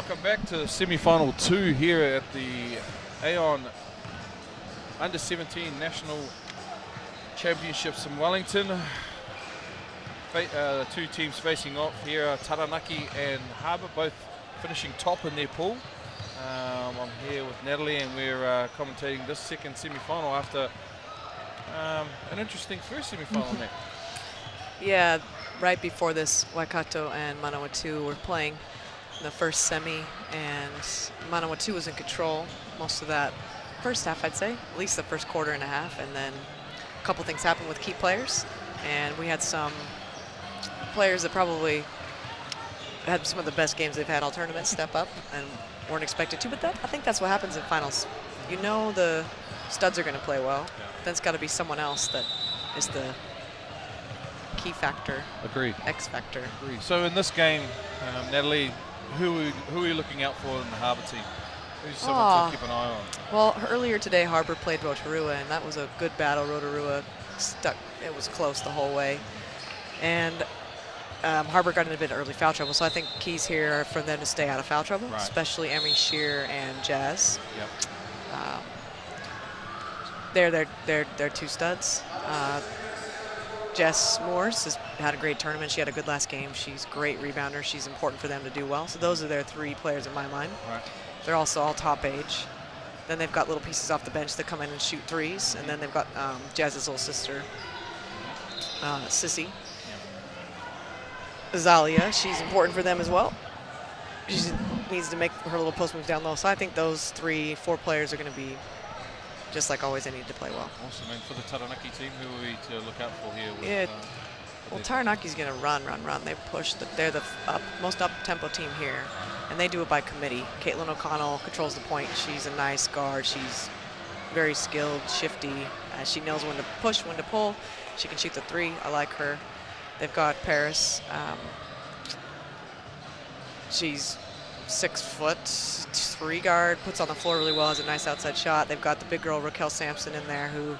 Welcome back to semi-final 2 here at the Aon Under-17 National Championships in Wellington. The two teams facing off here are Taranaki and Harbour, both finishing top in their pool. I'm here with Natalie and we're commentating this second semi-final after an interesting first semi-final match. Yeah, right before this, Waikato and Manawatu were playing in the first semi, and Manawatu was in control most of that first half, I'd say, at least the first quarter and a half, and then a couple things happened with key players, and we had some players that probably had some of the best games they've had all tournaments step up and weren't expected to, but I think that's what happens in finals. You know the studs are going to play well, then it's got to be someone else that is the key factor. Agreed. X factor. Agreed. So in this game, Natalie, who are you looking out for in the Harbour team? Who's someone to keep an eye on? Well, earlier today, Harbour played Rotorua, and that was a good battle. Rotorua stuck. It was close the whole way. And Harbour got in a bit of early foul trouble, so I think keys here are for them to stay out of foul trouble, right, especially Emery Shear and Jazz. Yep. They're two studs. Jess Morse has had a great tournament. She had a good last game. She's a great rebounder. She's important for them to do well. So those are their three players in my mind. Right. They're also all top age. Then they've got little pieces off the bench that come in and shoot threes. And then they've got Jazz's little sister, Sissy. Azalia, she's important for them as well. She needs to make her little post moves down low. So I think those 3-4 players are going to be, just like always, they need to play well. Awesome. And for the Taranaki team, who are we to look out for here? With, well, Taranaki's going to run. They push. They're the most up-tempo team here, and they do it by committee. Caitlin O'Connell controls the point. She's a nice guard. She's very skilled, shifty. She knows when to push, when to pull. She can shoot the three. I like her. They've got Paris. She's 6 foot, 3 guard, puts on the floor really well, has a nice outside shot. They've got the big girl Raquel Sampson in there who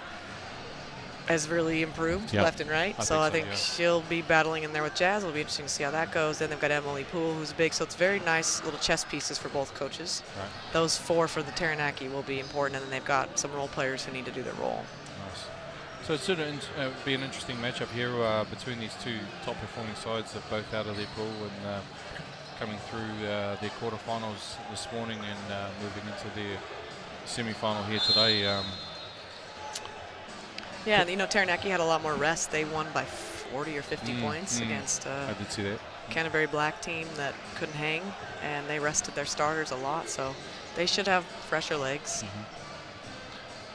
has really improved left and right. I think she'll be battling in there with Jazz. It'll be interesting to see how that goes. Then they've got Emily Poole, who's big. So it's very nice little chess pieces for both coaches. Right. Those 4 for the Taranaki will be important, and then they've got some role players who need to do their role. Nice. So it's going to be an interesting matchup here between these two top-performing sides that both out of their pool and coming through their quarterfinals this morning and moving into their semi-final here today. Yeah, you know, Taranaki had a lot more rest. They won by 40 or 50 points against I did see that. Canterbury Black team that couldn't hang, and they rested their starters a lot, so they should have fresher legs.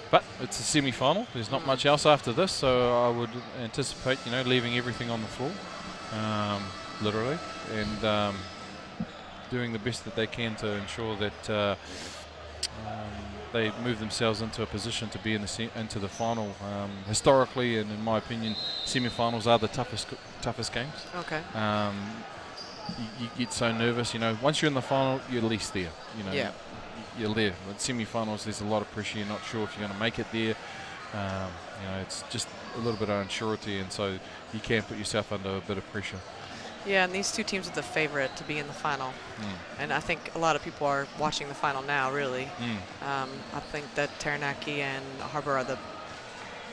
But it's a semi-final. There's not much else after this, so I would anticipate, you know, leaving everything on the floor, literally, and doing the best that they can to ensure that they move themselves into a position to be in into the final. Historically, and in my opinion, semi-finals are the toughest games. Okay. You get so nervous, you know. Once you're in the final, you're at least there. You know. Yeah. You're there. With semi-finals, there's a lot of pressure. You're not sure if you're going to make it there. You know, it's just a little bit of unsurety, and so you can put yourself under a bit of pressure. Yeah, and these two teams are the favorite to be in the final. And I think a lot of people are watching the final now, really. I think that Taranaki and Harbour are the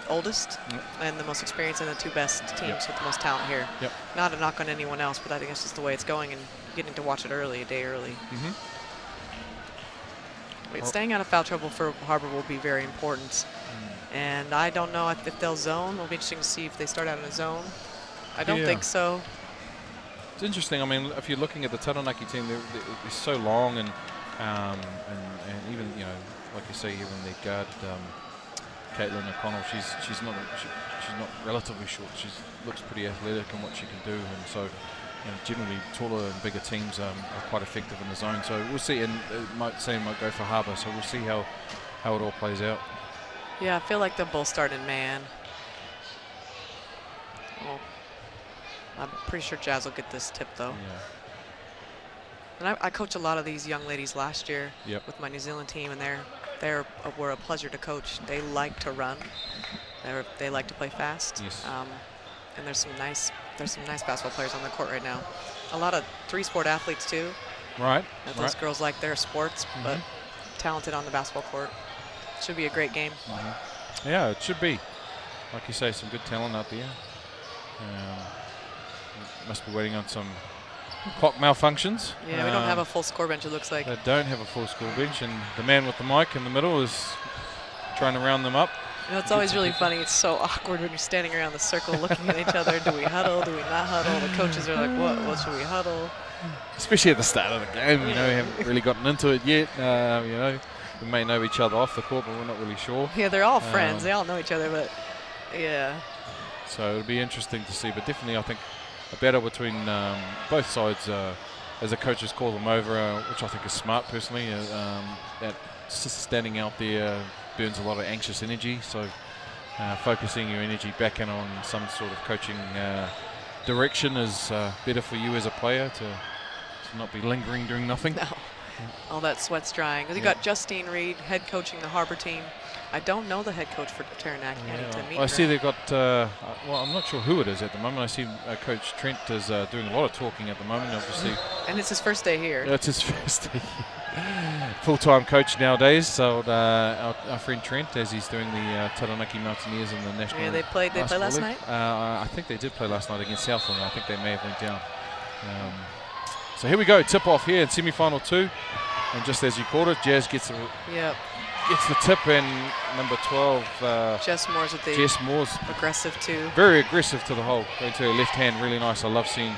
oldest and the most experienced and the two best teams with the most talent here. Not a knock on anyone else, but I think it's just the way it's going and getting to watch it early, a day early. Staying out of foul trouble for Harbour will be very important. And I don't know if they'll zone. It'll be interesting to see if they start out in a zone. I don't think so. It's interesting. I mean, if you're looking at the Taranaki team, they're so long, and even, you know, like you say, even their guard, Caitlin O'Connell, she's not relatively short. She looks pretty athletic in what she can do, and so, you know, generally taller and bigger teams are quite effective in the zone. So we'll see, and it might go for Harbour. So we'll see how it all plays out. Yeah, I feel like they'll both start in man. Well, I'm pretty sure Jazz will get this tip, though. And I coached a lot of these young ladies last year with my New Zealand team, and they were a pleasure to coach. They like to run. They like to play fast. And there's some nice basketball players on the court right now. A lot of 3-sport athletes too. Right. And those girls like their sports, but talented on the basketball court. Should be a great game. Yeah, it should be. Like you say, some good talent out there. Must be waiting on some clock malfunctions. Yeah, we don't have a full score bench, it looks like. They don't have a full score bench, and the man with the mic in the middle is trying to round them up. You know, it's always really funny. It's so awkward when you're standing around the circle looking at each other. Do we huddle? Do we not huddle? The coaches are like, what should we huddle? Especially at the start of the game, you know, we haven't really gotten into it yet. You know, we may know each other off the court, but we're not really sure. Yeah, they're all friends. They all know each other, but yeah. So it'll be interesting to see, but definitely I think a battle between both sides as the coaches call them over, which I think is smart personally. That standing out there burns a lot of anxious energy, so focusing your energy back in on some sort of coaching direction is better for you as a player to not be lingering doing nothing. No. All that sweat's drying. You got Justine Reed, head coaching the Harbour team. I don't know the head coach for Taranaki. I need to meet her. I see they've got, well, I'm not sure who it is at the moment. I see Coach Trent is doing a lot of talking at the moment, obviously. And it's his first day here. Yeah, it's his first day. Full-time coach nowadays, so our friend Trent, as he's doing the Taranaki Mountaineers in the National. Yeah, they played last night? I think they did play last night against Southland. I think they may have went down. So here we go, tip-off here in semi-final 2. And just as you called it, Jazz gets the tip, and number 12, Jess Moore's with the Jess Moore's aggressive too. Very aggressive to the hole, going to her left hand, really nice. I love seeing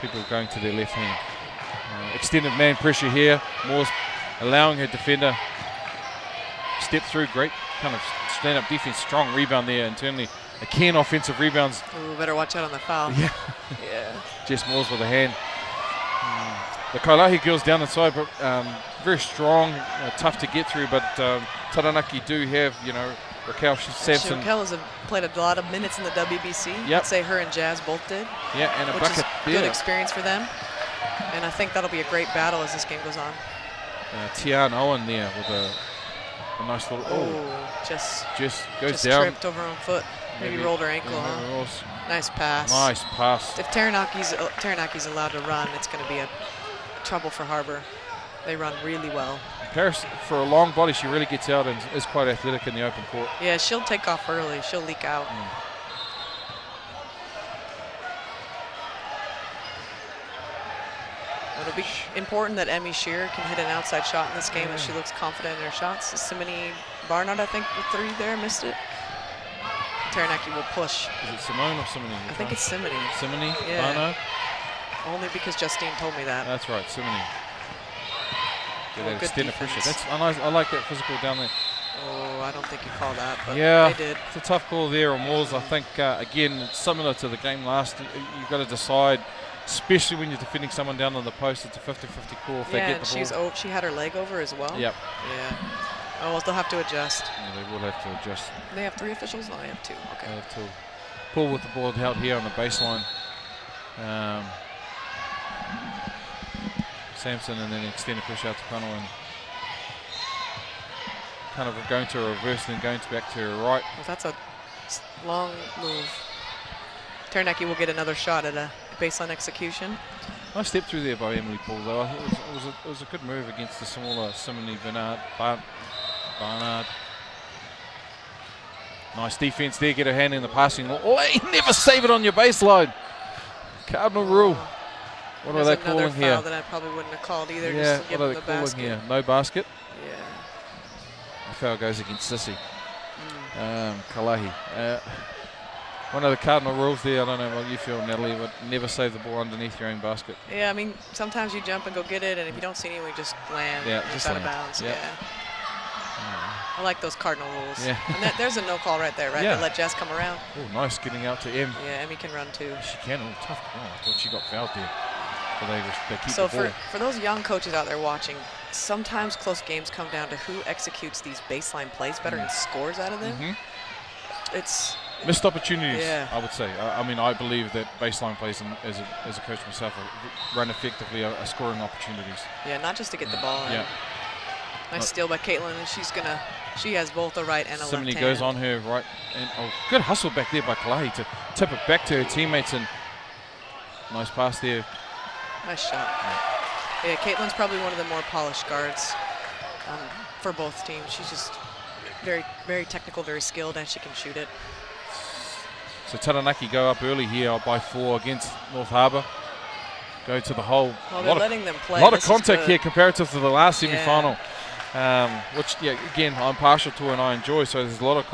people going to their left hand. Extended man pressure here. Moore's allowing her defender step through. Great kind of stand-up defense, strong rebound there internally. A keen offensive rebounds. Ooh, better watch out on the foul. Yeah. Yeah. Jess Moore's with a hand. The Kailahi girls down inside, but very strong, tough to get through. But Taranaki do have, you know, Raquel Sampson. Raquel has played a lot of minutes in the WBC. Yep. I'd say her and Jazz both did. Yeah, and a which bucket. Is good experience for them. And I think that'll be a great battle as this game goes on. Tian Owen there with a nice little. Just goes down. Tripped over her own foot. Maybe rolled her ankle, huh? Nice pass. Nice pass. If Taranaki's allowed to run, it's going to be a trouble for Harbour. They run really well. Paris, for a long body, she really gets out and is quite athletic in the open court. Yeah, she'll take off early. She'll leak out. It'll be important that Emmy Shearer can hit an outside shot in this game, and she looks confident in her shots. Simone Barnard, I think, with 3 there, missed it. Taranaki will push. Is it Simone or Simone? I think it's Simone. Simone? Yeah. Barnard? Only because Justine told me that. That's right, Simone. Good extended pressure. I like that physical down there. Oh, I don't think you call that, but yeah, they did. It's a tough call there on Moores. I think, again, it's similar to the game last. You've got to decide, especially when you're defending someone down on the post. It's a 50-50 call if they get the ball. She had her leg over as well. Yep. Yeah. Oh, well, they'll have to adjust. Yeah, they will have to adjust. They have 3 officials? No, they have 2. Okay. They have to pull with the ball held here on the baseline. Sampson, and then extended push out to Connell, and kind of going to a reverse and then going back to her right. Well, that's a long move. Taranaki will get another shot at a baseline execution. Nice step through there by Emily Paul, though. I thought it was a good move against the smaller Simone Barnard. Nice defense there, get her hand in the passing lane. Never save it on your baseline. Cardinal rule. What are they calling here? Foul that I probably wouldn't have called either. Yeah, just to give what are them they the calling basket. here? No basket. Yeah. The foul goes against Sissy. Kalahi. One of the cardinal rules there, I don't know what you feel, Natalie, but never save the ball underneath your own basket. Yeah, I mean, sometimes you jump and go get it, and if you don't see anyone, you just land. Yeah, just out of bounds. Yep. Yeah. I like those cardinal rules. Yeah. And there's a no call right there, right? Yeah. To let Jess come around. Oh, nice getting out to Em. Yeah, Emmy can run too. She can. Oh, tough call. I thought she got fouled there. So they keep So the ball. for those young coaches out there watching, sometimes close games come down to who executes these baseline plays better and scores out of them. It's missed opportunities, yeah. I would say. I mean, I believe that baseline plays, as a coach myself, run effectively are scoring opportunities. Yeah, not just to get the ball in. Yeah. Nice steal by Caitlin, and she has both a right and a left hand. Simone goes on her right, and good hustle back there by Kalahi to tip it back to her teammates, and nice pass there. Nice shot. Yeah, Caitlin's probably one of the more polished guards for both teams. She's just very, very technical, very skilled, and she can shoot it. So Taranaki go up early here by 4 against North Harbour. Go to the hole. Well, they're letting them play. A lot of contact here comparative to the last Yeah. semi-final, which, yeah, again, I'm partial to and I enjoy. So there's a lot of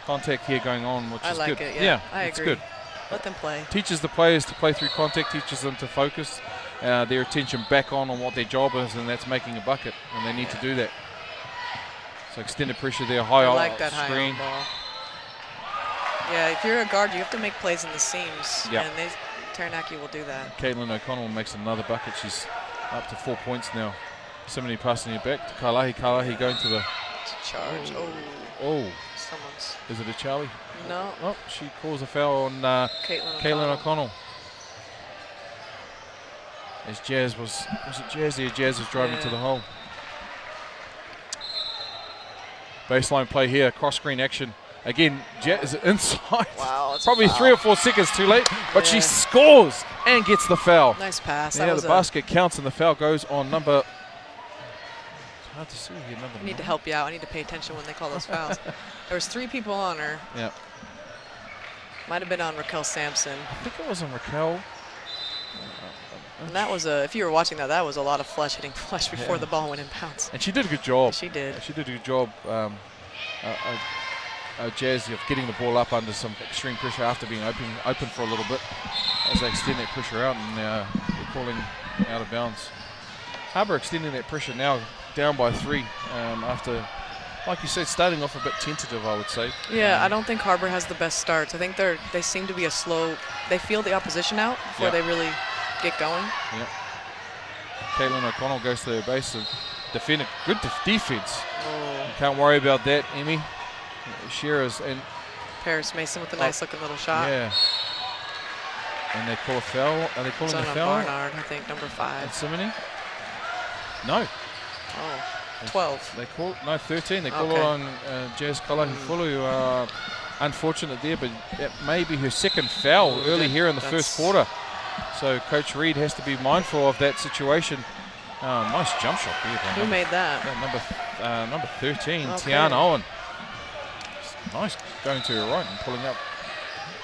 contact here going on, which is good. It, yeah. I it's agree. good. Let them play. Teaches the players to play through contact, teaches them to focus their attention back on what their job is, and that's making a bucket, and they need to do that. So extended pressure there, high I like that screen. high on ball. Yeah, if you're a guard, you have to make plays in the seams, Yep. and Taranaki will do that. Caitlin O'Connell makes another bucket. She's up to 4 points now. Simony passing it back to Kalahi. Kalahi going to the Charge. Oh, Someone's. is it a Charlie? No. Oh, she calls a foul on Caitlin O'Connell. As Jazz was it Jazz there? Jazz was driving to the hole. Baseline play here, cross screen action. Again, Jazz is inside. Wow, that's probably a foul. 3 or 4 seconds too late, but she scores and gets the foul. Nice pass. Yeah, the basket counts and the foul goes on number. It's hard to see here. Number I need 9. to help you out. I need to pay attention when they call those fouls. There was 3 people on her. Yeah. Might have been on Raquel Sampson. I think it was on Raquel. And that was that was a lot of flesh hitting flesh before the ball went in bounds. And she did a good job. She did. She did a good job. Jazz of getting the ball up under some extreme pressure after being open for a little bit as they extend that pressure out, and they're calling out of bounds. Harbour extending that pressure now down by 3 after, like you said, starting off a bit tentative, I would say. Yeah, I don't think Harbour has the best starts. I think they seem to be they feel the opposition out before they really get going. Yep. Caitlin O'Connell goes to their base and defend a good defense. Oh. Can't worry about that, Emmy. Shearers and Paris Mason with a nice looking little shot. Yeah. And they call a foul. Are they calling a foul? Barnard, I think, number 5. And Simony? No. Oh, 12. They call 13. They call it on Jazz Kalahifulu. Unfortunate there, but it may be her second foul early here in the first quarter. So Coach Reid has to be mindful of that situation. Nice jump shot there. Who made that? Number 13, Tiana Owen. Nice going to her right and pulling up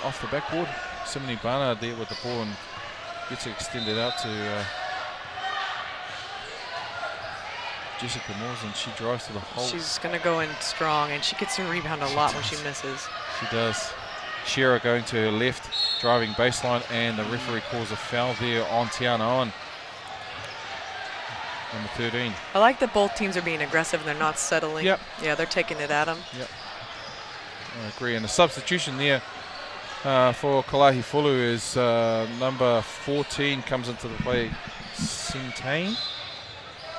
off the backboard. Simony Barnard there with the ball and gets it extended out to Jessica Moores, and she drives to the hole. She's going to go in strong, and she gets her rebound a lot when she misses. She does. Shearer going to her left, driving baseline, and the referee calls a foul there on Tiana Owen. Number 13. I like that both teams are being aggressive and they're not settling. Yep. Yeah, they're taking it at them. Yep. I agree. And the substitution there for Kalahifulu is number 14 comes into the play. Sintane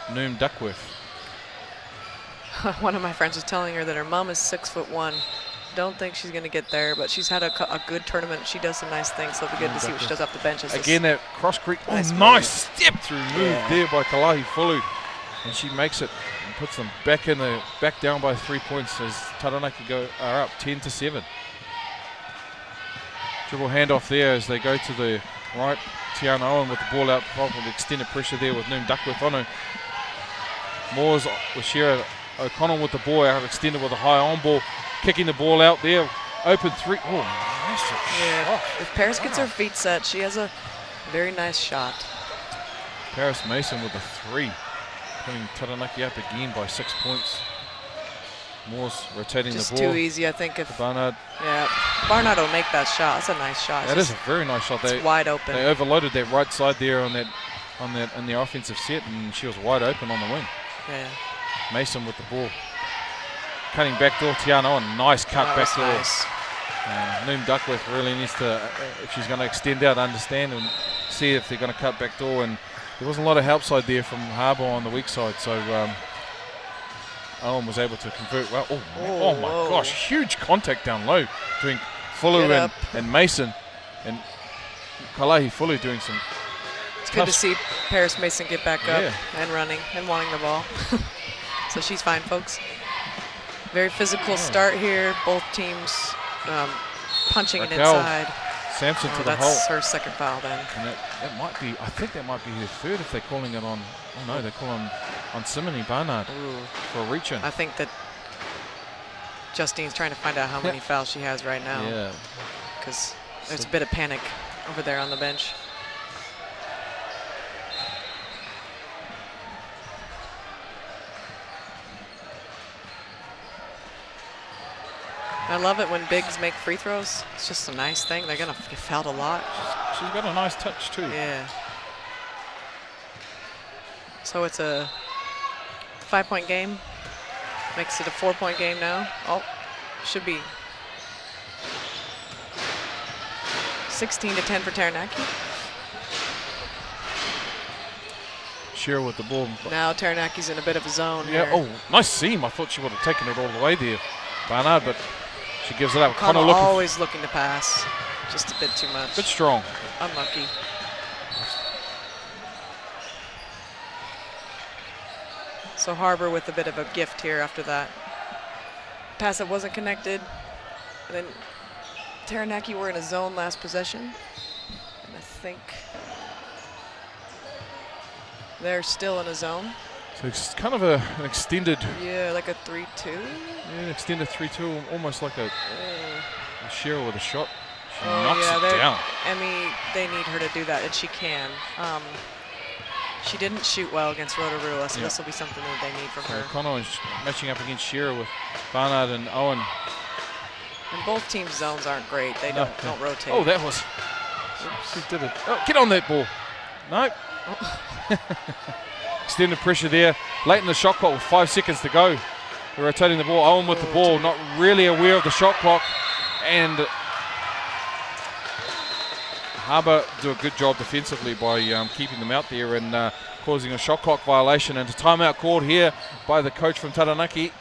Noom Duckworth. One of my friends was telling her that her mom is 6'1". Don't think she's going to get there, but she's had a good tournament. She does some nice things, so it'll be good to see what she does off the bench. Again, that cross creek. Nice step through move there by Kalahifulu. And she makes it and puts them back down by 3 points as Taranaki are up 10-7. Dribble handoff there as they go to the right. Tiana Owen with the ball out, with extended pressure there with Noom Duckworth on her. Moores with Shearer. O'Connell with the ball out extended with a high on ball, kicking the ball out there. Open 3. Oh, massive shot. If Paris gets her feet set, she has a very nice shot. Paris Mason with a 3. Putting Taranaki up again by 6 points. Moore's rotating Just the ball. too easy, I think. If Barnard. Yeah, Barnard will make that shot. That's a nice shot. That is a very nice shot. It's wide open. They overloaded that right side there on that in the offensive set, and she was wide open on the wing. Yeah. Mason with the ball. Cutting back door, Tiana Owen. Nice cut back door. Nice. Noom Duckworth really needs to, if she's going to extend out, understand and see if they're going to cut back door. And there wasn't a lot of help side there from Harbour on the weak side, so Owen was able to convert well. Oh my gosh, huge contact down low between Fulu and Mason, and Kalahifulu doing some. It's good to see Paris Mason get back up and running and wanting the ball. So she's fine, folks. Very physical start here. Both teams punching it inside. Sampson to the hole. That's her second foul then. And that might be, I think that might be her third if they're calling it on, oh no, they're calling on Simone Barnard for a reach in. I think that Justine's trying to find out how many fouls she has right now. Yeah. Because there's a bit of panic over there on the bench. I love it when bigs make free throws. It's just a nice thing. They're going to get fouled a lot. She's got a nice touch too. Yeah. So it's a 5-point game. Makes it a 4-point game now. Oh, should be 16-10 for Taranaki. Shearer with the ball. Now Taranaki's in a bit of a zone Yeah. here. Oh, nice seam. I thought she would have taken it all the way there, Barnard, but she gives it up. Connell always looking to pass. Just a bit too much. Bit strong. Unlucky. So Harbour with a bit of a gift here after that. Pass that wasn't connected. And then Taranaki were in a zone last possession. And I think they're still in a zone. So it's kind of an extended. Yeah, like a 3-2. Yeah, an extended 3-2, almost like a Shearer with a shot. She Oh, knocks yeah, it down. Emmy, they need her to do that, and she can. She didn't shoot well against Rotorua, so this will be something that they need from her. O'Connell is matching up against Shearer with Barnard and Owen. And both teams' zones aren't great. They don't rotate. Oh, that was. She did it. Oh, get on that ball. No. Extended pressure there. Late in the shot clock with 5 seconds to go. They're rotating the ball. Owen with the ball, not really aware of the shot clock. And Harbour do a good job defensively by keeping them out there and causing a shot clock violation. And a timeout called here by the coach from Taranaki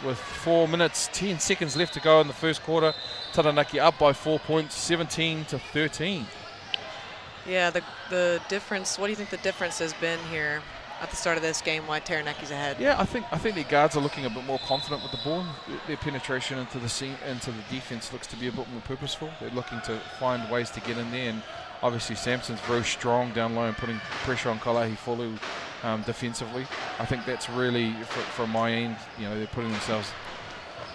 with 4 minutes, 10 seconds left to go in the first quarter. Taranaki up by 4 points, 17-13. Yeah, the difference, what do you think the difference has been here at the start of this game, why Taranaki's ahead? Yeah, I think the guards are looking a bit more confident with the ball. Their penetration into the defense looks to be a bit more purposeful. They're looking to find ways to get in there, and obviously Sampson's very strong down low and putting pressure on Kalahi Folu defensively. I think that's really, from my end, they're putting themselves,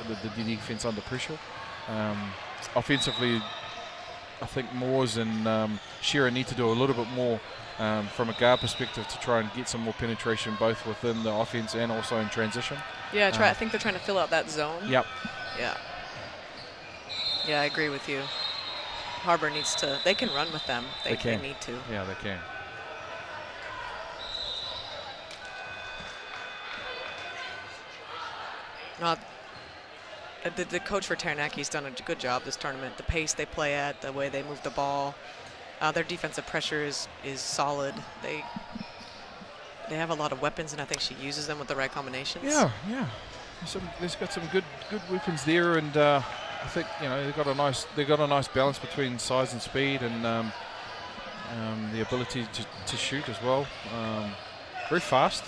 the defense under pressure. Offensively, I think Moores and Shearer need to do a little bit more from a guard perspective to try and get some more penetration both within the offense and also in transition. Yeah, I think they're trying to fill out that zone. Yep. Yeah. Yeah, I agree with you. Harbour needs to, they can run with them. They need to. Yeah, they can. The coach for Taranaki's done a good job this tournament. The pace they play at, the way they move the ball, their defensive pressure is solid. They have a lot of weapons, and I think she uses them with the right combinations. Yeah. There's got some good weapons there, and I think they've got a nice balance between size and speed, and the ability to shoot as well. Very fast.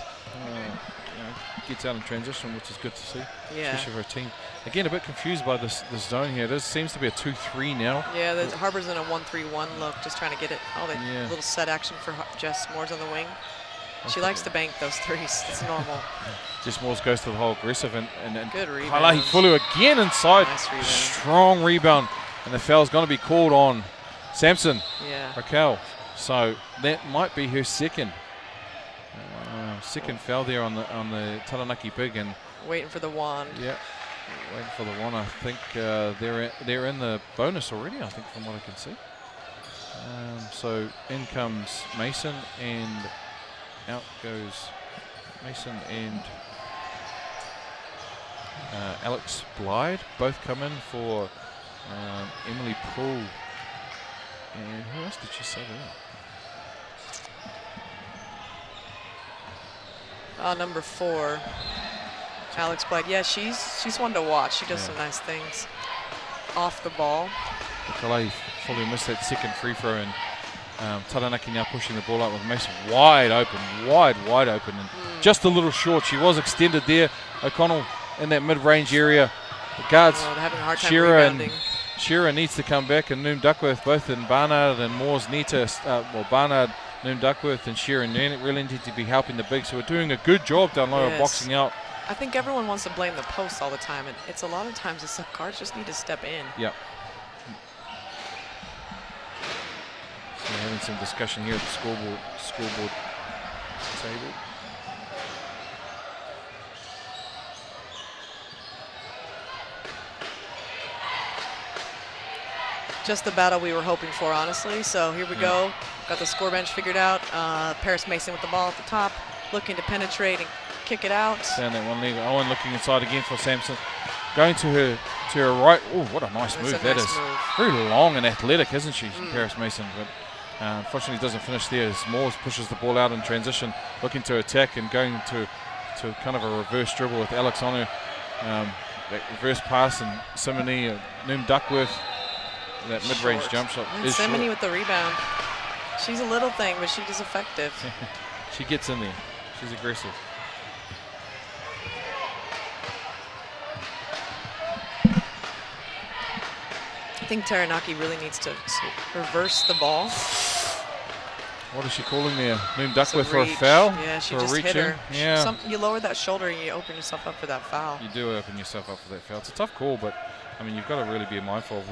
Gets out in transition, which is good to see, especially for a team. Again, a bit confused by this zone here. It seems to be a 2-3 now. Yeah, Harbour's in a 1-3-1 look, just trying to get it. Oh, a little set action for Jess Moores on the wing. She likes to bank those threes. It's normal. Jess Moores goes to the hole aggressive and good rebound. Kalahi Fulu again inside. Nice rebound. Strong rebound, and the foul's going to be called on Sampson. Yeah. Raquel. So that might be her second foul there on the Taranaki big, and waiting for the wand. Yeah, waiting for the wand. I think they're in the bonus already, I think, from what I can see. So in comes Mason, and out goes Mason and Alex Blyde. Both come in for Emily Poole. And who else did she say there? Number 4, Alex Blyde. Yeah, she's one to watch. She does some nice things off the ball. Kalahi fully missed that second free throw, and Taranaki now pushing the ball out with Mason wide open, and just a little short. She was extended there. O'Connell in that mid-range area. The guards, having a hard time Shearer rebounding. Shearer needs to come back, and Noom Duckworth, both in Barnard and Moores need to, Barnard, Noom Duckworth and Shearer really need to be helping the bigs who are doing a good job down low of boxing out. I think everyone wants to blame the post all the time, and it's a lot of times the guards just need to step in. Yep. So we're having some discussion here at the scoreboard table. Just the battle we were hoping for, honestly. So here we go. Got the score bench figured out. Paris Mason with the ball at the top, looking to penetrate and kick it out. Down that one leg. Owen looking inside again for Sampson. Going to her right. Oh, what a nice move that is. Very long and athletic, isn't she, Paris Mason? But unfortunately doesn't finish there as Moores pushes the ball out in transition, looking to attack and going to kind of a reverse dribble with Alex on her. That reverse pass and Simony, Noom Duckworth. That mid-range jump shot is Simony with the rebound. She's a little thing, but she's effective. She gets in there. She's aggressive. I think Taranaki really needs to reverse the ball. What is she calling there? Noom Duckworth for a foul? Yeah, she just hit her. Yeah. You lower that shoulder and you open yourself up for that foul. You do open yourself up for that foul. It's a tough call, but I mean, you've got to really be mindful of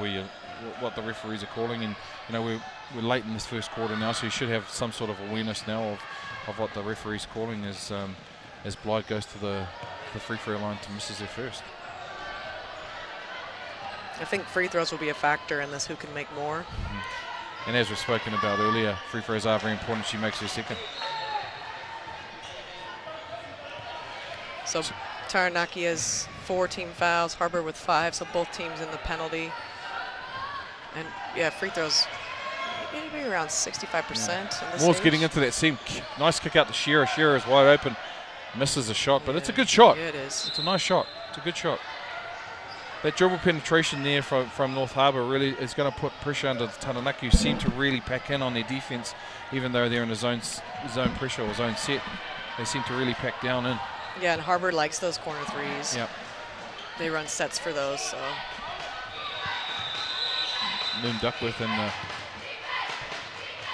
what the referees are calling, and you know we're late in this first quarter now, so you should have some sort of awareness now of what the referee's calling as Blythe goes to the free throw line to misses her first. I think free throws will be a factor in this. Who can make more? And as we've spoken about earlier, free throws are very important. She makes her second. So Taranaki has 4 team fouls, Harbour with 5, so both teams in the penalty. And yeah, free throws maybe around 65%. Moore's getting into that seam. Nice kick out to Shearer. Shearer is wide open. Misses a shot, but it's a good shot. Yeah, it is. It's a nice shot. It's a good shot. That dribble penetration there from North Harbour really is going to put pressure under the Taranaki, who seem to really pack in on their defense, even though they're in a zone pressure or zone set. They seem to really pack down in. Yeah, and Harbour likes those corner threes. Yep. They run sets for those, so. Noom Duckworth and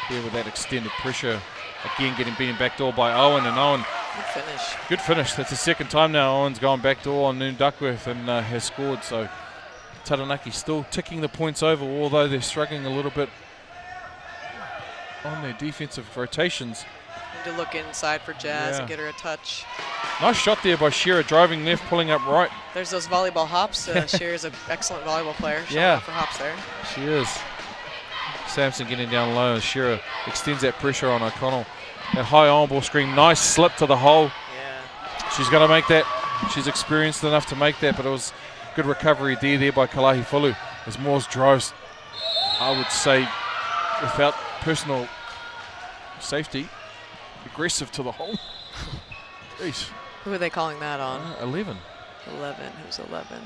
here with that extended pressure. Again, getting beaten backdoor by Owen, and Owen. Good finish. Good finish. That's the second time now Owen's gone backdoor on Noom Duckworth and has scored. So Taranaki still ticking the points over, although they're struggling a little bit on their defensive rotations. Need to look inside for Jazz and get her a touch. Nice shot there by Shearer, driving left, pulling up right. There's those volleyball hops. Shearer's an excellent volleyball player. Yeah. For hops there. She is. Sampson getting down low, and Shearer extends that pressure on O'Connell. That high on ball screen, nice slip to the hole. Yeah. She's going to make that. She's experienced enough to make that, but it was good recovery there by Kalahi Fulu. As Moores drives, I would say, without personal safety, aggressive to the hole. Jeez. Who are they calling that on? 11. 11. Who's 11?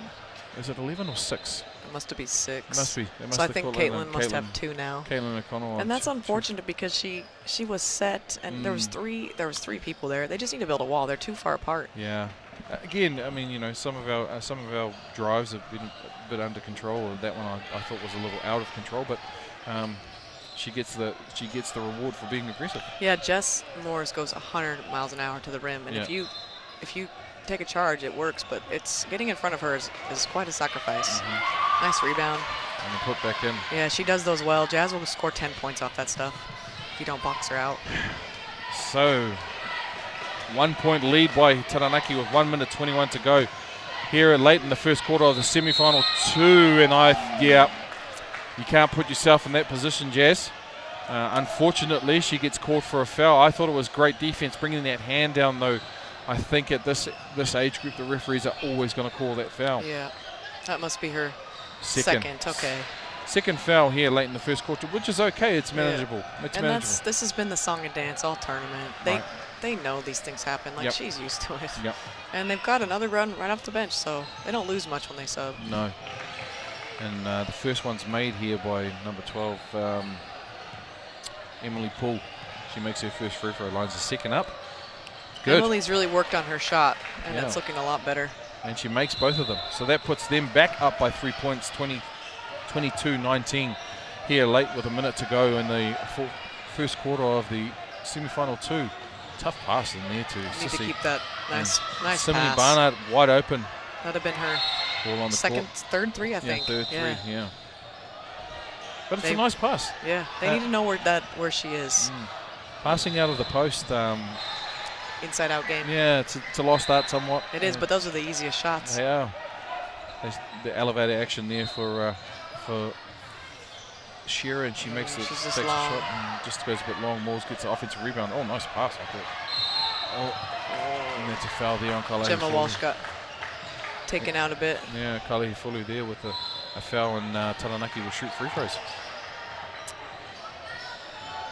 Is it 11 or 6? It must be 6. It must be. So I think Caitlin must have 2 now. Caitlin O'Connell. And that's unfortunate because she was set, and there was three people there. They just need to build a wall. They're too far apart. Yeah. Again, I mean, you know, some of our drives have been a bit under control. That one I thought was a little out of control, but she gets the reward for being aggressive. Yeah, Jess Morris goes 100 miles an hour to the rim, and if you take a charge, it works, but it's getting in front of her is quite a sacrifice. Nice rebound. And put back in. Yeah, she does those well. Jazz will score 10 points off that stuff if you don't box her out. So 1 point lead by Taranaki with 1 minute 21 to go here late in the first quarter of the semi-final 2, and you can't put yourself in that position, Jazz. Unfortunately, she gets called for a foul. I thought it was great defense bringing that hand down, though. I think at this age group, the referees are always going to call that foul. Yeah, that must be her second. Okay. Second foul here late in the first quarter, which is okay. It's manageable. Yeah. It's manageable. This has been the song and dance all tournament. They know these things happen. Like, she's used to it. Yep. And they've got another run right off the bench, so they don't lose much when they sub. No. And the first one's made here by number 12, Emily Poole. She makes her first free throw. Lines the second up. Good. Emily's really worked on her shot, and it's looking a lot better. And she makes both of them. So that puts them back up by 3 points, 22-19 here late with a minute to go in the first quarter of the semi-final 2. Tough pass in there to Need Sissy. to keep that nice Simone pass. Barnard wide open. That'd have been her Ball on the second, court. third three, I think. Third three, yeah. But it's a nice pass. Yeah, they need to know where she is. Passing out of the post. Inside-out game. Yeah, it's a lost art somewhat. It is, but those are the easiest shots. Yeah. The elevated action there for Shearer, and she makes the she's takes just a long. shot and just goes a bit long. Moores gets the offensive rebound. Oh, nice pass, I thought. And that's a foul there on Kala. Gemma Walsh got taken out a bit. Yeah, Kala Hifulu there with a foul, and Taranaki will shoot free throws.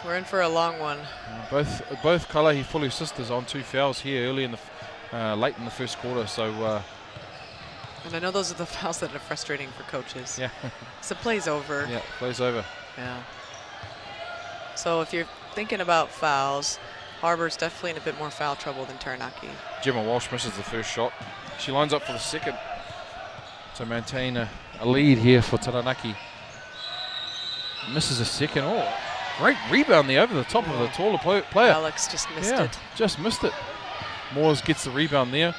We're in for a long one. Both Kala Hifulu sisters on 2 fouls here early in the late in the first quarter. So. And I know those are the fouls that are frustrating for coaches. Yeah. So play's over. Yeah, play's over. Yeah. So if you're thinking about fouls, Harbour's definitely in a bit more foul trouble than Taranaki. Gemma Walsh misses the first shot. She lines up for the second to maintain a lead here for Taranaki. Misses a second. Oh, great rebound there over the top of the taller player. Alex just missed it. Just missed it. Moores gets the rebound there.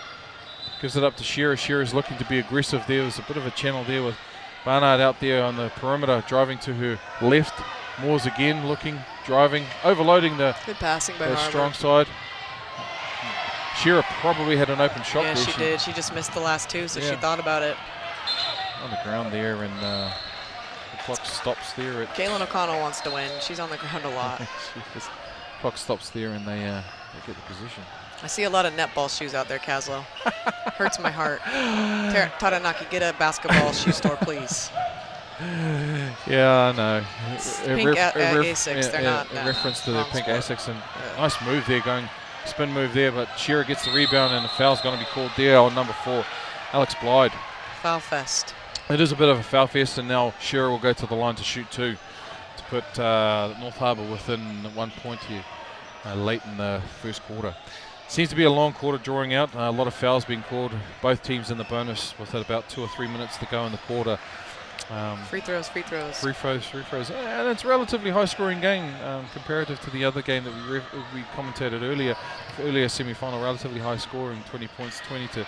Gives it up to Shearer. Shearer's looking to be aggressive there. There's a bit of a channel there with Barnard out there on the perimeter, driving to her left. Moores again looking, driving, overloading the good passing by Harbour. strong side. Shearer probably had an open shot there. there. She did. She just missed the last 2, so she thought about it. On the ground there, and the clock stops there. Kaylin O'Connell wants to win. She's on the ground a lot. Clock stops there, and they get the position. I see a lot of netball shoes out there, Caslow. Hurts my heart. Taranaki, get a basketball shoe store, please. Yeah, I know. Pink Asics, they're not. In reference to the pink sport. Asics, and nice move there, spin move there, but Shearer gets the rebound, and the foul's going to be called there on number 4, Alex Blyde. Foul fest. It is a bit of a foul fest, and now Shearer will go to the line to shoot 2 to put North Harbour within 1 point here late in the first quarter. Seems to be a long quarter drawing out. A lot of fouls being called. Both teams in the bonus with about 2 or 3 minutes to go in the quarter. Free throws. Free throws. And it's a relatively high-scoring game comparative to the other game that we commentated earlier semi-final. Relatively high-scoring, 20 points, 20 to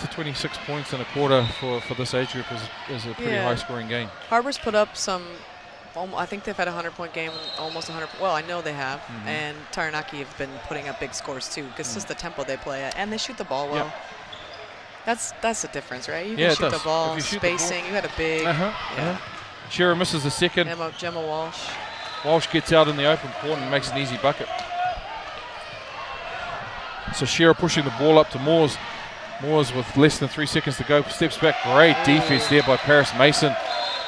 26 points in a quarter for this age group is a pretty high-scoring game. Harbour's put up some. I think they've had a 100-point game, almost 100. Well, I know they have, and Taranaki have been putting up big scores too, because it's just the tempo they play at, and they shoot the ball well. Yep. That's the difference, right? You can shoot the ball, spacing. You had a big. Shearer misses the second. Gemma Walsh. Walsh gets out in the open court and makes an easy bucket. So Shearer pushing the ball up to Moores. Moores with less than 3 seconds to go, steps back. Great defense there by Paris Mason.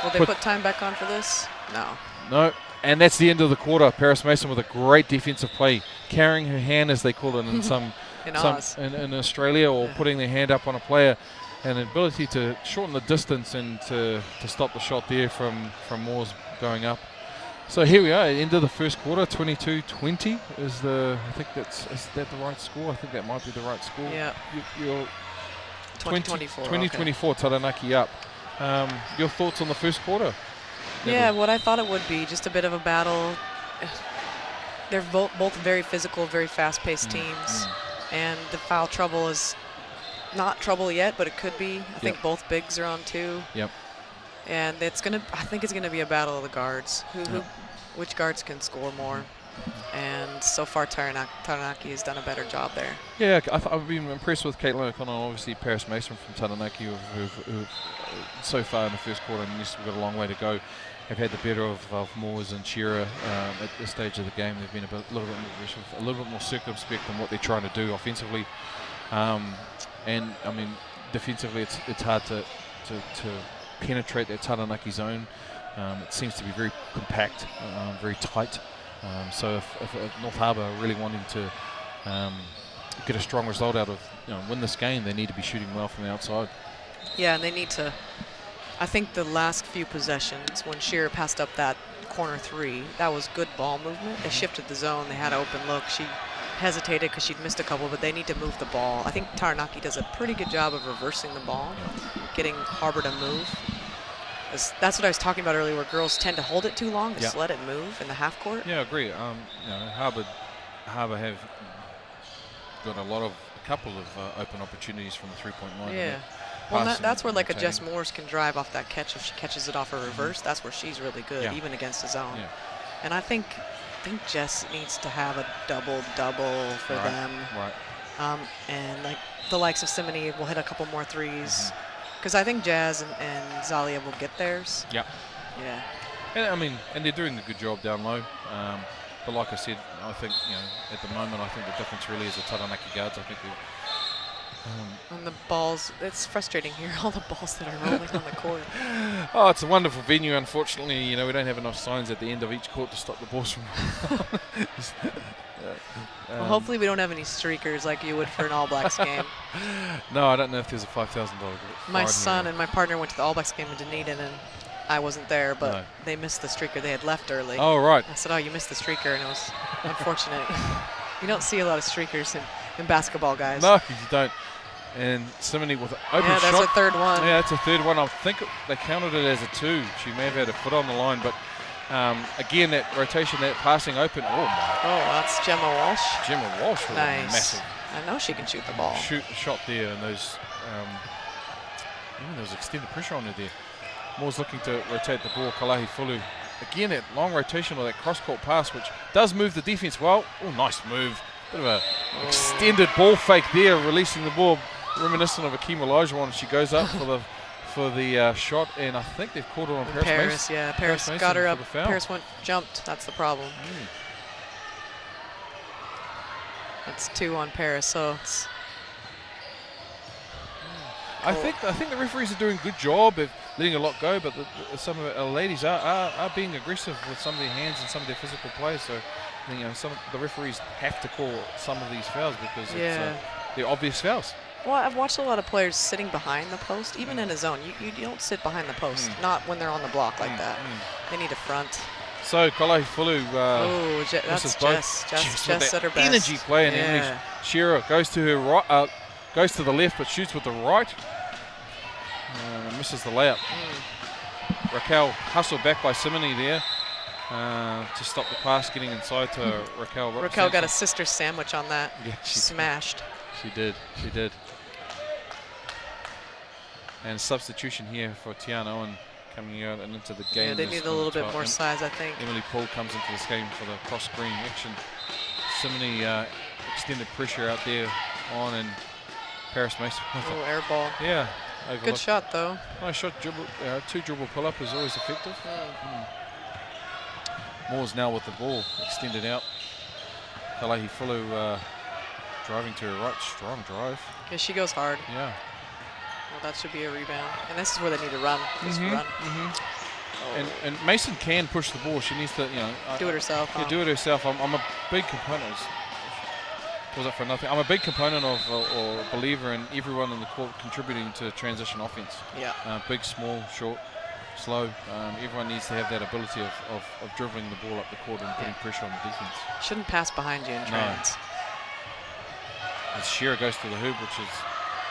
Will they put time back on for this? No. And that's the end of the quarter. Paris Mason with a great defensive play, carrying her hand, as they call it in Australia, or putting their hand up on a player, and an ability to shorten the distance and to stop the shot there from Moores going up. So here we are, end of the first quarter, 22-20 is is that the right score? I think that might be the right score. Yeah. You're 20-24. 20-24, Taranaki up. Your thoughts on the first quarter? Yeah, what I thought it would be, just a bit of a battle. They're both very physical, very fast-paced teams, and the foul trouble is not trouble yet, but it could be. I think both bigs are on 2. Yep. And I think it's gonna be a battle of the guards. Which guards can score more? And so far, Taranaki has done a better job there. Yeah, I've been impressed with Caitlin O'Connell, obviously Paris Mason from Taranaki, who've so far in the first quarter, and yes, we've got a long way to go, have had the better of Moores and Shearer at this stage of the game. They've been a little bit more aggressive, a little bit more circumspect in what they're trying to do offensively. And I mean, defensively, it's hard to penetrate that Taranaki zone. It seems to be very compact, very tight. So if North Harbour are really wanting to get a strong result out of, win this game, they need to be shooting well from the outside. Yeah, and they need to. I think the last few possessions, when Shearer passed up that corner 3, that was good ball movement. They shifted the zone. They had an open look. She hesitated because she'd missed a couple, but they need to move the ball. I think Taranaki does a pretty good job of reversing the ball, getting Harbour to move. That's what I was talking about earlier, where girls tend to hold it too long, just let it move in the half court. Yeah, I agree. Harbour have got a couple of open opportunities from the 3-point line. Yeah. Well, that's where like a Jess Morris can drive off that catch. If she catches it off a reverse, that's where she's really good, even against the zone. Yeah. And I think Jess needs to have a double-double for them. Right. And like the likes of Simone will hit a couple more threes. Because I think Jazz and Zalia will get theirs. Yeah. Yeah. And they're doing a good job down low. But like I said, I think, at the moment, I think the difference really is the Taranaki guards. I think on the balls, it's frustrating here, all the balls that are rolling on the court. Oh, it's a wonderful venue. Unfortunately, we don't have enough signs at the end of each court to stop the balls from well, hopefully we don't have any streakers like you would for an All Blacks game. No, I don't know if there's a $5,000. My son and my partner went to the All Blacks game in Dunedin, and I wasn't there, but they missed the streaker. They had left early. Oh, right. I said, oh, you missed the streaker, and it was unfortunate. You don't see a lot of streakers in basketball, guys. No, you don't. And Simone with an open shot. Yeah, that's a third one. Yeah, that's a third one. I think they counted it as a 2. She may have had a foot on the line, but again, that rotation, that passing open. Oh, my. Oh, that's Gemma Walsh. Gemma Walsh was massive. I know she can shoot the ball. Shot there, and those, even there was extended pressure on her there. Moore's looking to rotate the ball. Kalahi Fulu. Again, that long rotation or that cross-court pass, which does move the defense well. Oh, nice move. Bit of a extended ball fake there, releasing the ball, reminiscent of Akeem Olajuwon. She goes up for the shot, and I think they've called it on Paris Mason. Yeah, Paris got her up. Paris jumped. That's the problem. That's 2 on Paris, so it's... I think the referees are doing a good job of letting a lot go, but some of our ladies are being aggressive with some of their hands and some of their physical play. So, some of the referees have to call some of these fouls because they're obvious fouls. Well, I've watched a lot of players sitting behind the post, even in a zone. You don't sit behind the post, not when they're on the block like that. They need a front. So Kalahi Fulu. That's Jess. Jess at her best. Energy play in English. Shearer goes to her right, goes to the left, but shoots with the right. Misses the layup. Raquel hustled back by Simone there to stop the pass getting inside to Raquel. Raquel got a sister sandwich on that. Yeah, smashed. She did. And substitution here for Tiana Owen coming out and into the game. Yeah, they need a little bit more size, I think. Emily Paul comes into this game for the cross-screen action. Simone extended pressure out there on, and Paris Mason. Oh, air ball. Yeah. Overlooked. Good shot, though. Nice shot. Two dribble pull-up is always effective. Moore's now with the ball extended out. Kalahi Fulu driving to her right. Strong drive. Yeah, she goes hard. Yeah. Well, that should be a rebound. And this is where they need to run. Just run. And Mason can push the ball. She needs to, do it herself. Yeah, do it herself. I'm a big component. Was it for nothing? I'm a big component of or believer in everyone in the court contributing to transition offense. Yeah. Big, small, short, slow. Everyone needs to have that ability of dribbling the ball up the court and putting pressure on the defense. Shouldn't pass behind you in trans. No. As Shearer goes to the hoop, which is,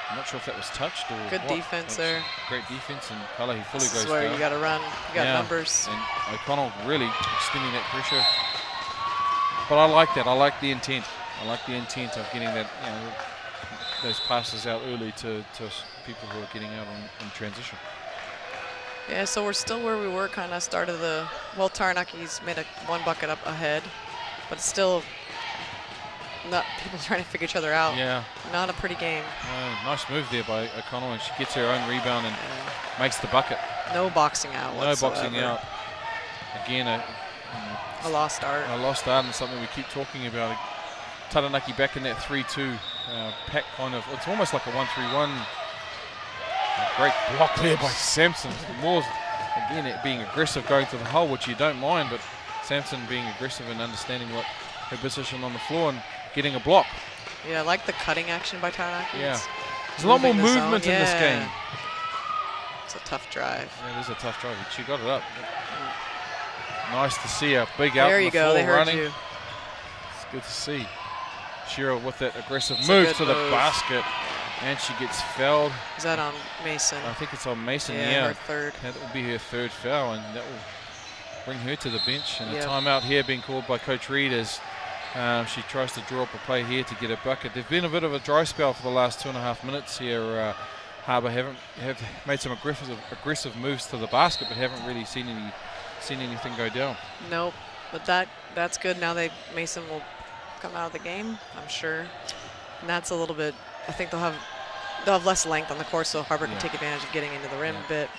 I'm not sure if that was touched or good defense there. Great defense, and Kalahi Fulu goes down. This is where you got to run. You got numbers. And O'Connell really extending that pressure. But I like that. I like the intent. I like the intent of getting that, those passes out early to people who are getting out on transition. Yeah, so we're still where we were kind of start of the, well, Taranaki's made one bucket up ahead, but it's still not people trying to figure each other out. Yeah. Not a pretty game. Nice move there by O'Connell, and she gets her own rebound and makes the bucket. No boxing out whatsoever. No boxing out. Again, a lost start. A lost start, and something we keep talking about. Taranaki back in that 3-2 pack kind of, it's almost like a 1-3-1. Great block there by Sampson. Moore's, again, being aggressive going to the hole, which you don't mind, but Sampson being aggressive and understanding what her position on the floor and getting a block. Yeah, I like the cutting action by Taranaki. Yeah. There's a lot more movement in this game. It's a tough drive. Yeah, it is a tough drive. She got it up. Nice to see a big out. There you go. They heard running. you. It's good to see. Shearer with that aggressive move to the basket. And she gets fouled. Is that on Mason? I think it's on Mason, yeah. Her third. That will be her third foul, and that will bring her to the bench. And a timeout here being called by Coach Reid as she tries to draw up a play here to get a bucket. There's been a bit of a dry spell for the last 2.5 minutes here. Harbour have made some aggressive moves to the basket, but haven't really seen anything go down. Nope, but that's good. Now Mason will come out of the game, I'm sure. And that's a little bit. I think they'll have less length on the court, so Harbour can take advantage of getting into the rim a bit.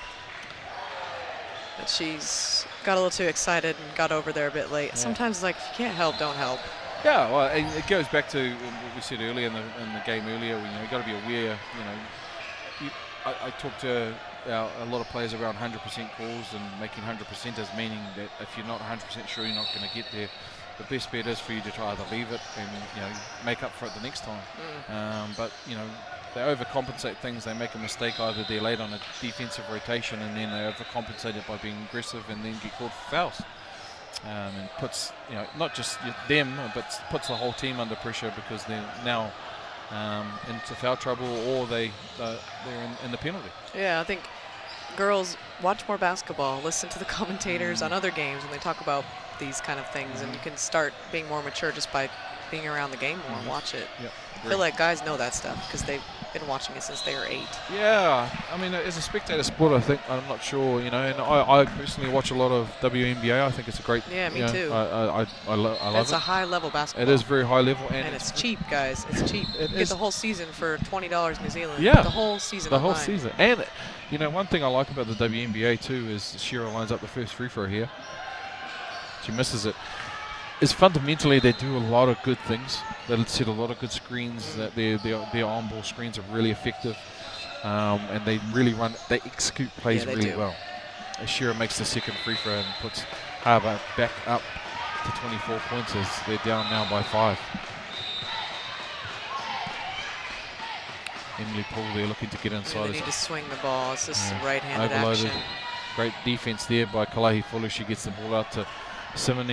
But she's got a little too excited and got over there a bit late. Sometimes, like, if you can't help, don't help. Yeah, well, it goes back to what we said earlier in the game earlier. You got to be aware. I talked to a lot of players around 100% calls and making 100%ers, meaning that if you're not 100% sure you're not going to get there, the best bet is for you to try either leave it and make up for it the next time. But they overcompensate things. They make a mistake, either they're late on a defensive rotation and then they overcompensate it by being aggressive and then get called for fouls. And puts not just them, but puts the whole team under pressure because they're now into foul trouble or they're in the penalty. Yeah, I think girls watch more basketball, listen to the commentators on other games when they talk about these kind of things, and you can start being more mature just by being around the game more and watch it. Yep. I feel like guys know that stuff because they've been watching it since they were 8. Yeah, I mean, as a spectator sport, I think, I'm not sure, and I personally watch a lot of WNBA. I think it's a great. Yeah, me too. I love it. It's a high level basketball. It is very high level, and it's cheap, guys. It's cheap. You get the whole season for $20 New Zealand. Yeah, the whole season. The whole season, and one thing I like about the WNBA too is Shearer lines up the first free throw here. She misses it. Is fundamentally they do a lot of good things. They set a lot of good screens. That their on-ball screens are really effective, and they really they execute plays really well. Shearer makes the second free throw and puts Harbour back up to 24 points as they're down now by 5. Emily Poole there looking to get inside. They need to swing the ball. It's just right-handed overloaded. action. Great defense there by Kalahi Fuller. She gets the ball out to Simone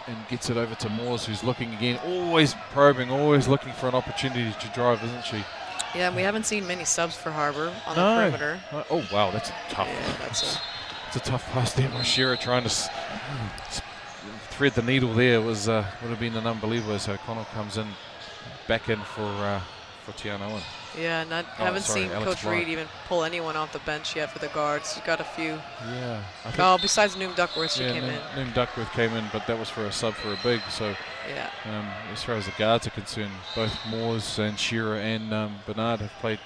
and gets it over to Moores, who's looking again, always probing, always looking for an opportunity to drive, isn't she? Yeah, and we haven't seen many subs for Harbour on the perimeter. Oh, wow, that's tough. Yeah, that's a tough pass there by Shearer trying to thread the needle there. Would have been an unbeliever. So O'Connell comes in, back in for Tiana Owen. Yeah, and I haven't seen Coach Reid even pull anyone off the bench yet for the guards. He's got a few. Yeah. Besides Noom Duckworth, she came in. Noom Duckworth came in, but that was for a sub for a big. So, as far as the guards are concerned, both Moores and Shearer and Bernard have played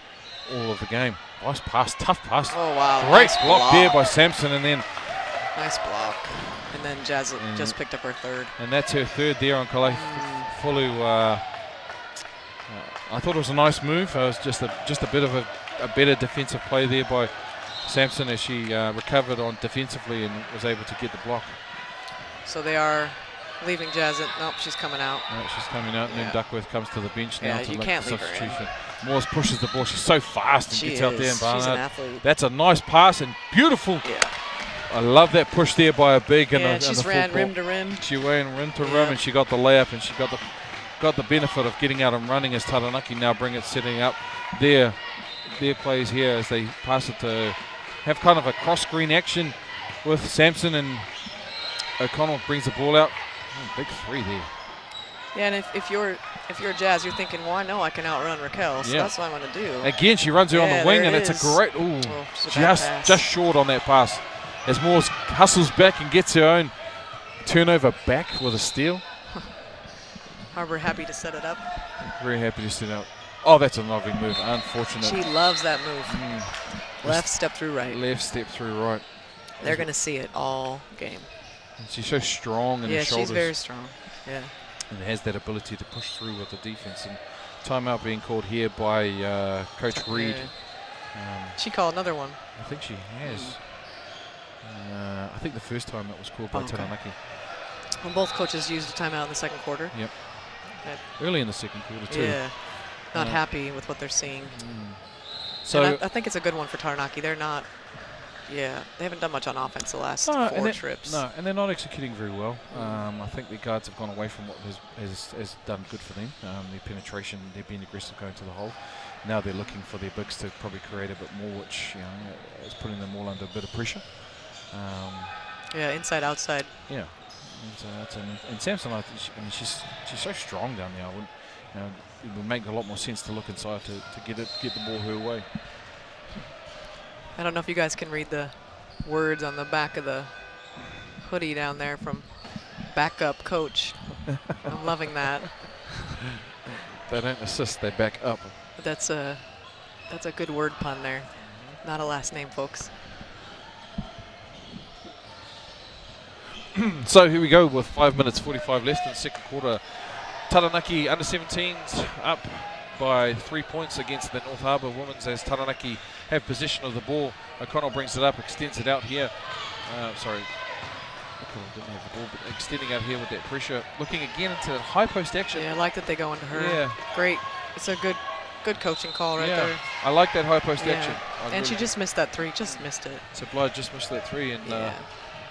all of the game. Nice pass, tough pass. Oh, wow. Great nice block there by Sampson, and then. Nice block. And then Jazz just picked up her third. And that's her third there on Kalei Fulu. I thought it was a nice move. It was just a bit of a better defensive play there by Sampson as she recovered on defensively and was able to get the block. So they are leaving Jazz. Nope, she's coming out. No, she's coming out, and then Duckworth comes to the bench now to you make can't the leave substitution. Her in. Morse pushes the ball. She's so fast and gets out there and Barnard. She's an athlete. That's a nice pass and beautiful. Yeah. I love that push there by a big. And she's ran rim to rim. She ran rim to rim, and she got the layup, and she got the benefit of getting out and running as Taranaki now setting up their plays here as they pass it to have kind of a cross screen action with Sampson, and O'Connell brings the ball out. Oh, big 3 there. Yeah, and if you're Jazz, you're thinking, well, I know I can outrun Raquel, so that's what I'm going to do. Again, she runs her on the wing, and it's a great, just short on that pass. As Morse hustles back and gets her own turnover back with a steal. Harbour happy to set it up. Very happy to set it up. Oh, that's a lovely move. Unfortunate. She loves that move. Left step through right. Left step through right. They're going to see it all game. And she's so strong in her shoulders. Yeah, she's very strong. Yeah. And has that ability to push through with the defense. And timeout being called here by Coach Reid. She called another one. I think she has. I think the first time it was called by Taranaki. Well, both coaches used a timeout in the second quarter. Yep. Early in the second quarter too. Yeah. Not happy with what they're seeing. So I think it's a good one for Taranaki. They're not. Yeah, they haven't done much on offense the last 4 trips. No, and they're not executing very well. I think the guards have gone away from what has done good for them. Their penetration, they're being aggressive going to the hole. now they're looking for their bigs to probably create a bit more, which is putting them all under a bit of pressure. Yeah, inside, outside. Yeah, and Samson, she's so strong down there. It would make a lot more sense to look inside to get the ball her way. I don't know if you guys can read the words on the back of the hoodie down there from backup coach. I'm loving that. They don't assist, they back up. That's a good word pun there. Not a last name, folks. So here we go with 5 minutes 45 left in the second quarter. Taranaki under-17s up by 3 points against the North Harbour Women's as Taranaki have possession of the ball. O'Connell brings it up, extends it out here. Sorry, O'Connell didn't have the ball, but extending out here with that pressure. Looking again into the high post action. Yeah, I like that they go into her. Yeah. Great. It's a good coaching call right there. I like that high post action. And she just missed that three, just missed it. So Blythe just missed that three, and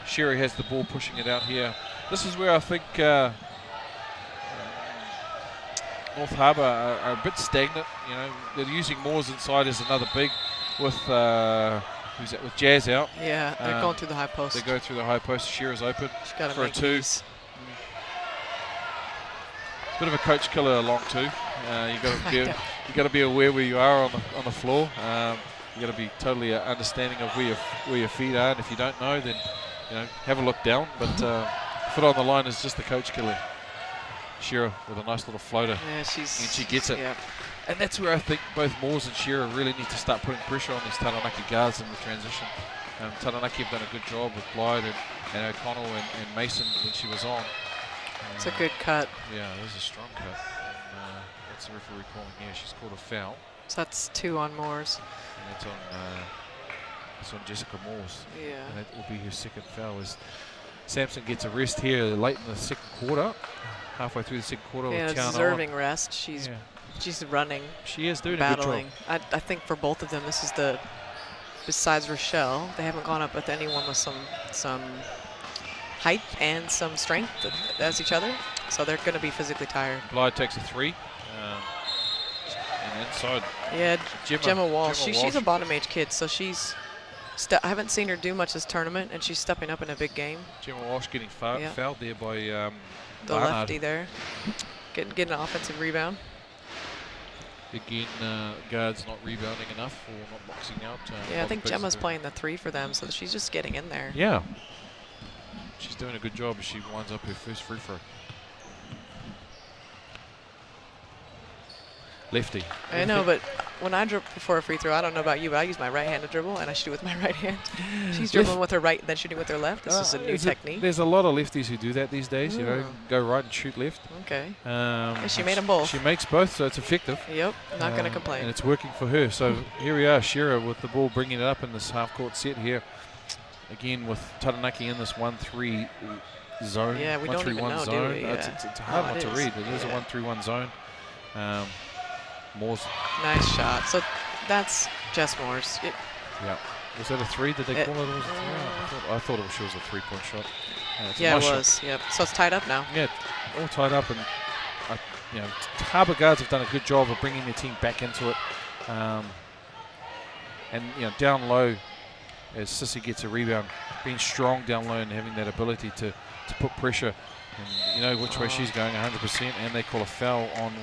Sherry has the ball pushing it out here. This is where I think North Harbour are a bit stagnant. They're using Moores inside as another big with who's that? With Jazz out. Yeah, they're going through the high post. They go through the high post. Shearer's open for a two. Bit of a coach killer along two. You got to be aware where you are on the floor. You got to be totally understanding of where your feet are, and if you don't know, then have a look down. But foot on the line is just the coach killer. Shearer with a nice little floater. Yeah, and she gets it. Yeah. And that's where I think both Moores and Shearer really need to start putting pressure on these Taranaki guards in the transition. Taranaki have done a good job with Blythe and O'Connell and Mason when she was on. It's a good cut. Yeah, it was a strong cut. And, what's the referee calling here? She's called a foul. So that's 2 on Moores. And it's on Jessica Moores. Yeah. And that will be her second foul. As Sampson gets a rest here late in the second quarter. Halfway through the second quarter with Tiana deserving rest. She's running. She is doing battling. a good job. I think for both of them, this is besides Rochelle, they haven't gone up with anyone with some height and some strength as each other. So they're going to be physically tired. Blythe takes a 3. And inside. Yeah, Gemma Walsh. She's a bottom age kid, so I haven't seen her do much this tournament, and she's stepping up in a big game. Gemma Walsh getting fouled there by the Barnard. lefty there. Getting an offensive rebound. Again, guards not rebounding enough or not boxing out. Yeah, I think Gemma's playing the 3 for them, so she's just getting in there. Yeah. She's doing a good job as she winds up her first free throw. Lefty. I know, but when I dribble before a free throw, I don't know about you, but I use my right hand to dribble, and I shoot with my right hand. She's dribbling with her right, then shooting with her left. This is a new technique. There's a lot of lefties who do that these days. Go right and shoot left. Okay. And she made them both. She makes both, so it's effective. Yep. Not going to complain. And it's working for her. So here we are, Shearer with the ball, bringing it up in this half-court set here. Again with Taranaki in this 1-3 zone. Yeah, we don't even know, zone. Do we? It's a hard one to read. It is a 1-3-1 zone. Moore's. Nice shot. So that's Jess Moore's. Yeah. Was that a 3? Did they call it? Was I thought she was a 3-point shot. Yeah, it was. Yep. So it's tied up now. Yeah, all tied up, and Harbour guards have done a good job of bringing their team back into it. And down low, as Sissy gets a rebound, being strong down low and having that ability to put pressure. And you know which way she's going 100%. And they call a foul on.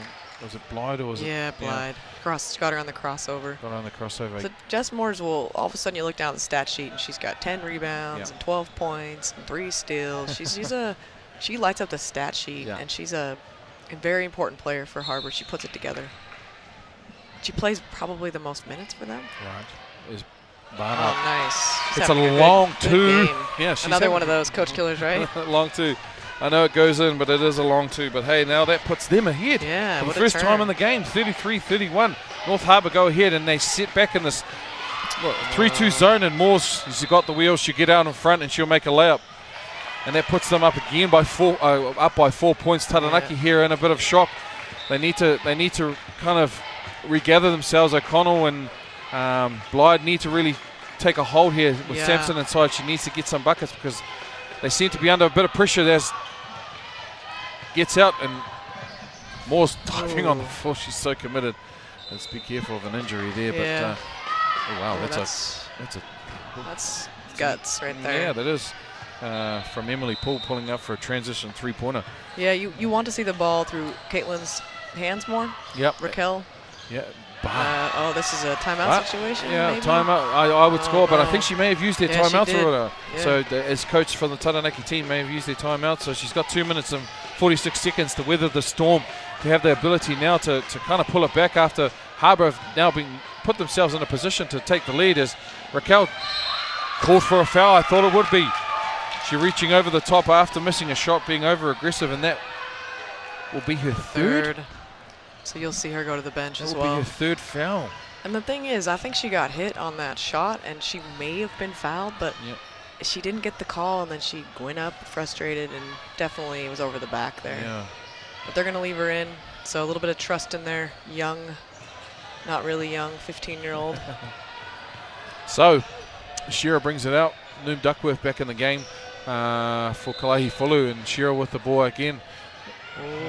Was it Blythe or was it? Yeah, Blythe. Got her on the crossover. Got her on the crossover. So Jess Moore's will, all of a sudden you look down at the stat sheet and she's got 10 rebounds and 12 points and 3 steals. She lights up the stat sheet and she's a very important player for Harbour. She puts it together. She plays probably the most minutes for them. Right. Is Barnard. Oh, nice. It's a long two. Yeah, another one of those coach killers, right? Long two. I know it goes in, but it is a long 2. But hey, now that puts them ahead. Yeah, for the first time in the game, 33-31. North Harbour go ahead and they sit back in this 3-2 zone, and Moore's, she's got the wheels, she'll get out in front and she'll make a layup. And that puts them up again by 4 points. Taranaki here in a bit of shock. They need to kind of regather themselves. O'Connell and Blythe need to really take a hold here with Sampson inside. She needs to get some buckets because they seem to be under a bit of pressure. There's gets out and Moore's diving on the floor. She's so committed. let's be careful of an injury there. Yeah. But oh wow, that's guts right there. Yeah, that is from Emily Poole pulling up for a transition 3-pointer. Yeah, you want to see the ball through Caitlin's hands more. Yep. Raquel. Yeah. Oh, this is a timeout situation. Yeah, maybe? timeout. I would score, but I think she may have used their timeouts already. Yeah. So as coach for the Taranaki team may have used their timeout. So she's got 2 minutes and 46 seconds to weather the storm, to have the ability now to kind of pull it back after Harbour have now put themselves in a position to take the lead, as Raquel called for a foul. I thought it would be. She reaching over the top after missing a shot, being over aggressive, and that will be her third. So you'll see her go to the bench as well. That will be her third foul. And the thing is, I think she got hit on that shot, and she may have been fouled, but she didn't get the call, and then she went up frustrated, and definitely was over the back there. Yeah. But they're going to leave her in, so a little bit of trust in their young, not really young, 15-year-old. So, Shearer brings it out. Noom Duckworth back in the game for Kalahi Fulu, and Shearer with the ball again.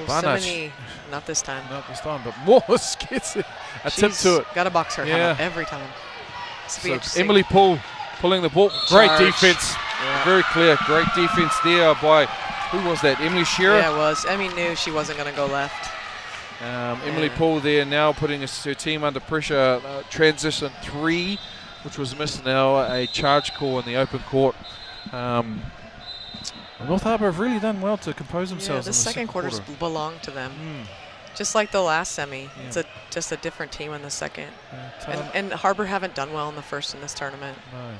Semeni, not this time. Not this time, but Morse gets it. A tip to it. Got to box her out every time. So Emily Poole pulling the ball. Great defense. Yeah. Very clear. Great defense there by, who was that? Emily Shearer? Yeah, it was. Emmy knew she wasn't going to go left. Emily Poole there now putting her team under pressure. Transition 3, which was missed now. A charge call in the open court. North Harbour have really done well to compose themselves. Yeah, the second quarter's belonged to them. Just like the last semi. It's just a different team in the second. And Harbour haven't done well in the first in this tournament. No.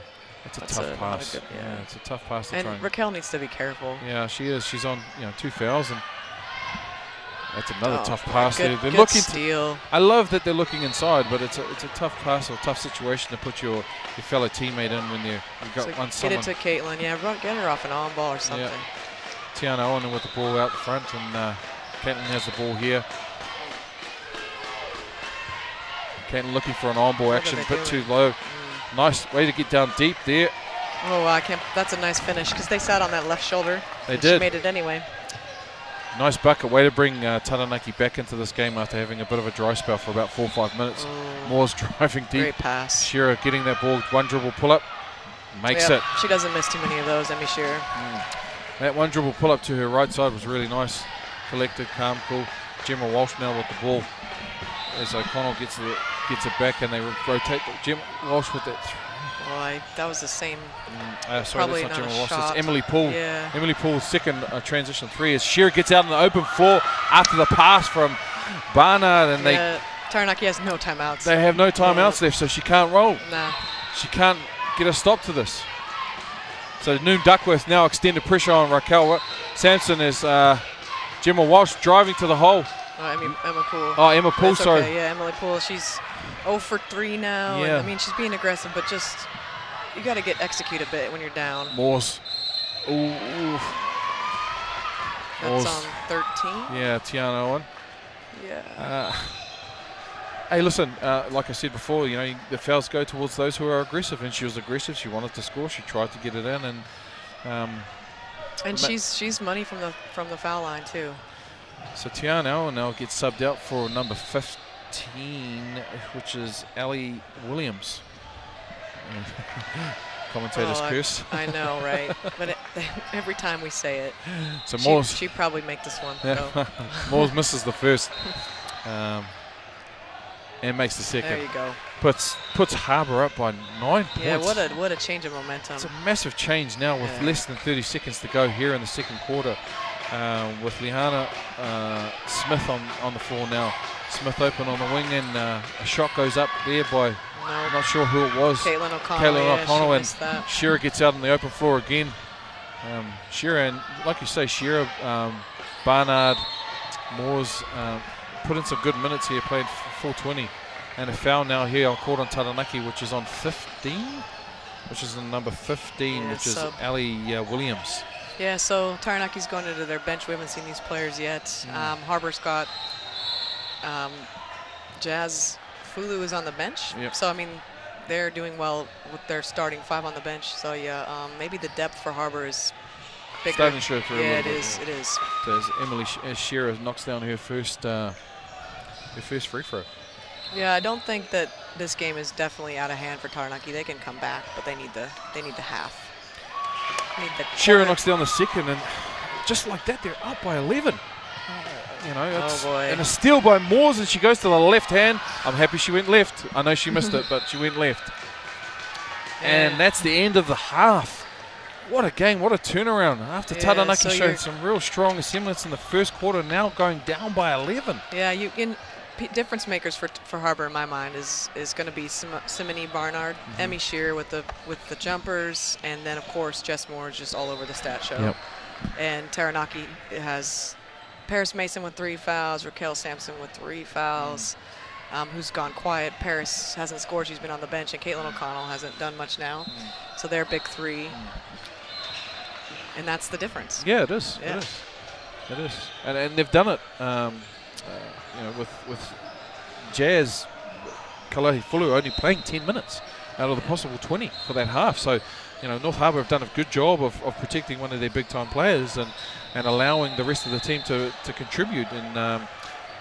It's a tough pass. Yeah, it's a tough pass to try. And Raquel needs to be careful. Yeah, she is. She's on 2 fouls, and that's another tough pass. They're looking steal. I love that they're looking inside, but it's a tough pass or tough situation to put your fellow teammate in when you've got one someone. Get it to Caitlin. Yeah, get her off an on ball or something. Yeah. Tiana Owen with the ball out the front, and Caitlin has the ball here. Caitlin looking for an on ball action, a bit too low. Nice way to get down deep there. Oh, I can't. That's a nice finish because they sat on that left shoulder. They did. She made it anyway. Nice bucket. Way to bring Taranaki back into this game after having a bit of a dry spell for about 4 or 5 minutes. Moore's driving deep. Great pass. Shearer getting that ball. One dribble pull up. Makes it. She doesn't miss too many of those, Emmy Shearer. That one dribble pull up to her right side was really nice. Collected, calm, cool. Gemma Walsh now with the ball. As O'Connell gets it back, and they rotate. Gemma Walsh with that. That was the same. Sorry, that's not Gemma Walsh. Shot. It's Emily Poole. Yeah. Emily Poole's second transition 3 as Shearer gets out on the open floor after the pass from Barnard, and Taranaki has no timeouts. They have no timeouts left, so she can't roll. Nah. She can't get a stop to this. So Noom Duckworth now extended pressure on Raquel Sampson as Gemma Walsh driving to the hole. Emma Poole. Oh, Emma Poole, That's sorry. Okay. Yeah, Emily Poole. She's 0 for 3 now. Yeah. And, she's being aggressive, but just you got to get execute a bit when you're down. Morse. Ooh. That's on 13. Yeah, Tiana Owen. Yeah. Hey, listen, like I said before, the fouls go towards those who are aggressive, and she was aggressive. She wanted to score. She tried to get it in, and she's money from the foul line too. So Tiana Owen now gets subbed out for number 15, which is Allie Williams. Commentator's curse. I know, right? But every time we say it, so she probably make this one. Yeah. Moores misses the first, and makes the second. There you go. Puts Harbour up by 9 points. Yeah, what a change of momentum. It's a massive change now with less than 30 seconds to go here in the second quarter. With Liana Smith on the floor now. Smith open on the wing, and a shot goes up there by. I'm not sure who it was. Caitlin O'Connell. And Shearer gets out on the open floor again. Shearer, and like you say, Shearer, Barnard, Moores put in some good minutes here, played full 20. And a foul now here called on Taranaki, which is on 15, which is on number 15, which is Allie Williams. Yeah, so Taranaki's going into their bench. We haven't seen these players yet. Harbour's got Jazz Fulu is on the bench. Yep. So, they're doing well with their starting 5 on the bench. So, maybe the depth for Harbour is bigger. Starting to show through a little bit. It is. So as Emily Shearer knocks down her first free throw. Yeah, I don't think that this game is definitely out of hand for Taranaki. They can come back, but they need the half. Shearer knocks down the second, and just like that, they're up by 11. You know, it's, and a steal by Moores, and she goes to the left hand. I'm happy she went left. I know she missed it, but she went left. And that's the end of the half. What a game, what a turnaround. After Taranaki showed some real strong semblance in the first quarter, now going down by 11. Yeah, difference makers for Harbour in my mind is going to be Simone Barnard, Emmy Shearer with the jumpers, and then of course Jess Moore is just all over the stat show. Yep. And Taranaki has Paris Mason with 3 fouls, Raquel Sampson with 3 fouls, who's gone quiet. Paris hasn't scored, she's been on the bench, and Caitlin O'Connell hasn't done much now. So they're big 3. And that's the difference. Yeah, it is. Yeah. It is. And they've done it. You know, with Jazz Kalahifulu only playing 10 minutes out of the possible 20 for that half. So, you know, North Harbour have done a good job of protecting one of their big-time players and allowing the rest of the team to contribute. And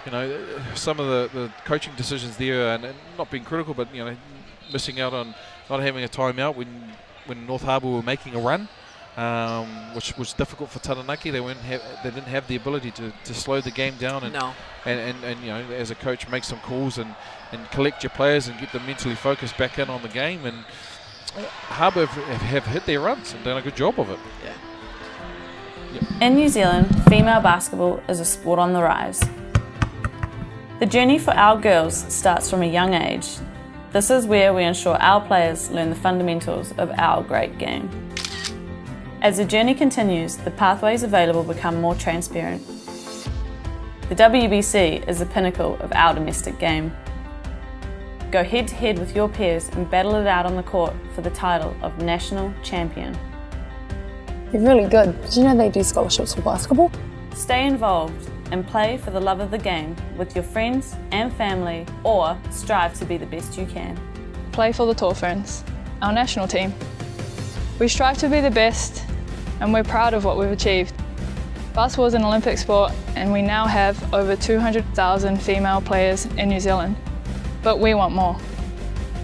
you know, some of the coaching decisions there, and not being critical, but you know, missing out on not having a timeout when North Harbour were making a run. Which was difficult for Taranaki. They didn't have the ability to slow the game down and you know, as a coach, make some calls and collect your players and get them mentally focused back in on the game. And Harbour have hit their runs and done a good job of it. Yeah. Yep. In New Zealand, female basketball is a sport on the rise. The journey for our girls starts from a young age. This is where we ensure our players learn the fundamentals of our great game. As the journey continues, the pathways available become more transparent. The WBC is the pinnacle of our domestic game. Go head to head with your peers and battle it out on the court for the title of National Champion. They're really good. Did you know they do scholarships for basketball? Stay involved and play for the love of the game with your friends and family, or strive to be the best you can. Play for the Tall Ferns, our national team. We strive to be the best, and we're proud of what we've achieved. Basketball is an Olympic sport, and we now have over 200,000 female players in New Zealand. But we want more.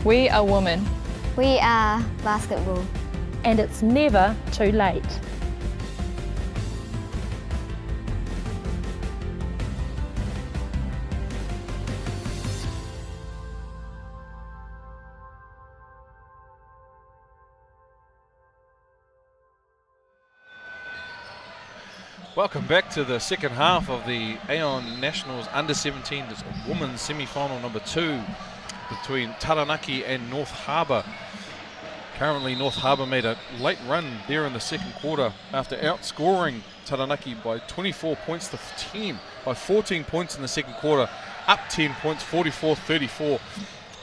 We are women. We are basketball. And it's never too late. Welcome back to the second half of the Aon Nationals Under-17. It's a women's semi-final number 2 between Taranaki and North Harbour. Currently, North Harbour made a late run there in the second quarter after outscoring Taranaki by 24 points to 10, by 14 points in the second quarter, up 10 points, 44-34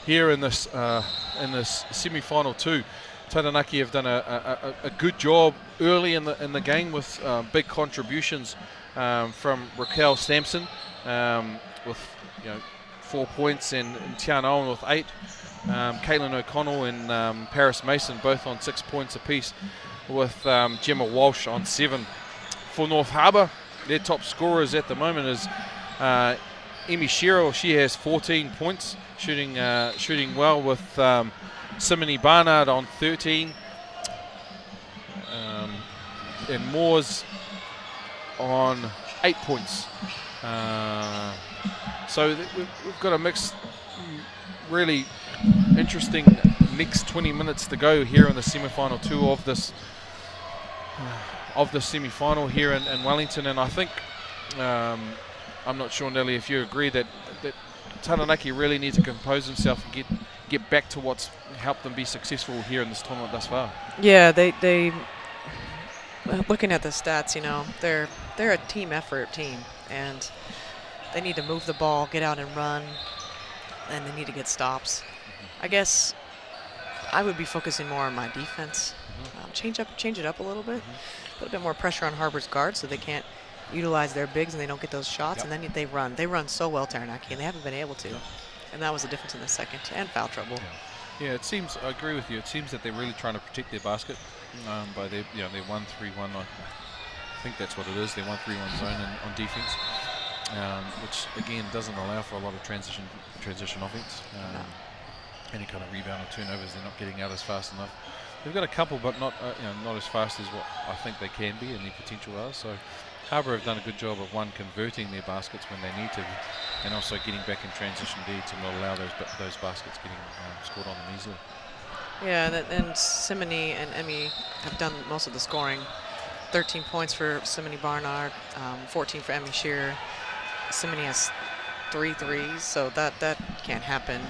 here in this semi-final 2. Taranaki have done a good job early in the game with big contributions from Raquel Sampson with 4 points, and Tiana Owen with 8. Caitlin O'Connell and Paris Mason both on 6 points apiece, with Gemma Walsh on 7. For North Harbour, their top scorers at the moment is Emmy Shearer. She has 14 points, shooting well, with Simone Barnard on 13, and Moores on 8 points. So we've got a mix, really interesting next 20 minutes to go here in the semi-final 2 of this semi-final here in Wellington. And I think, I'm not sure, Nelly, if you agree that Taranaki really need to compose himself and get back to what's helped them be successful here in this tournament thus far. Yeah, they looking at the stats, they're a team effort team, and they need to move the ball, get out and run, and they need to get stops. I guess I would be focusing more on my defense. Change it up a little bit, put a bit more pressure on Harbour's guards so they can't utilize their bigs and they don't get those shots. And then they run so well, Taranaki, and they haven't been able to. And that was the difference in the second, and foul trouble. Yeah, it seems, I agree with you, it seems that they're really trying to protect their basket by their 1-3-1. I think that's what it is, their 1-3-1 zone on defense. which again doesn't allow for a lot of transition offense. Any kind of rebound or turnovers, they're not getting out as fast enough. They've got a couple, but not not as fast as what I think they can be and their potential are. So Harbour have done a good job of converting their baskets when they need to, and also getting back in transition D to not allow those baskets getting scored on them easily. Yeah, and Simony and Emmy have done most of the scoring. 13 points for Simony Barnard, 14 for Emmy Shearer. Simony has 3 threes, so that can't happen.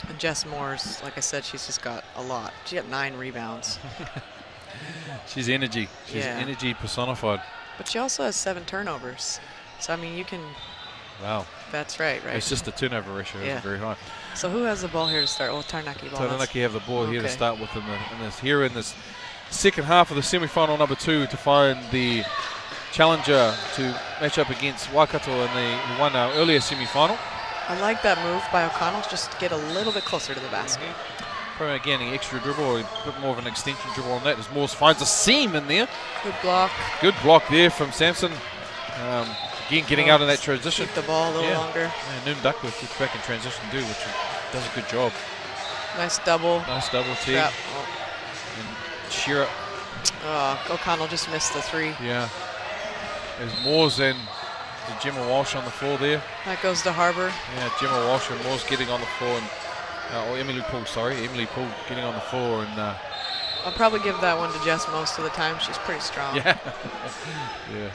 And Jess Moore's, like I said, she's just got a lot. She got 9 rebounds. She's energy. She's energy personified. But she also has 7 turnovers. So, I mean, you can... Wow. That's right. It's just the turnover ratio is very high. So who has the ball here to start? Well, Taranaki ball. Taranaki have the ball here to start with in this second half of the semi-final number 2 to find the challenger to match up against Waikato in who won our earlier semi-final. I like that move by O'Connell, just to get a little bit closer to the basket. Probably again an extra dribble or a bit more of an extension dribble on that as Morse finds a seam in there. Good block. Good block there from Sampson. Again, getting out of that transition. Keep the ball a little longer. And Noon Duckworth gets back in transition too, which does a good job. Nice double. Nice double team. And Shearer. O'Connell just missed the 3. Yeah. There's Moores and Gemma Walsh on the floor there. That goes to Harbour. Yeah, Gemma Walsh and Moores getting on the floor. Or Emily Poole, sorry. Emily Poole getting on the floor. And I'll probably give that one to Jess most of the time. She's pretty strong. Yeah. Yeah.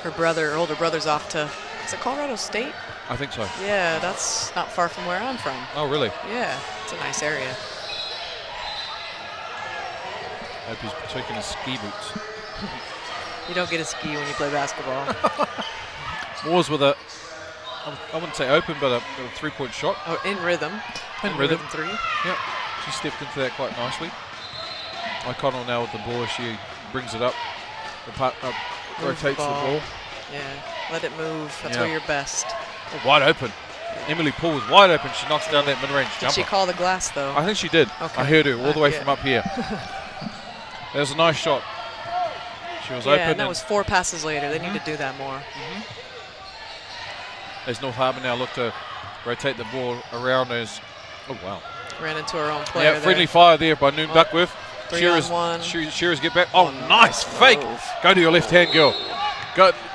Her older brother's off to, is it Colorado State? I think so. Yeah, that's not far from where I'm from. Oh, really? Yeah, it's a nice area. Hope he's taking his ski boots. You don't get a ski when you play basketball. Moores with I wouldn't say open, but a 3-point shot. Oh, in rhythm. In rhythm. 3. Yep. She stepped into that quite nicely. O'Connell now with the ball. She brings it up. Rotates the ball. Yeah, let it move. That's where you're best. Oh, wide open. Emily Poole was wide open. She knocks down that mid-range jumper. Did she call the glass, though? I think she did. Okay. I heard her all the way from up here. That was a nice shot. She was open. And that was 4 passes later. They need to do that more. As North Harbour now look to rotate the ball around as... Oh, wow. Ran into her own player. Yeah, friendly fire there by Noon Duckworth. 3-on-1. Shearers get back. Oh, nice fake. Go to your left hand, girl.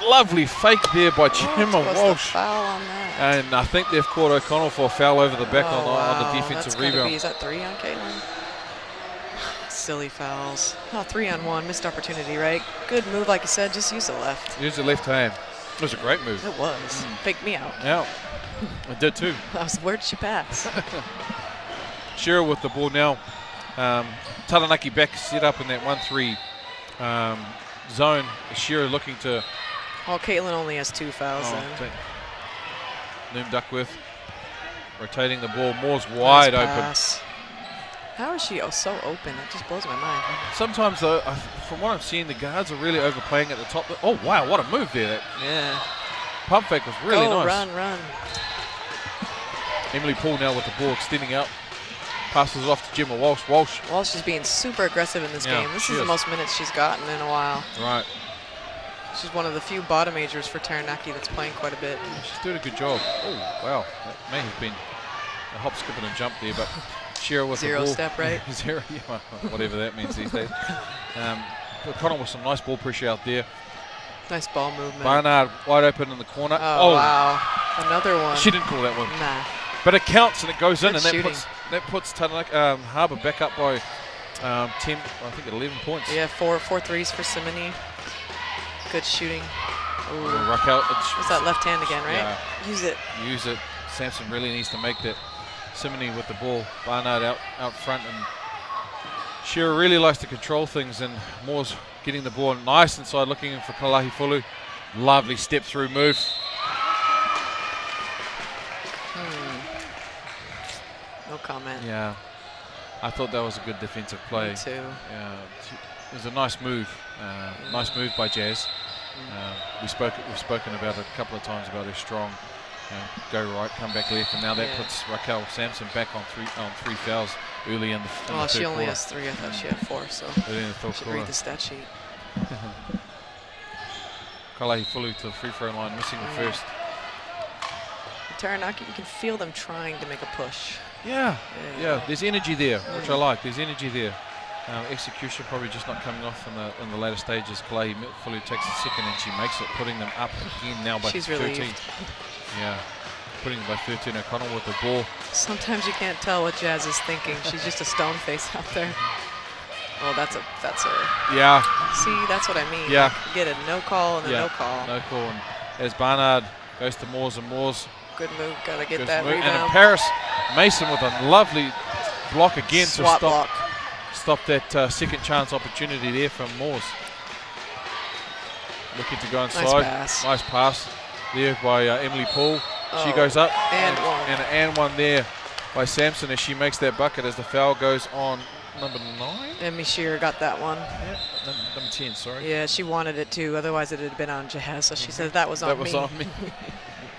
Lovely fake there by Gemma Walsh. Foul on that. And I think they've caught O'Connell for a foul over the back on the defensive rebound. Is that 3 on Caitlin? Silly fouls. Oh, 3-on-1. Missed opportunity, right? Good move, like you said. Just use the left. Use the left hand. It was a great move. It was. Faked me out. Yeah. It did too. Where did she pass? Shearer with the ball now. Taranaki back set up in that 1-3 zone. Shearer looking to... Well, Caitlin only has 2 fouls then. Noom Duckworth rotating the ball. Moore's wide open. How is she so open? That just blows my mind. Sometimes, though, from what I'm seeing, the guards are really overplaying at the top. Oh, wow, what a move there. Yeah. Pump fake was really nice. Run. Emily Poole now with the ball extending out. Passes off to Gemma Walsh. Walsh is being super aggressive in this game. This is the most minutes she's gotten in a while. Right. She's one of the few bottom majors for Taranaki that's playing quite a bit. She's doing a good job. Oh, wow. That may have been a hop, skip, and a jump there, but Shearer with Zero the ball. step, right? Zero, yeah, whatever that means these days. O'Connell with some nice ball pressure out there. Nice ball movement. Barnard wide open in the corner. Oh, wow. Another one. She didn't call that one. Nah. But it counts and it goes in, and shooting. that puts Harbour back up by 10, I think 11 points. Yeah, 4 threes for Simony. Good shooting. Raquel. Was that left hand again, right? Yeah. Use it. Sampson really needs to make that. Simony with the ball. Barnard out front, and Shearer really likes to control things, and Moore's getting the ball nice inside, looking in for Kalahi Fulu. Lovely step through move. No comment. Yeah, I thought that was a good defensive play. Me too. Yeah, it was a nice move. Nice move by Jazz. We've spoken about it a couple of times about her strong go right, come back left, and now that puts Raquel Sampson back on three fouls early in the third quarter. She only has 3. I thought she had 4, so early in the third should quarter. read the stat sheet. Kalahi Fulu to the free throw line, missing the first. Taranaki, you can feel them trying to make a push. Yeah. There's energy there, which I like. There's energy there. Execution probably just not coming off in the later stages. Kalahi Fulu takes a second and she makes it, putting them up again now by She's 13. relieved. Yeah, putting them by 13. O'Connell with the ball. Sometimes you can't tell what Jazz is thinking. She's just a stone face out there. Oh, that's a. Yeah. See, that's what I mean. Yeah. Like, you get a no call and a no call. No call. And as Barnard goes to Moores and Moores. Good move. Gotta get Good that move. rebound. And Paris Mason with a lovely block again Swat to block. stop that second chance opportunity there from Moores. Looking to go inside. Nice pass there by Emily Paul. She goes up. And one there by Sampson as she makes that bucket as the foul goes on number 9. Emmy Shearer got that one. Yeah, number 10, sorry. Yeah, she wanted it too. Otherwise, it had been on Jazz. So she said that was on me. That was on me.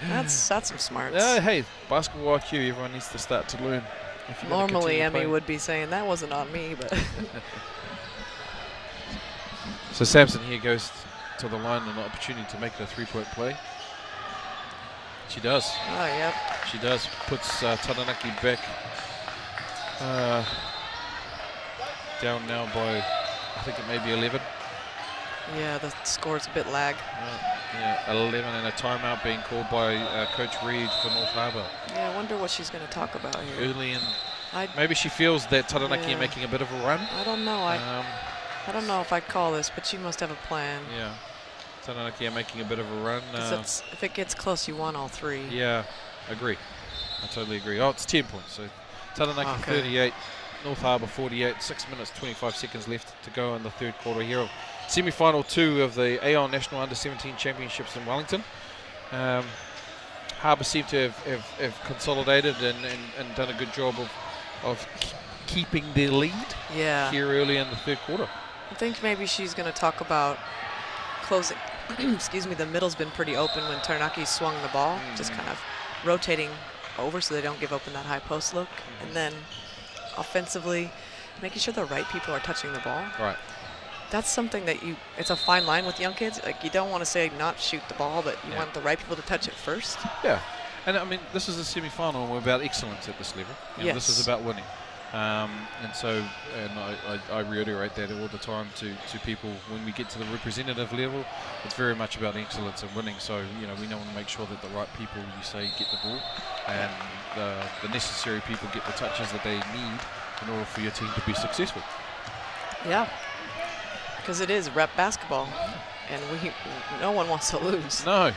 That's some smarts. Hey, basketball IQ, everyone needs to start to learn. Normally, Emmy would be saying that wasn't on me, but. So Sampson here goes to the line and an opportunity to make it a 3-point play. She does. Oh, yep. She does. Puts Taranaki back down now by, I think it may be 11. Yeah, the score's a bit lag. Yeah, 11 and a timeout being called by Coach Reed for North Harbour. Yeah, I wonder what she's going to talk about here. Early in, maybe she feels that Taranaki are making a bit of a run. I don't know. I don't know if I'd call this, but she must have a plan. Yeah, Taranaki are making a bit of a run. If it gets close, you want all 3. Yeah, agree. I totally agree. Oh, it's 10 points. So Taranaki 38, North Harbour 48. 6 minutes, 25 seconds left to go in the third quarter here of semi-final 2 of the Aon National Under-17 Championships in Wellington. Harbour seem to have consolidated and done a good job of keeping their lead here early in the third quarter. I think maybe she's going to talk about closing. Excuse me, the middle's been pretty open when Taranaki swung the ball, just kind of rotating over so they don't give open that high post look. And then offensively, making sure the right people are touching the ball. Right. That's something that it's a fine line with young kids. Like, you don't want to say not shoot the ball, but you want the right people to touch it first. Yeah. And I mean, this is a semi-final and we're about excellence at this level. This is about winning. And so, I reiterate that all the time to people when we get to the representative level, it's very much about excellence and winning. So, we want to make sure that the right people, you say, get the ball and the necessary people get the touches that they need in order for your team to be successful. Yeah. Because it is rep basketball, and no one wants to lose. No.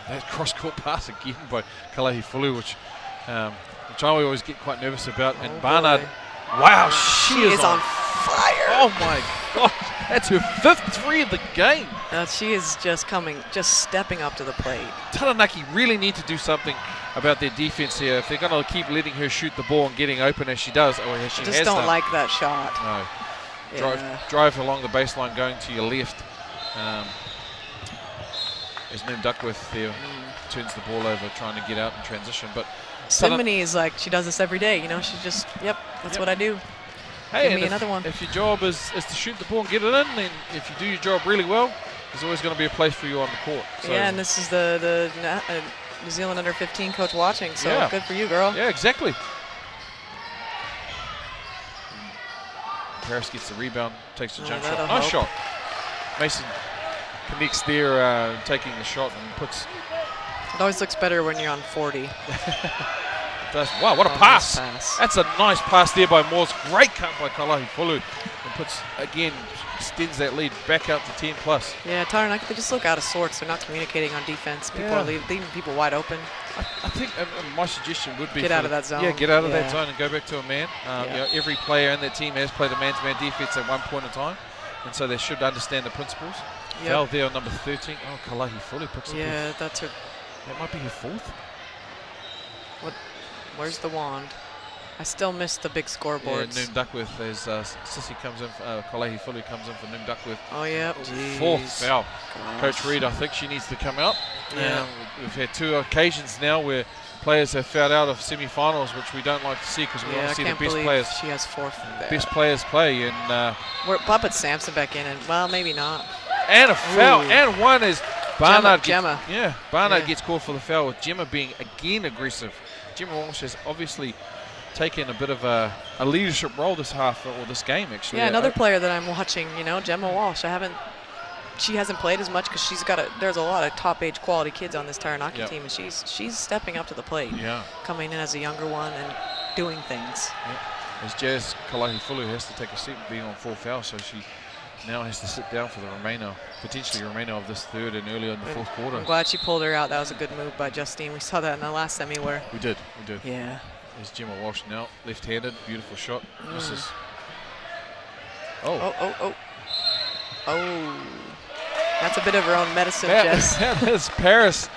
That cross-court pass again by Kalahi Fulu, which I always get quite nervous about. And Barnard, wow, she is on fire. Oh my gosh, that's her 5th 3 of the game. She is just stepping up to the plate. Taranaki really need to do something about their defense here. If they're going to keep letting her shoot the ball and getting open as she does, I just don't like that shot. No. Drive along the baseline going to your left. As Noom Duckworth there turns the ball over trying to get out in transition. But Simony is like, she does this every day. She's just, that's what I do. Hey, Give me another one. If your job is to shoot the ball and get it in, then if you do your job really well, there's always going to be a place for you on the court. So and this is the New Zealand Under-15 coach watching, so good for you, girl. Yeah, exactly. Paris gets the rebound, takes the jump shot. Nice shot. Mason connects there, taking the shot and puts. It always looks better when you're on 40. It does. Wow, what a pass. That's a nice pass there by Moores. Great cut by Kalahi Fulu. And puts, again, extends that lead back out to 10 plus. Yeah, Taranaki, they just look out of sorts. They're not communicating on defense. People are leaving people wide open. I think my suggestion would be get out of that zone. Yeah, get out of that zone and go back to a man. Every player in that team has played a man-to-man defense at one point in time, and so they should understand the principles. Foul there on number 13. Oh, Kalahi Fulu puts it. Yeah, that's her. That might be her 4th. Where's the wand? I still miss the big scoreboards. Yeah, Noom Duckworth as Sissy comes in, Kalahi Fulu comes in for Noom Duckworth. Oh, yeah. 4th foul. Coach Reed, I think she needs to come out. Yeah. We've had 2 occasions now where players have fouled out of semi-finals, which we don't like to see because we want to see the best players. She has 4th there. Best players play. And I'll put Sampson back in, and well, maybe not. And a foul. Ooh. And one is Barnard. Gemma. Barnard gets called for the foul with Gemma being again aggressive. Gemma Walsh has obviously taken a bit of a leadership role this half, or this game actually. Yeah, another player that I'm watching, Gemma Walsh. She hasn't played as much because there's a lot of top age quality kids on this Taranaki team, and she's stepping up to the plate. Yeah. Coming in as a younger one and doing things. Yep. As Jazz Kalahifulu has to take a seat being on 4 fouls, so she now has to sit down for the potentially remainder of this third and earlier in the fourth quarter. I'm glad she pulled her out. That was a good move by Justine. We saw that in the last semi where... We did. Yeah. There's Gemma Walsh now, left-handed, beautiful shot. Misses. Oh. That's a bit of her own medicine, Jess. That is Paris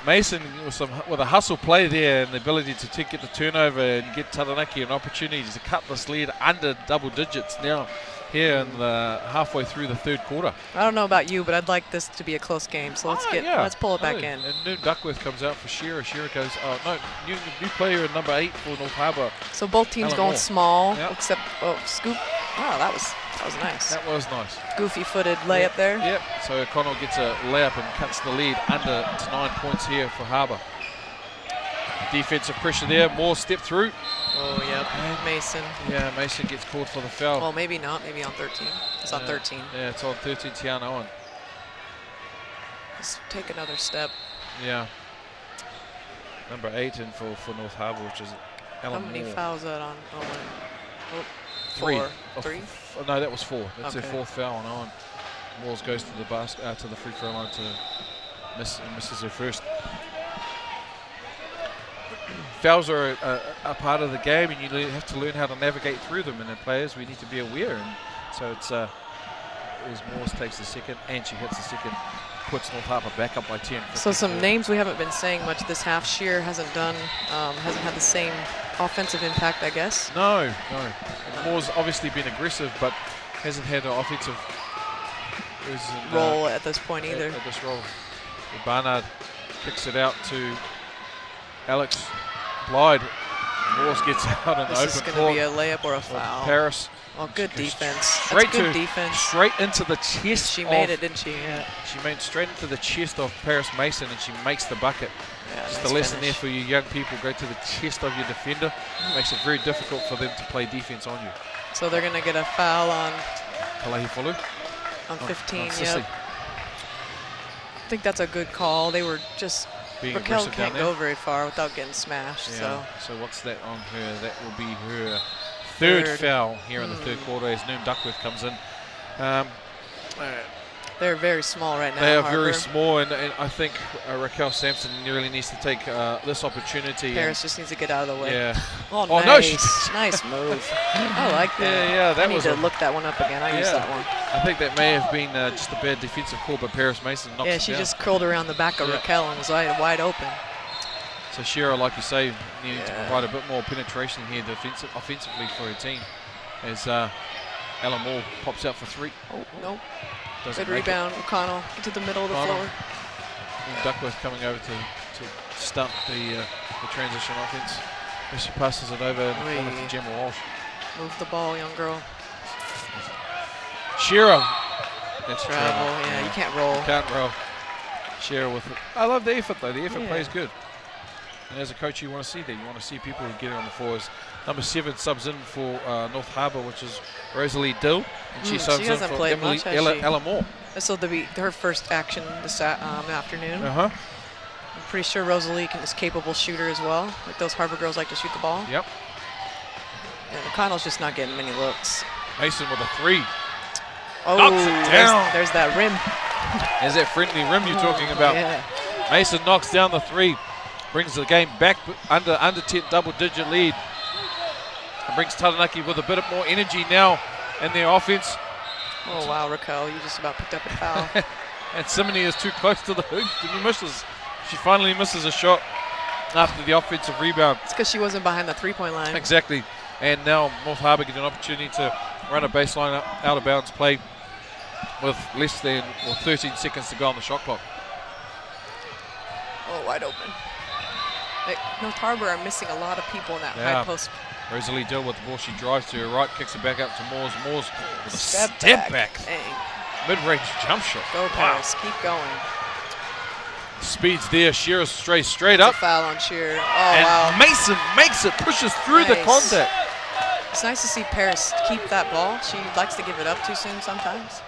Mason with a hustle play there and the ability to get the turnover and get Taranaki an opportunity to cut this lead under double digits now here in the halfway through the third quarter. I don't know about you, but I'd like this to be a close game. So let's pull it back in. And Noon Duckworth comes out for Shearer. Shearer goes, new player at number 8 for North Harbour. So both teams Alan going Moore. small, Yep. except scoop. Oh, that was nice. That was nice. Goofy-footed layup there. Yep. So O'Connell gets a layup and cuts the lead under to 9 points here for Harbour. Defensive pressure there. Moore step through. Oh, yep. Mason. Yeah, Mason gets called for the foul. Well, maybe not. Maybe on 13. It's on 13. Yeah, it's on 13. Tiana Owen. Let's take another step. Yeah. Number 8 in for North Harbour, which is Alan How many Moore. fouls is that on Owen? Oh, 3. four. Oh, 3? No, that was 4. That's Okay. their 4th foul on Owen. Moores goes to the to the free throw line to misses her first. Fouls are a part of the game, and you have to learn how to navigate through them. And the players, we need to be aware. And so it's as Moores takes the second, and she hits the second, puts North Harbour back up by 10. So some names we haven't been saying much this half. Shear hasn't had the same offensive impact, I guess. No. And Moore's obviously been aggressive, but hasn't had an offensive role at this point either. At this role. Barnard kicks it out to Alex Blyde. Morse gets out in the This is open going to court. be a layup or a foul. Paris. Oh, good defense. Straight That's good defense. Straight into the chest. She made it, didn't she? Yeah. She made straight into the chest of Paris Mason, and she makes the bucket. Yeah, Just nice a lesson finish. there for you young people. Go to the chest of your defender. Makes it very difficult for them to play defense on you. So they're going to get a foul on Kalahifulu. on 15. Sicily. Yep. I think that's a good call. They were just Being Raquel aggressive down can't there. go very far without getting smashed. Yeah. So what's that on her? That will be her third foul here in the third quarter as Noon Duckworth comes in. They're very small right now. They are Harbour. very small, and I think Raquel Sampson really needs to take this opportunity. Paris just needs to get out of the way. Yeah. Oh, Oh, nice. no, she- Nice move. I like that. Yeah, that I need was to look that one up again. I used that one. I think that may have been just a bad defensive call, but Paris Mason knocks Yeah, it she down. just curled around the back of Yeah. Raquel and was wide open. So Shearer, like you say, needing to provide a bit more penetration here offensively for her team. As Ella Moore pops out for 3. Oh, no. Doesn't Good make it. rebound. O'Connell into the middle of the O'Connell. floor. And Duckworth coming over to stunt the transition offense. As she passes it over in the corner to Gemma Walsh. Move the ball, young girl. Shearer. That's Travel. trouble. Yeah, you can't roll. Can't roll. Shearer with it. I love the effort though. The effort Yeah. plays good. And as a coach, you want to see that. You want to see people who get it on the floors. Number 7 subs in for North Harbour, which is Rosalie Dill. And she subs in hasn't for played Emily much, has she? Ella Moore. This will be her first action this afternoon. Uh-huh. I'm pretty sure Rosalie is a capable shooter as well. Like those Harbour girls like to shoot the ball. Yep. And O'Connell's just not getting many looks. Mason with a 3. Oh, Knocks it down. There's that rim. Is that friendly rim you're talking about? Yeah. Mason knocks down the 3. Brings the game back under 10 double-digit lead. And brings Taranaki with a bit of more energy now in their offense. Oh, wow, Raquel, you just about picked up a foul. And Simony is too close to the hoop. She misses. She finally misses a shot after the offensive rebound. It's because she wasn't behind the three-point line. Exactly. And now North Harbour get an opportunity to run a baseline out of bounds play with 13 seconds to go on the shot clock. Oh, wide open. North Harbour are missing a lot of people in that high post. Rosalie Dill with the ball. She drives to her right, kicks it back up to Moores. Moores with a step back. Dang. Mid-range jump shot. Go, Paris. Keep going. Speed's there. Shearer straight It's up. a foul on Shearer. Oh, And wow. Mason makes it, pushes through the Nice. contact. It's nice to see Paris keep that ball. She likes to give it up too soon sometimes,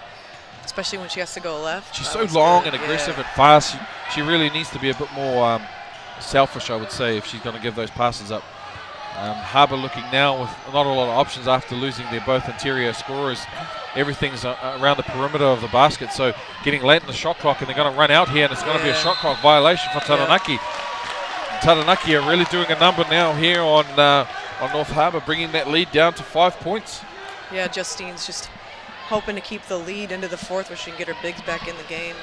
especially when she has to go left. She's That so was long good. and aggressive Yeah. and fast. She really needs to be a bit more selfish, I would say, if she's going to give those passes up. Harbour looking now with not a lot of options after losing their both interior scorers. Everything's around the perimeter of the basket, so getting late in the shot clock, and they're going to run out here, and it's going to be a shot clock violation for Taranaki. Taranaki are really doing a number now here on North Harbour, bringing that lead down to 5 points. Yeah, Justine's just hoping to keep the lead into the fourth where she can get her bigs back in the game.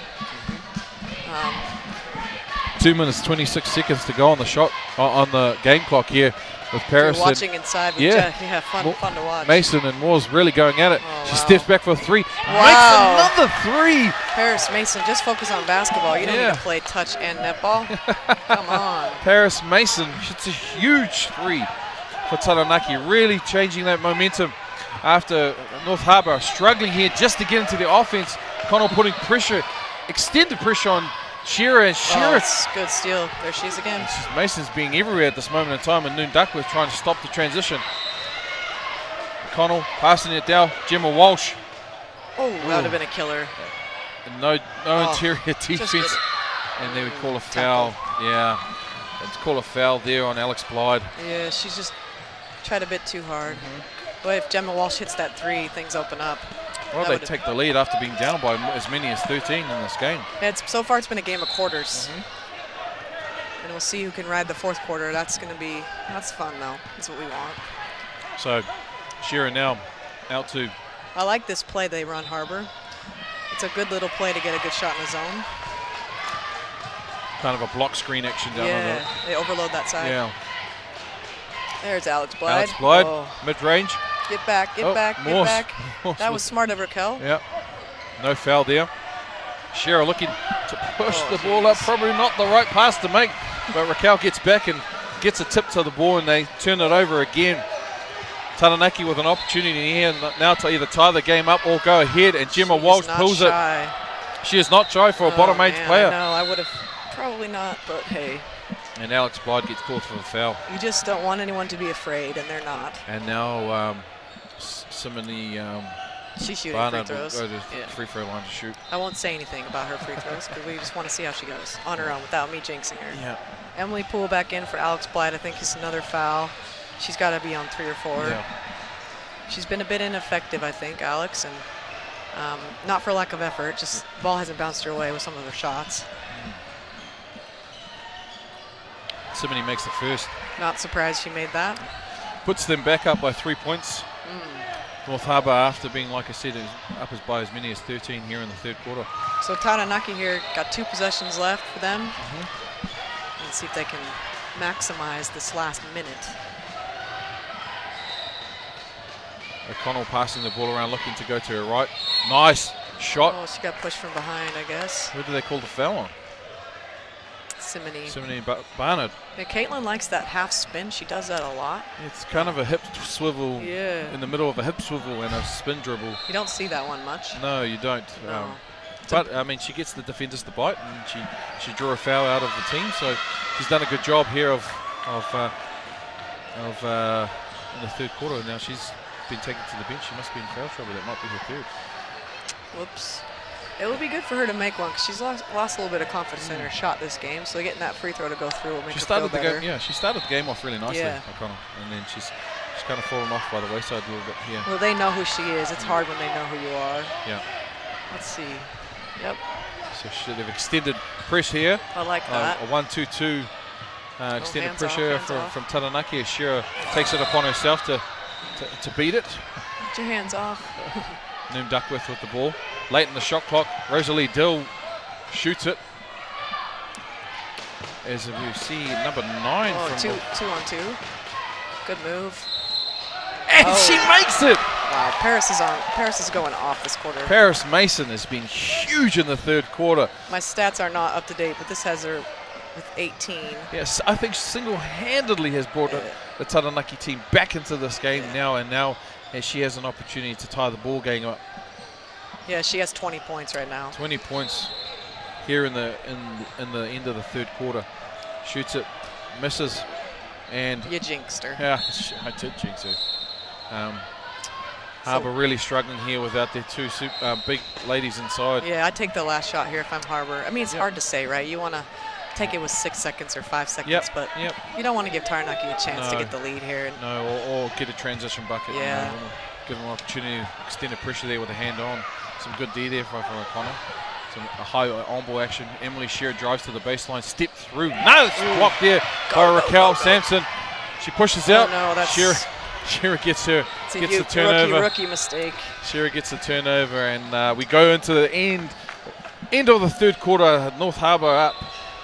2 minutes 26 seconds to go on the shot on the game clock here with Paris. You're watching inside with Jeff. Yeah, fun to watch. Mason and Moore's really going at it. Oh, she steps back for a three. Wow. Makes another three. Paris Mason, just focus on basketball. You don't need to play touch and netball. Come on. Paris Mason shoots a huge three for Taranaki, really changing that momentum after North Harbour struggling here just to get into the offense. Connell putting pressure, extended pressure on Shearer, and Shearer. It's good steal. There she is again. Mason's being everywhere at this moment in time, and Noon Duckworth trying to stop the transition. Connell passing it down. Gemma Walsh. Oh, that would have been a killer. And no interior defense. And they would call a foul. Yeah. Let's call a foul there on Alex Blyde. Yeah, she's just tried a bit too hard. But if Gemma Walsh hits that three, things open up. Well, they take the lead after being down by as many as 13 in this game. Yeah, so far it's been a game of quarters. And we'll see who can ride the fourth quarter. That's fun though. That's what we want. So Shearer now out to. I like this play they run, Harbour. It's a good little play to get a good shot in the zone. Kind of a block screen action down on Yeah, they overload that side. Yeah. There's Alex Blyde. Alex Blyde, Oh. mid-range. Get back, get back, get Morse. back. Morse That was smart of Raquel. Yeah. No foul there. Shearer looking to push the ball up. Probably not the right pass to make, but Raquel gets back and gets a tip to the ball, and they turn it over again. Taranaki with an opportunity here now to either tie the game up or go ahead, and Gemma Walsh pulls it. She is not shy for a bottom age player. No, I would have probably not, but hey. And Alex Blyde gets called for the foul. You just don't want anyone to be afraid, and they're not. And now Simone She's shooting Barnard free will throws. go to free throw line to shoot. I won't say anything about her free throws because we just want to see how she goes on her own without me jinxing her. Yeah. Emily Poole back in for Alex Blyde. I think it's another foul. She's got to be on 3 or 4. Yeah. She's been a bit ineffective, I think, Alex, and not for lack of effort. Just the ball hasn't bounced her way with some of her shots. Simone makes the first. Not surprised she made that. Puts them back up by 3 points. North Harbour, after being, like I said, up as by as many as 13 here in the third quarter. So Taranaki here got 2 possessions left for them. Let's see if they can maximize this last minute. O'Connell passing the ball around, looking to go to her right. Nice shot. Oh, she got pushed from behind, I guess. Who do they call the foul on? Simone. Simone Barnard. Yeah, Caitlin likes that half spin. She does that a lot. It's kind of a hip swivel in the middle of a hip swivel and a spin dribble. You don't see that one much. No, you don't. No. But, I mean, she gets the defenders to bite, and she drew a foul out of the team, so she's done a good job here of in the third quarter. Now she's been taken to the bench. She must be in foul trouble. That might be her third. Whoops. It would be good for her to make one because she's lost a little bit of confidence in her shot this game. So getting that free throw to go through will make her feel better. She started the game off really nicely, O'Connell, and then she's kind of fallen off by the wayside a little bit here. Well, they know who she is. It's hard when they know who you are. Yeah. Let's see. Yep. So they've extended press here. I like that. A 1-2-2 extended hands pressure off. from Taranaki. As Shearer takes it upon herself to beat it. Get your hands off. Noom Duckworth with the ball. Late in the shot clock, Rosalie Dill shoots it. As you see, number 9 Oh, from 2 on 2. Good move. and she makes it. Wow, Paris is going off this quarter. Paris Mason has been huge in the third quarter. My stats are not up to date, but this has her with 18. Yes, I think single-handedly has brought the Taranaki team back into this game now, and now as she has an opportunity to tie the ball game up. Yeah, she has 20 points right now. 20 points here in the end of the third quarter. Shoots it, misses, and You jinxed her. yeah, I did jinx her. Harbour really struggling here without their two big ladies inside. Yeah, I'd take the last shot here if I'm Harbour. I mean, it's hard to say, right? You want to take it with 6 seconds or 5 seconds, but you don't want to give Taranaki a chance to get the lead here. No, or get a transition bucket. Yeah. You know, give them an opportunity to extend the pressure there with a hand on. Some good D there from O'Connell. A high on-ball action. Emily Shearer drives to the baseline, step through. No, it's blocked there by Raquel Sampson. She pushes out. No, that's Shearer gets the turnover. Rookie mistake. Shearer gets the turnover, and we go into the end of the third quarter. North Harbour up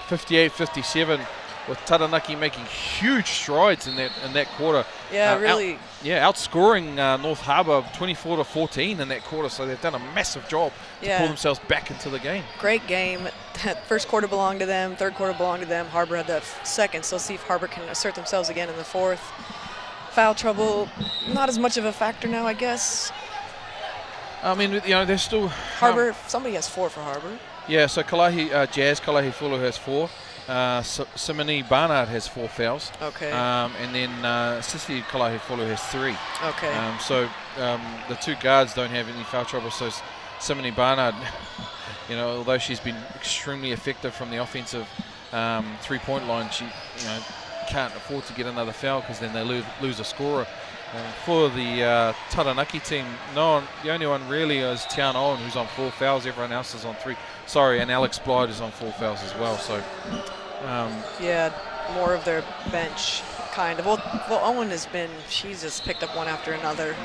58-57, with Taranaki making huge strides in that quarter. Yeah, really. Outscoring North Harbour 24-14 in that quarter. So they've done a massive job to pull themselves back into the game. Great game. That first quarter belonged to them. Third quarter belonged to them. Harbour had that second. So let's see if Harbour can assert themselves again in the fourth. Foul trouble, not as much of a factor now, I guess. I mean, they're still Harbour. Somebody has 4 for Harbour. Yeah, so Jazz Kalahi-Fulu has 4. Simone Barnard has 4 fouls. Okay. And then Sissy Kalahi-Fulu has 3. Okay. So the two guards don't have any foul trouble. So Simone Barnard, although she's been extremely effective from the offensive 3-point line, she can't afford to get another foul because then they lose a scorer. For the Taranaki team, the only one really is Tiana Owen, who's on 4 fouls. Everyone else is on 3. Sorry, and Alex Blyde is on 4 fouls as well. So, yeah, more of their bench, kind of. Well, Owen she's just picked up one after another.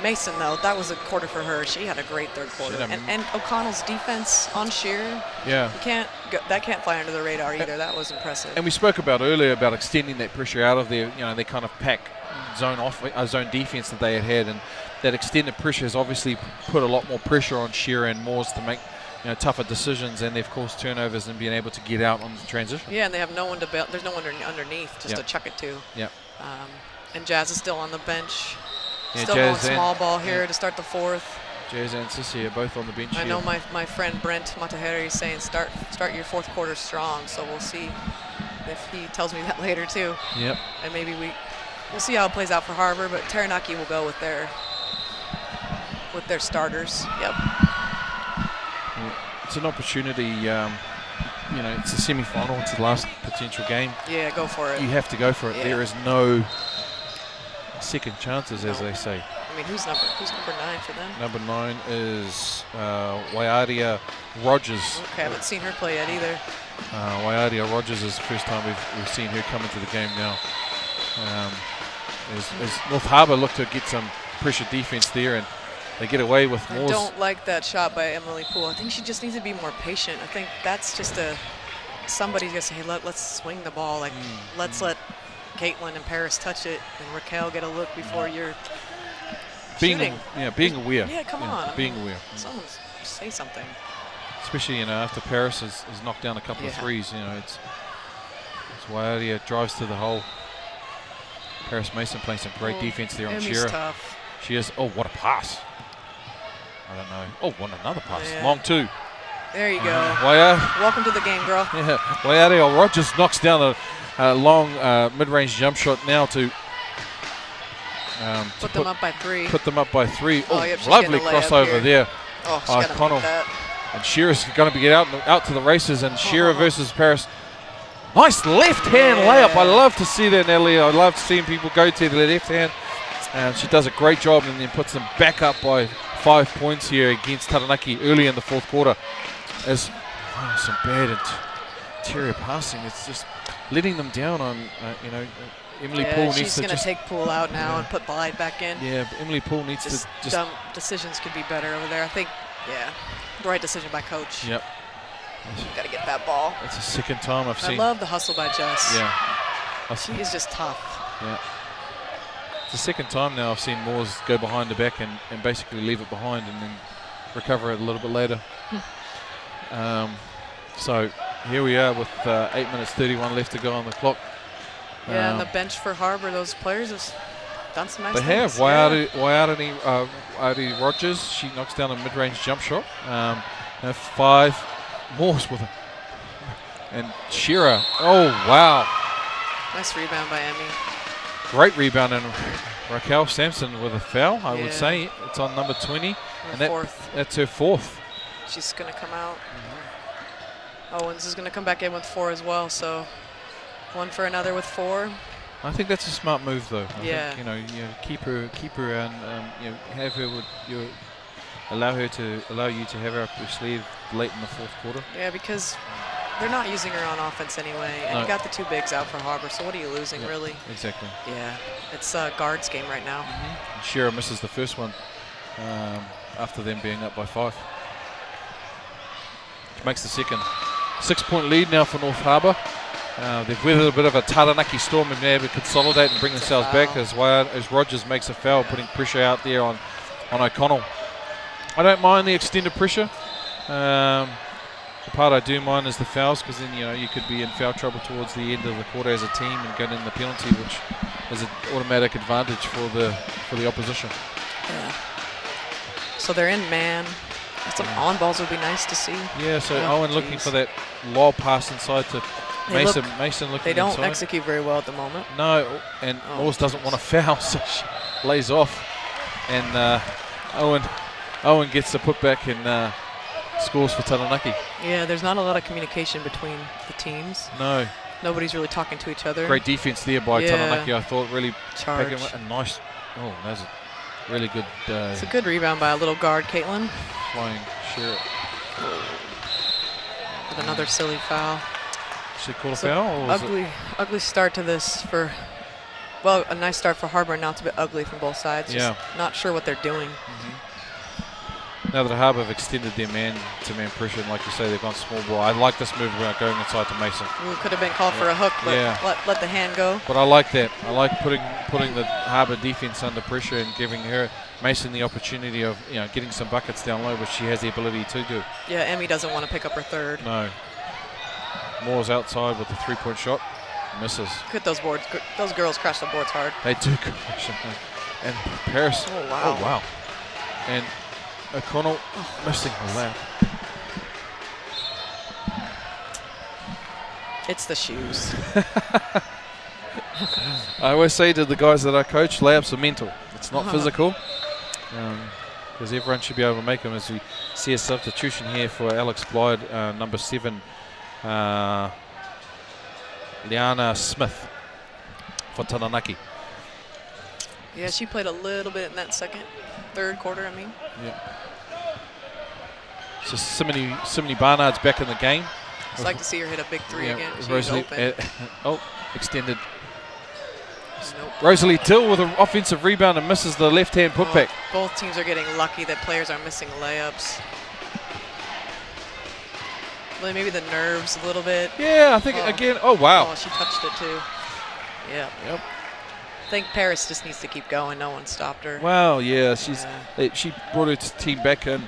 Mason, though, that was a quarter for her. She had a great third quarter. And O'Connell's defense on Shearer, that can't fly under the radar either. That was impressive. And we spoke about earlier about extending that pressure out of their, they kind of pack zone defense that they had, and that extended pressure has obviously put a lot more pressure on Shearer and Moores to make tougher decisions, and they've caused turnovers and being able to get out on the transition. Yeah, and they have no one to bail. There's no one underneath just to chuck it to. Yeah. And Jazz is still on the bench. Yeah, still going small ball here to start the fourth. Jazz and Sissy are both on the bench. I know my friend Brent Mataheri is saying start your fourth quarter strong, so we'll see if he tells me that later too. Yep. And maybe we'll see how it plays out for Harbour, but Taranaki will go with their starters. Yep. It's an opportunity. It's a semi-final. It's the last potential game. Yeah, go for it. You have to go for it. Yeah. There is no second chances, as they say. I mean, who's number 9 for them? Number 9 is Waiaria Rogers. Okay, I haven't seen her play yet either. Waiaria Rogers is the first time we've seen her come into the game now. As North Harbour look to get some pressure defense there, and they get away with more. I don't like that shot by Emily Poole. I think she just needs to be more patient. I think that's just somebody's going to say, hey, let's swing the ball. Like, let's let Caitlin and Paris touch it, and Raquel get a look before you're shooting. Being aware. Yeah, come on. Being aware. Someone say something. Especially, after Paris has knocked down a couple of threes, it's Waiaria drives to the hole. Paris Mason playing some great defense there on Shearer. Tough. She is. Oh, what a pass. I don't know. Oh, what another pass. Yeah. Long 2. There you go. Welcome to the game, girl. Yeah. Waiaria Rogers knocks down a long mid-range jump shot now to put them up by 3. Put them up by 3. Oh, yep, lovely crossover there. Oh, she's got to make that. And Shearer's going to get out to the races, and Shearer versus Paris. Nice left-hand layup. I love to see that, Nelly. I love seeing people go to the left hand. She does a great job and then puts them back up by 5 points here against Taranaki early in the fourth quarter. As some bad interior passing, it's just letting them down on, Emily Poole needs to she's going to take Poole out now and put Blyde back in. Yeah, Emily Poole needs to just... Dumb decisions could be better over there. I think, the right decision by coach. Yep. Got to get that ball. That's the second time I've seen. I love the hustle by Jess. Yeah. She is just tough. Yeah. It's the second time now I've seen Moores go behind the back and basically leave it behind and then recover it a little bit later. So here we are with 8 minutes 31 left to go on the clock. Yeah, and the bench for Harbour, those players done some nice They things. have. Waiarani Rogers, she knocks down a mid-range jump shot. Now 5 Morse with her. And Shearer, oh wow. Nice rebound by Emmy. Great rebound, and Raquel Sampson with a foul, I would say. It's on number 20. And that's her 4th. She's going to come out. Owens is going to come back in with 4 as well, so one for another with 4. I think that's a smart move, though. Yeah. I think, keep her, and have her allow you to have her up your sleeve late in the 4th quarter. Yeah, because they're not using her on offense anyway, and you got the 2 bigs out for Harbour, so what are you losing, really? Exactly. Yeah, it's a guards game right now. Shearer misses the first one after them being up by 5. She makes the second. 6-point lead now for North Harbour. They've weathered a bit of a Taranaki storm and been able to consolidate and bring themselves back as Rogers makes a foul, putting pressure out there on O'Connell. I don't mind the extended pressure. The part I do mind is the fouls, because then you could be in foul trouble towards the end of the quarter as a team and get in the penalty, which is an automatic advantage for the opposition. Yeah. So they're in man. Some on balls would be nice to see. Yeah. So Owen looking for that low pass inside to Mason. Mason looking. They don't inside. execute very well at the moment. No, and Morse doesn't want to foul, so she lays off, and Owen gets the putback and scores for Taranaki. Yeah, there's not a lot of communication between the teams. No. Nobody's really talking to each other. Great defense there by Taranaki, I thought. Really charge. A nice. Oh, that's a really good. It's a good rebound by a little guard, Caitlin. Flying Shearer. With another silly foul. Should call a foul? Or ugly start to this for. Well, a nice start for Harbour. Now it's a bit ugly from both sides. Yeah. Just not sure what they're doing. Now that Harbour have extended their man-to-man pressure, and like you say, they've gone small ball. I like this move about going inside to Mason. Ooh, could have been called for a hook, but let the hand go. But I like that. I like putting the Harbour defense under pressure and giving Mason the opportunity of getting some buckets down low, which she has the ability to do. Yeah, Emmy doesn't want to pick up her 3rd. No. Moore's outside with the 3-point shot. Misses. Look at those boards. Those girls crash the boards hard. They do crash them. And Paris. Oh, wow. Oh, wow. And O'Connell missing a lap. It's the shoes. I always say to the guys that I coach, layups are mental. It's not physical. Because everyone should be able to make them. As we see a substitution here for Alex Blyde, number 7, Liana Smith for Taranaki. Yeah, she played a little bit in that third quarter, I mean. Yeah. So Simony Barnard's back in the game. I'd like to see her hit a big 3 again. She's Rosalie, open. Extended. Nope. Rosalie Till with an offensive rebound and misses the left-hand putback. Both teams are getting lucky that players are missing layups. Well, maybe the nerves a little bit. Yeah, I think again. Oh, wow. Oh, she touched it too. Yeah. Yep. I think Paris just needs to keep going. No one stopped her. Well, yeah, she brought her team back in.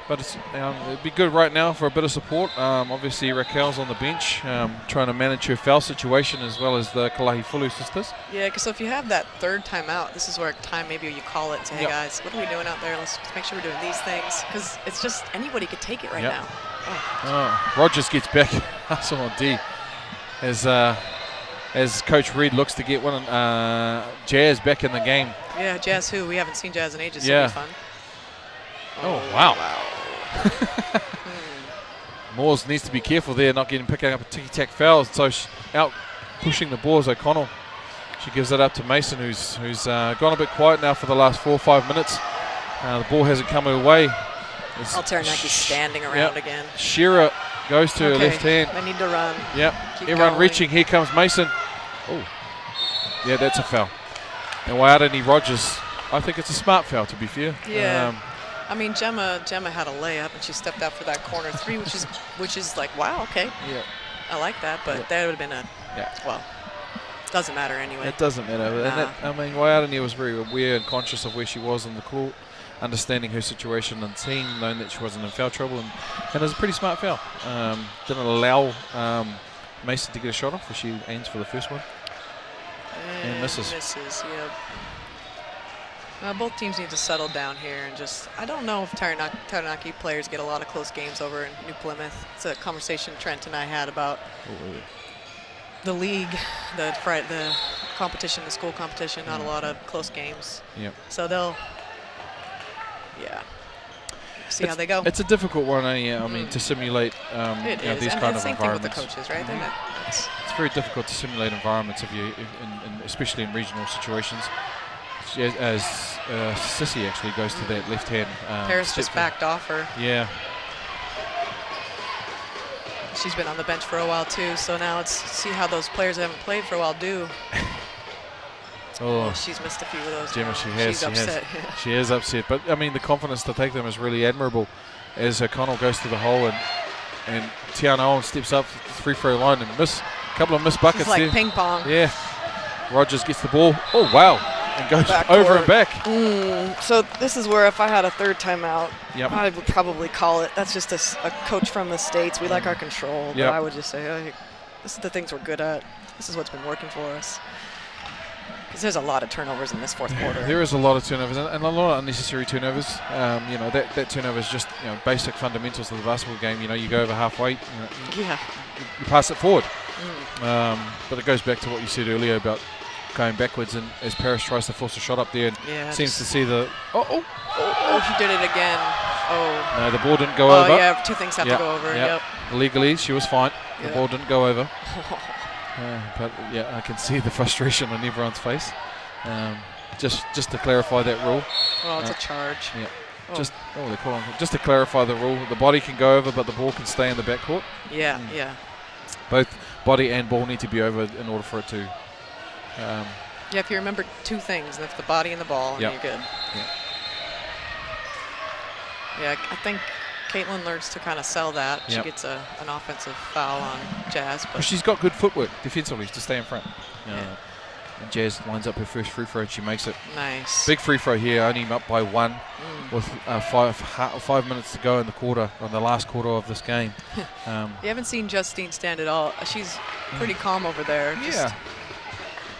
But it'd be good right now for a bit of support. Obviously, Raquel's on the bench trying to manage her foul situation as well as the Kalahifulu sisters. Yeah, because if you have that 3rd timeout, this is where time maybe you call it and say, hey, guys, what are we doing out there? Let's make sure we're doing these things. Because it's just anybody could take it right now. Rogers gets back. Hustle on D. As Coach Reed looks to get one Jazz back in the game. Yeah, Jazz who? We haven't seen Jazz in ages. Yeah. So it'll be fun. Oh, wow. Moores needs to be careful there, not picking up a ticky-tack foul. So out pushing the ball is O'Connell. She gives it up to Mason, who's gone a bit quiet now for the last 4 or 5 minutes. The ball hasn't come her way. Taranaki standing around again. Shearer goes to her left hand. They need to run. Yep. Everyone reaching. Here comes Mason. Oh, yeah, that's a foul. And Waiarani Rogers, I think it's a smart foul, to be fair. Yeah. I mean, Gemma had a layup, and she stepped out for that corner 3, which is like, wow, okay. Yeah. I like that, but that would have been well, doesn't matter anyway. It doesn't matter. Nah. And Waiarani was very aware and conscious of where she was in the court, understanding her situation and team, knowing that she wasn't in foul trouble, and it was a pretty smart foul. Didn't allow Mason to get a shot off, as she aims for the first one. And misses. Yep. Both teams need to settle down here and just, I don't know if Taranaki players get a lot of close games over in New Plymouth. It's a conversation Trent and I had about the league, the competition, the school competition, not a lot of close games. Yep. So they'll, see how they go. It's a difficult one, I mean, to simulate these kind of same environments. Thing with the coaches, right? It's very difficult to simulate environments especially in regional situations. As Sissy actually goes to that left hand. Paris just backed off her. Yeah. She's been on the bench for a while too, so now let's see how those players that haven't played for a while do. She's missed a few of those. Gemma, she has. She's upset. She is upset, but I mean the confidence to take them is really admirable. As O'Connell goes to the hole and Tiana Owen steps up to the free throw line and a couple of missed buckets. It's like there. ping pong. Yeah. Rogers gets the ball. Oh wow. And goes over and back. So this is where if I had a third timeout, Yep. I would probably call it. That's just a coach from the States. We like our control. But Yep. I would just say, hey, this is the things we're good at. This is what's been working for us. Because there's a lot of turnovers in this fourth quarter. There is a lot of turnovers and a lot of unnecessary turnovers. That turnover is just basic fundamentals of the basketball game. You go over halfway, you pass it forward. But it goes back to what you said earlier about going backwards, and as Paris tries to force a shot up there and seems to see the she did it again. No, the ball didn't go over. Oh yeah, two things have to go over. Yep. Legally she was fine. The ball didn't go over. But I can see the frustration on everyone's face. Just to clarify that rule. Well, it's a charge. Yeah. They call on just to clarify the rule. The body can go over, but the ball can stay in the backcourt. Yeah. Both body and ball need to be over in order for it to. If you remember two things, if the body and the ball, you're good. Yeah, I think Caitlin learns to kind of sell that. She gets an offensive foul on Jazz. But she's got good footwork defensively to stay in front. And Jazz lines up her first free throw and she makes it. Nice. Big free throw here, only up by one with 5 minutes to go in the quarter, on the last quarter of this game. You haven't seen Justine stand at all. She's pretty calm over there.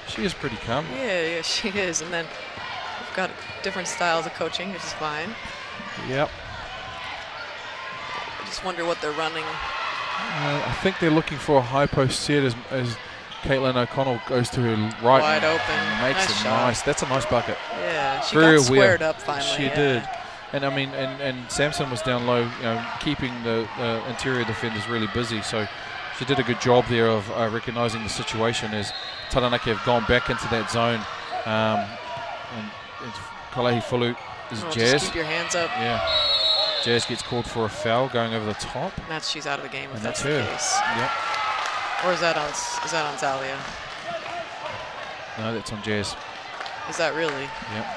She is pretty calm. Yeah, she is. And then we've got different styles of coaching, which is fine. Yep. I just wonder what they're running. I think they're looking for a high post set as Caitlin O'Connell goes to her right. Wide open. And makes it nice. That's a nice bucket. Yeah, she Very got squared up finally. She did. And I mean, and Samson was down low, keeping the interior defenders really busy. So she did a good job there of recognising the situation as Taranaki have gone back into that zone. And Kalehi Fulu is Jazz. Just keep your hands up. Yeah. Jazz gets called for a foul going over the top. She's out of the game if and that's her. the case. Yep. Or is that on Zalia? No, that's on Jazz. Is that really? Yep.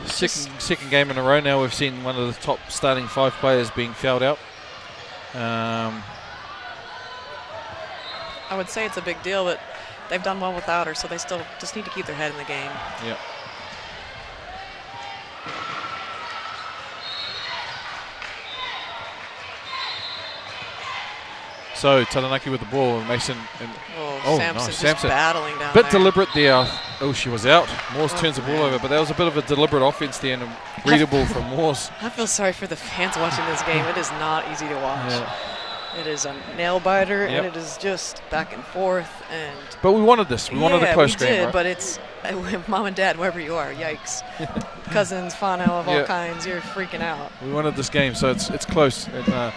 Second game in a row now we've seen one of the top starting 5 players being fouled out. I would say it's a big deal, but they've done well without her, so they still just need to keep their head in the game. Yep. So Taranaki with the ball, and Mason. Samson nice. just battling down bit there. deliberate there. She was out. Moores turns the ball over, but that was a bit of a deliberate offense there, and readable from Moores. I feel sorry for the fans watching this game. It is not easy to watch. Yeah. It is a nail biter, and it is just back and forth. But we wanted this. We wanted a close game, we did, right? but it's mom and dad, wherever you are. Yikes! Cousins, whānau of all kinds. You're freaking out. We wanted this game, so it's close. And,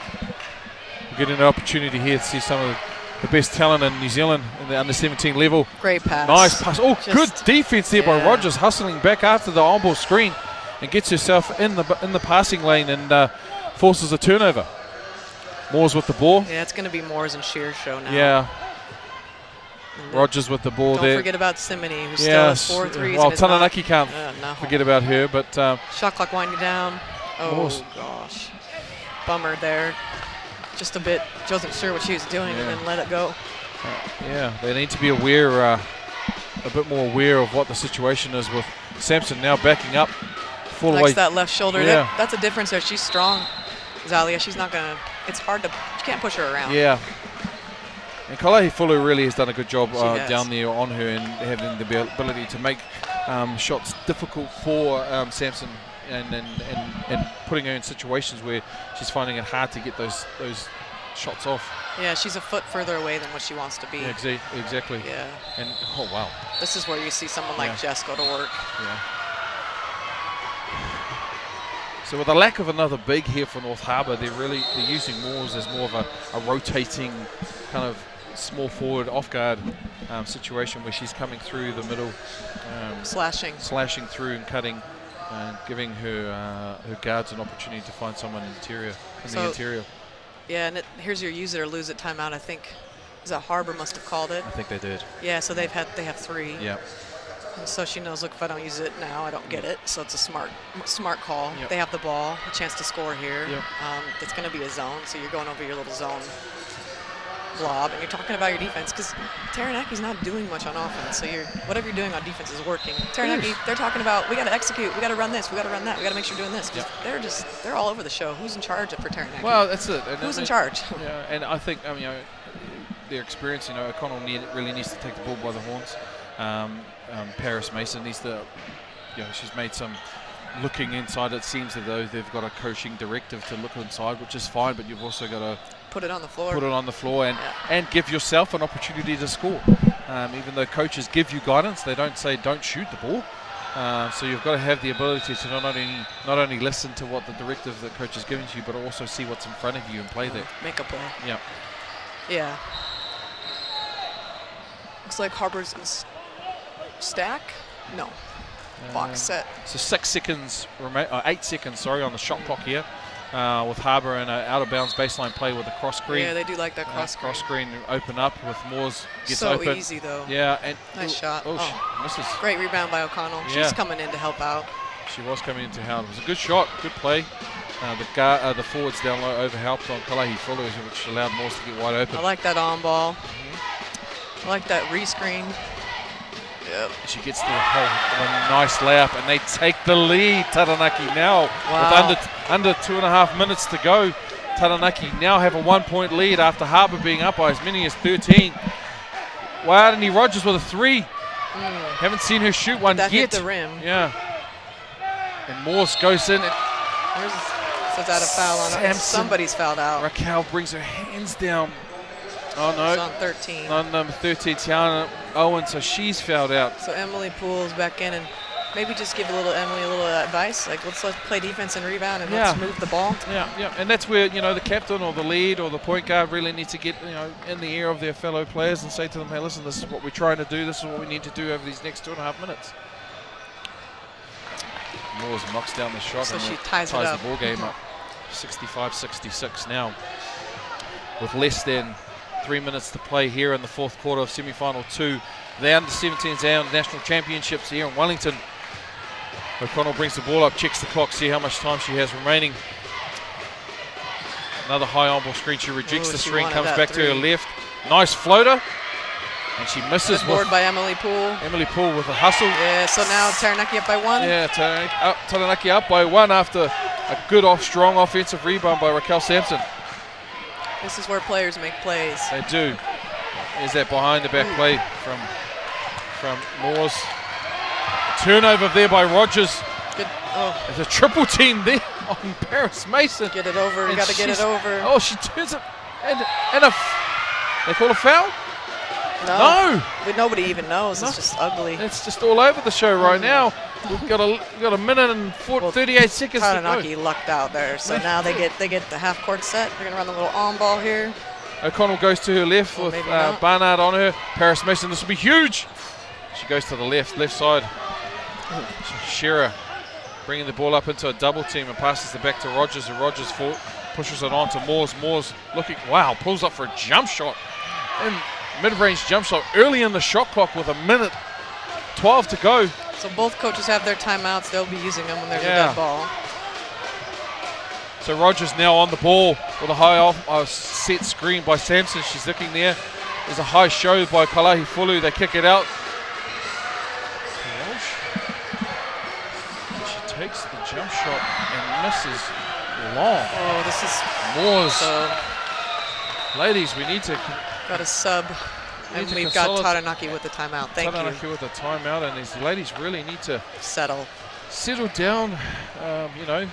we're getting an opportunity here to see some of the best talent in New Zealand in the under-17 level. Great pass. Nice pass. Good defense there by Rogers, hustling back after the on-ball screen, and gets herself in the passing lane and forces a turnover. Moores with the ball. Yeah, it's going to be Moores and Shear's show now. Yeah. Rogers with the ball there. Don't forget about Simony, who still has 4 threes. Well, Taranaki can't forget about her, but shot clock winding down. Moores. Gosh, bummer there. Just a bit. She wasn't sure what she was doing, and then let it go. They need to be aware, a bit more aware of what the situation is with Samson now backing up. Likes that left shoulder. That's a difference there. She's strong. Zalia, she's not gonna. It's hard to. You can't push her around. Yeah. And Kalahi Fulu really has done a good job has. down there on her and having the ability to make shots difficult for Sampson and putting her in situations where she's finding it hard to get those shots off. Yeah, she's a foot further away than what she wants to be. Yeah, exactly. Yeah. And oh wow. This is where you see someone like Jess go to work. Yeah. So with the lack of another big here for North Harbour, they're using Moores as more of a rotating kind of small forward off guard situation where she's coming through the middle, slashing through and cutting, giving her guards an opportunity to find someone in the interior. Yeah, and here's your use it or lose it timeout. I think is that Harbour must have called it. I think they did. Yeah, so they have 3. Yeah. And so she knows, look, if I don't use it now, I don't get it. So it's a smart call. Yep. They have the ball, a chance to score here. Yep. It's going to be a zone, so you're going over your little zone blob, and you're talking about your defense because Taranaki's not doing much on offense. So whatever you're doing on defense is working. Taranaki, they're talking about we got to execute, we got to run this, we got to run that, we got to make sure we're doing this. Yep. They're all over the show. Who's in charge for Taranaki? Well, that's it. And Who's in charge? Yeah, and I think their experience. O'Connell really needs to take the ball by the horns. Paris Mason needs to, she's made some looking inside. It seems as though they've got a coaching directive to look inside, which is fine, but you've also got to put it on the floor. And give yourself an opportunity to score. Even though coaches give you guidance, they don't say don't shoot the ball. So you've got to have the ability to not only listen to what the directive that coach is giving to you, but also see what's in front of you and play that. Make a play. Yeah. Yeah. Looks like Harbour's stack. No. Box set. So 6 seconds, 8 seconds, on the shot clock here. With Harbour and an out of bounds baseline play with a cross screen. Yeah, they do like that cross screen. Cross screen open up with Moores gets open. So easy though. Yeah, and nice shot. She misses. Great rebound by O'Connell. Yeah. She's coming in to help out. She was coming in to help. It was a good shot, good play. The forwards down low overhelped on Kalahi Fulu, which allowed Moores to get wide open. I like that on ball. I like that re-screen. Yep. She gets the a nice layup, and they take the lead. Taranaki now with under 2.5 minutes to go. Taranaki now have a 1-point lead after Harbour being up by as many as 13. Wairani Rogers with a 3. Haven't seen her shoot one that yet. Hit the rim. Yeah. And Morse goes in. So that a foul on her. Somebody's fouled out. Raquel brings her hands down. Oh no. It's on 13. On number 13, Tiana Owen, so she's fouled out. So Emily pulls back in and maybe just give Emily a little advice. Like, let's play defense and rebound and let's move the ball. Yeah. And that's where, the captain or the lead or the point guard really needs to get, in the ear of their fellow players and say to them, hey, listen, this is what we're trying to do. This is what we need to do over these next 2.5 minutes. Moores knocks down the shot. So and she ties it up. The ball game up. 65-66 now. With less than 3 minutes to play here in the fourth quarter of semi-final 2. The under-17s and national championships here in Wellington. O'Connell brings the ball up, checks the clock, see how much time she has remaining. Another high on-ball screen. She rejects the screen, comes back to her left. Nice floater. And she misses. Board by Emily Poole. Emily Poole with a hustle. Yeah, so now Taranaki up by 1. Yeah, Taranaki up by 1 after a good strong offensive rebound by Raquel Sampson. This is where players make plays. They do. There's that behind-the-back play from Moores. Turnover there by Rogers. Good. There's a triple team there on Paris Mason. Get it over. You got to get it over. Oh, she turns it. And they call a foul? No. But nobody even knows. It's just ugly. It's just all over the show right now. We've got a minute and 38 seconds to go. Taranaki lucked out there. So now they get the half-court set. They're going to run the little on-ball here. O'Connell goes to her left with Barnard on her. Paris Mason, this will be huge. She goes to the left side. Shearer bringing the ball up into a double team and passes it back to Rogers. And Rogers pushes it on to Moores. Moores looking, pulls up for a jump shot. And mid-range jump shot early in the shot clock with 1:12 to go. So both coaches have their timeouts. They'll be using them when there's a dead ball. So Rogers now on the ball with a high set screen by Sampson. She's looking there. There's a high show by Kalahi Fulu. They kick it out. She takes the jump shot and misses long. Oh, this is Moores. Ladies, we need to Got a sub, and we've got Taranaki with the timeout. Thank you. Taranaki with the timeout, and these ladies really need to settle down.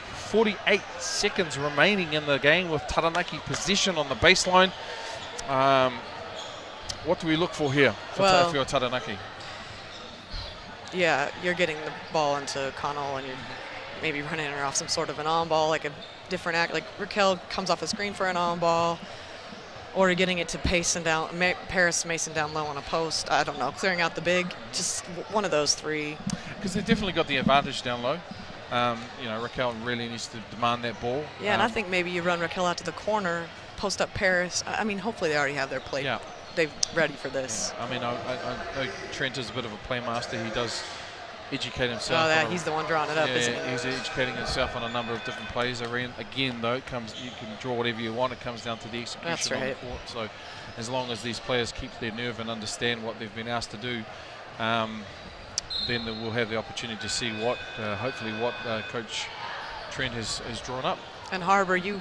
48 seconds remaining in the game with Taranaki position on the baseline. What do we look for here for your Taranaki? Yeah, you're getting the ball into Connell, and you're maybe running her off some sort of an on-ball, like a different act. Like Raquel comes off a screen for an on-ball, or you're getting it to Paris Mason down low on a post. I don't know, clearing out the big. Just one of those three. Because they've definitely got the advantage down low. Raquel really needs to demand that ball. Yeah, and I think maybe you run Raquel out to the corner, post up Paris. I mean, hopefully they already have their play. Yeah. They're ready for this. Yeah. I mean, I know Trent is a bit of a playmaster. He does educate himself. Oh, he's the one drawing it up, isn't he? He's educating himself on a number of different plays. Again, though, you can draw whatever you want. It comes down to the execution. That's right. On the court. So as long as these players keep their nerve and understand what they've been asked to do, then we'll have the opportunity to see hopefully what Coach Trent has drawn up. And Harbour, you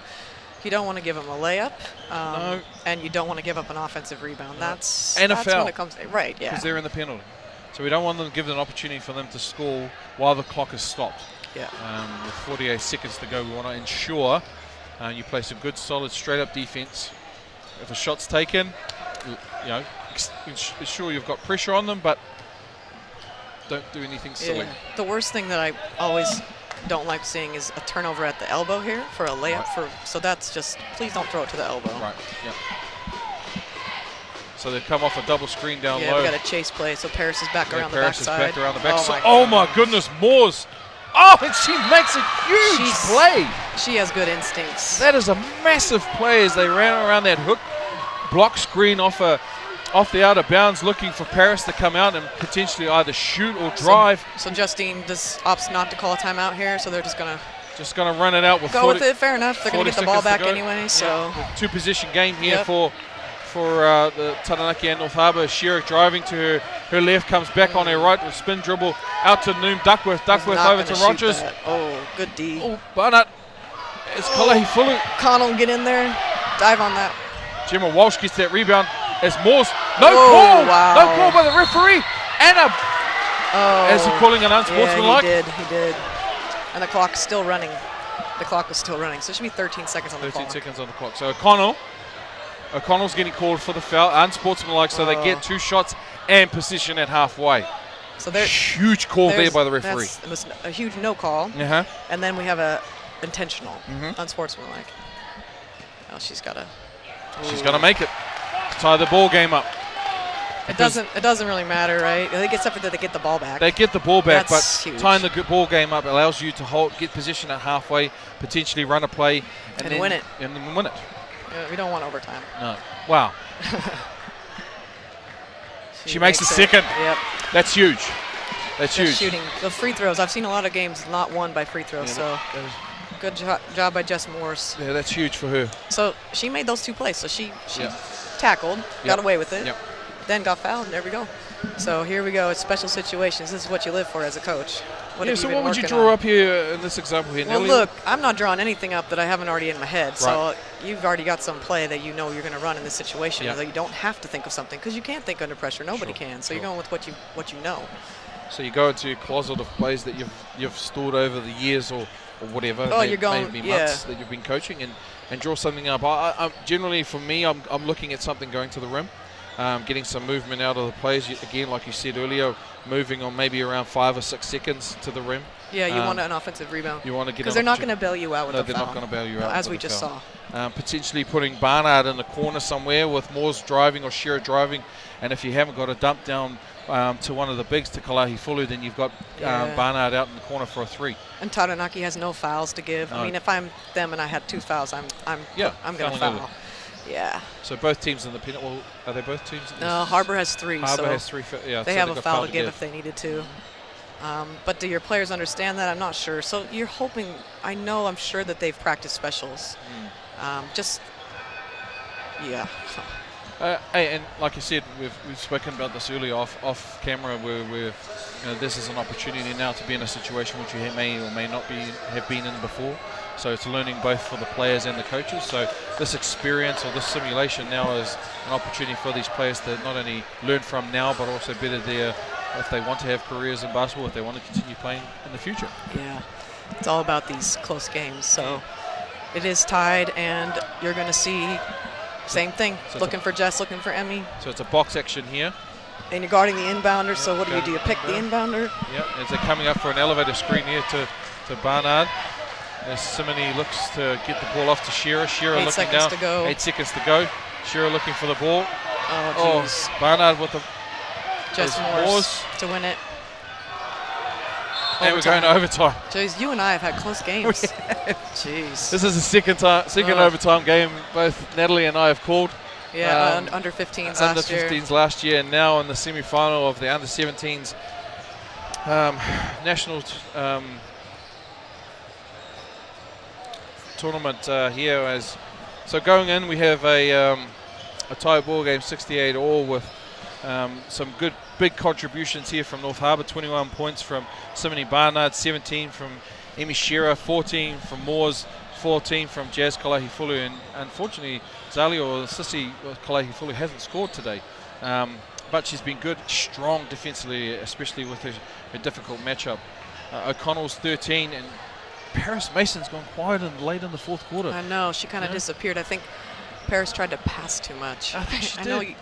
don't want to give them a layup, no. And you don't want to give up an offensive rebound. That's a foul when it comes to, right, yeah. Because they're in the penalty. So we don't want them to give them an opportunity for them to score while the clock is stopped. Yeah. With 48 seconds to go, we want to ensure you play some good, solid, straight-up defense. If a shot's taken, ensure you've got pressure on them, but don't do anything silly. Yeah. The worst thing that I always don't like seeing is a turnover at the elbow here for a layup. Right. So that's just, please don't throw it to the elbow. Right, yeah. So they come off a double screen down low. Yeah, we got a chase play, so Paris is back around the backside. Paris is back around the backside. Oh my goodness, Moores. Oh, and she makes a huge play. She has good instincts. That is a massive play as they ran around that hook block screen off the out of bounds, looking for Paris to come out and potentially either shoot or drive. So Justine just opts not to call a timeout here, so they're just gonna run it out with go with it. Fair enough. They're gonna get the ball back anyway. So two-position game here for the Taranaki and North Harbour. Shearer driving to her left, comes back on her right with spin dribble out to Noom. Duckworth over to Rogers. Oh, good D. Oh, Barnett. It's Kalahi Fulu. Connell, get in there, dive on that. Gemma Walsh gets that rebound. As Moores, no call by the referee, and is he calling an unsportsmanlike? Yeah, he did. And the clock's still running. The clock was still running, so it should be 13 seconds on the clock. 13 seconds on the clock. So O'Connell's getting called for the foul, unsportsmanlike. So they get 2 shots and position at halfway. So huge call there by the referee. It was a huge no call. And then we have a intentional, unsportsmanlike. Oh, she's got to make it. Tie the ball game up. It doesn't really matter, right? I think except that they get the ball back. They get the ball back, but tying the ball game up allows you to get position at halfway, potentially run a play, and then win it. And then win it. Yeah, we don't want overtime. No. Wow. she makes the second. Yep. That's huge. That's huge. Shooting the free throws. I've seen a lot of games not won by free throws. So. Good job by Jess Morris. Yeah, that's huge for her. So she made those 2 plays. So she tackled, got away with it, then got fouled, and there we go. So here we go. It's special situations. This is what you live for as a coach. So what would you draw up here in this example here? Well, look, I'm not drawing anything up that I haven't already in my head. Right. So you've already got some play that you know you're going to run in this situation. So you don't have to think of something because you can't think under pressure. Nobody can. So you're going with what you know. So you go into your closet of plays that you've stored over the years or whatever. Oh, you're going, maybe months that you've been coaching and draw something up. I generally, for me, I'm looking at something going to the rim, getting some movement out of the plays. Again, like you said earlier, moving on maybe around 5 or 6 seconds to the rim. Yeah, you want an offensive rebound. You want to get because they're not going to bail you out with the foul. No, they're not going to bail you out, as we just saw. Potentially putting Barnard in the corner somewhere with Moores driving or Shearer driving, and if you haven't got a dump down to one of the bigs, to Kalahi Fulu, then you've got Barnard out in the corner for a 3. And Taranaki has no fouls to give. No. I mean, if I'm them and I had 2 fouls, I'm going to foul. Yeah. So both teams in the penalty. Well, are they both teams? No, Harbour has 3. Harbour has 3. Yeah, they have a foul to give if they needed to. But do your players understand that? I'm not sure. So you're hoping. I'm sure that they've practiced specials. Hey, and like you said, we've spoken about this earlier off camera, where this is an opportunity now to be in a situation which you may or may not have been in before. So it's learning both for the players and the coaches. So this experience or this simulation now is an opportunity for these players to not only learn from now, but also better there if they want to have careers in basketball, if they want to continue playing in the future. Yeah, it's all about these close games. So it is tied, and you're going to see same thing. So looking for Jess, looking for Emmy. So it's a box action here. And you're guarding the inbounder, so what do? You pick the inbounder? Yep, as they're coming up for an elevator screen here to Barnard. As Simony looks to get the ball off to Shearer. Shearer looking down. 8 seconds to go. 8 seconds to go. Shearer looking for the ball. Oh, jeez. Barnard with the Jess Moores to win it. And we're going to overtime. Jeez, you and I have had close games. Jeez. This is the second overtime game both Natalie and I have called. Yeah, under 15s last year. Under 15s last year, and now in the semi-final of the under 17s national tournament here. So going in, we have a tie ball game, 68 all, with some good big contributions here from North Harbour. 21 points from Simony Barnard, 17 from Emi Shearer, 14 from Moores, 14 from Jazz Kalahifulu, and unfortunately Zalia or Sissy Kalahifulu hasn't scored today, but she's been good, strong defensively, especially with her difficult matchup. O'Connell's 13, and Paris Mason's gone quiet and late in the fourth quarter. I know, she kind of disappeared. I think Paris tried to pass too much. I think she did. I know,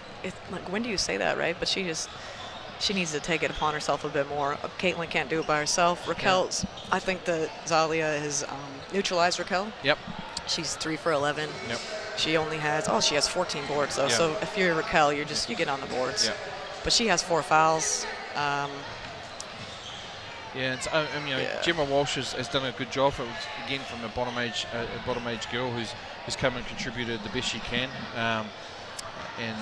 like, when do you say that, right? But she needs to take it upon herself a bit more. Caitlin can't do it by herself. Raquel's, I think that Zalia has neutralized Raquel. Yep. She's 3 for 11. Yep. She only has, she has 14 boards though. Yeah. So if you're Raquel, you get on the boards. Yep. But she has 4 fouls. Gemma Walsh has done a good job. Again, from a bottom age girl who's come and contributed the best she can. And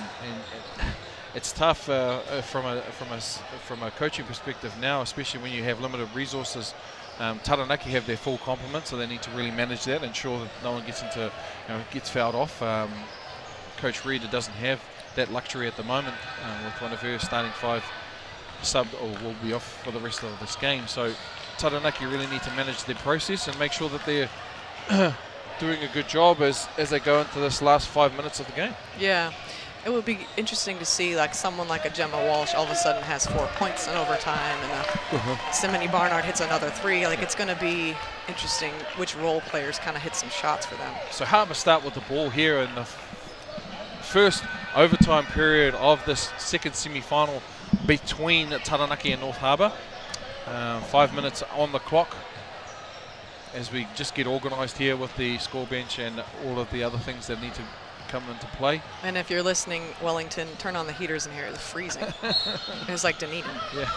it's tough from a coaching perspective now, especially when you have limited resources. Taranaki have their full complement, so they need to really manage that, ensure that no one gets fouled off. Coach Reeder doesn't have that luxury at the moment with one of her starting 5 subbed or will be off for the rest of this game. So Taranaki really need to manage their process and make sure that they're doing a good job as they go into this last 5 minutes of the game. Yeah. It would be interesting to see someone like a Gemma Walsh all of a sudden has 4 points in overtime, and Simony Barnard hits another 3. It's going to be interesting which role players kind of hit some shots for them. So Harbour start with the ball here in the first overtime period of this second semi-final between Taranaki and North Harbour. 5 minutes on the clock as we just get organised here with the score bench and all of the other things that need to come into play. And if you're listening, Wellington, turn on the heaters in here. It's freezing. It's like Dunedin. Yeah.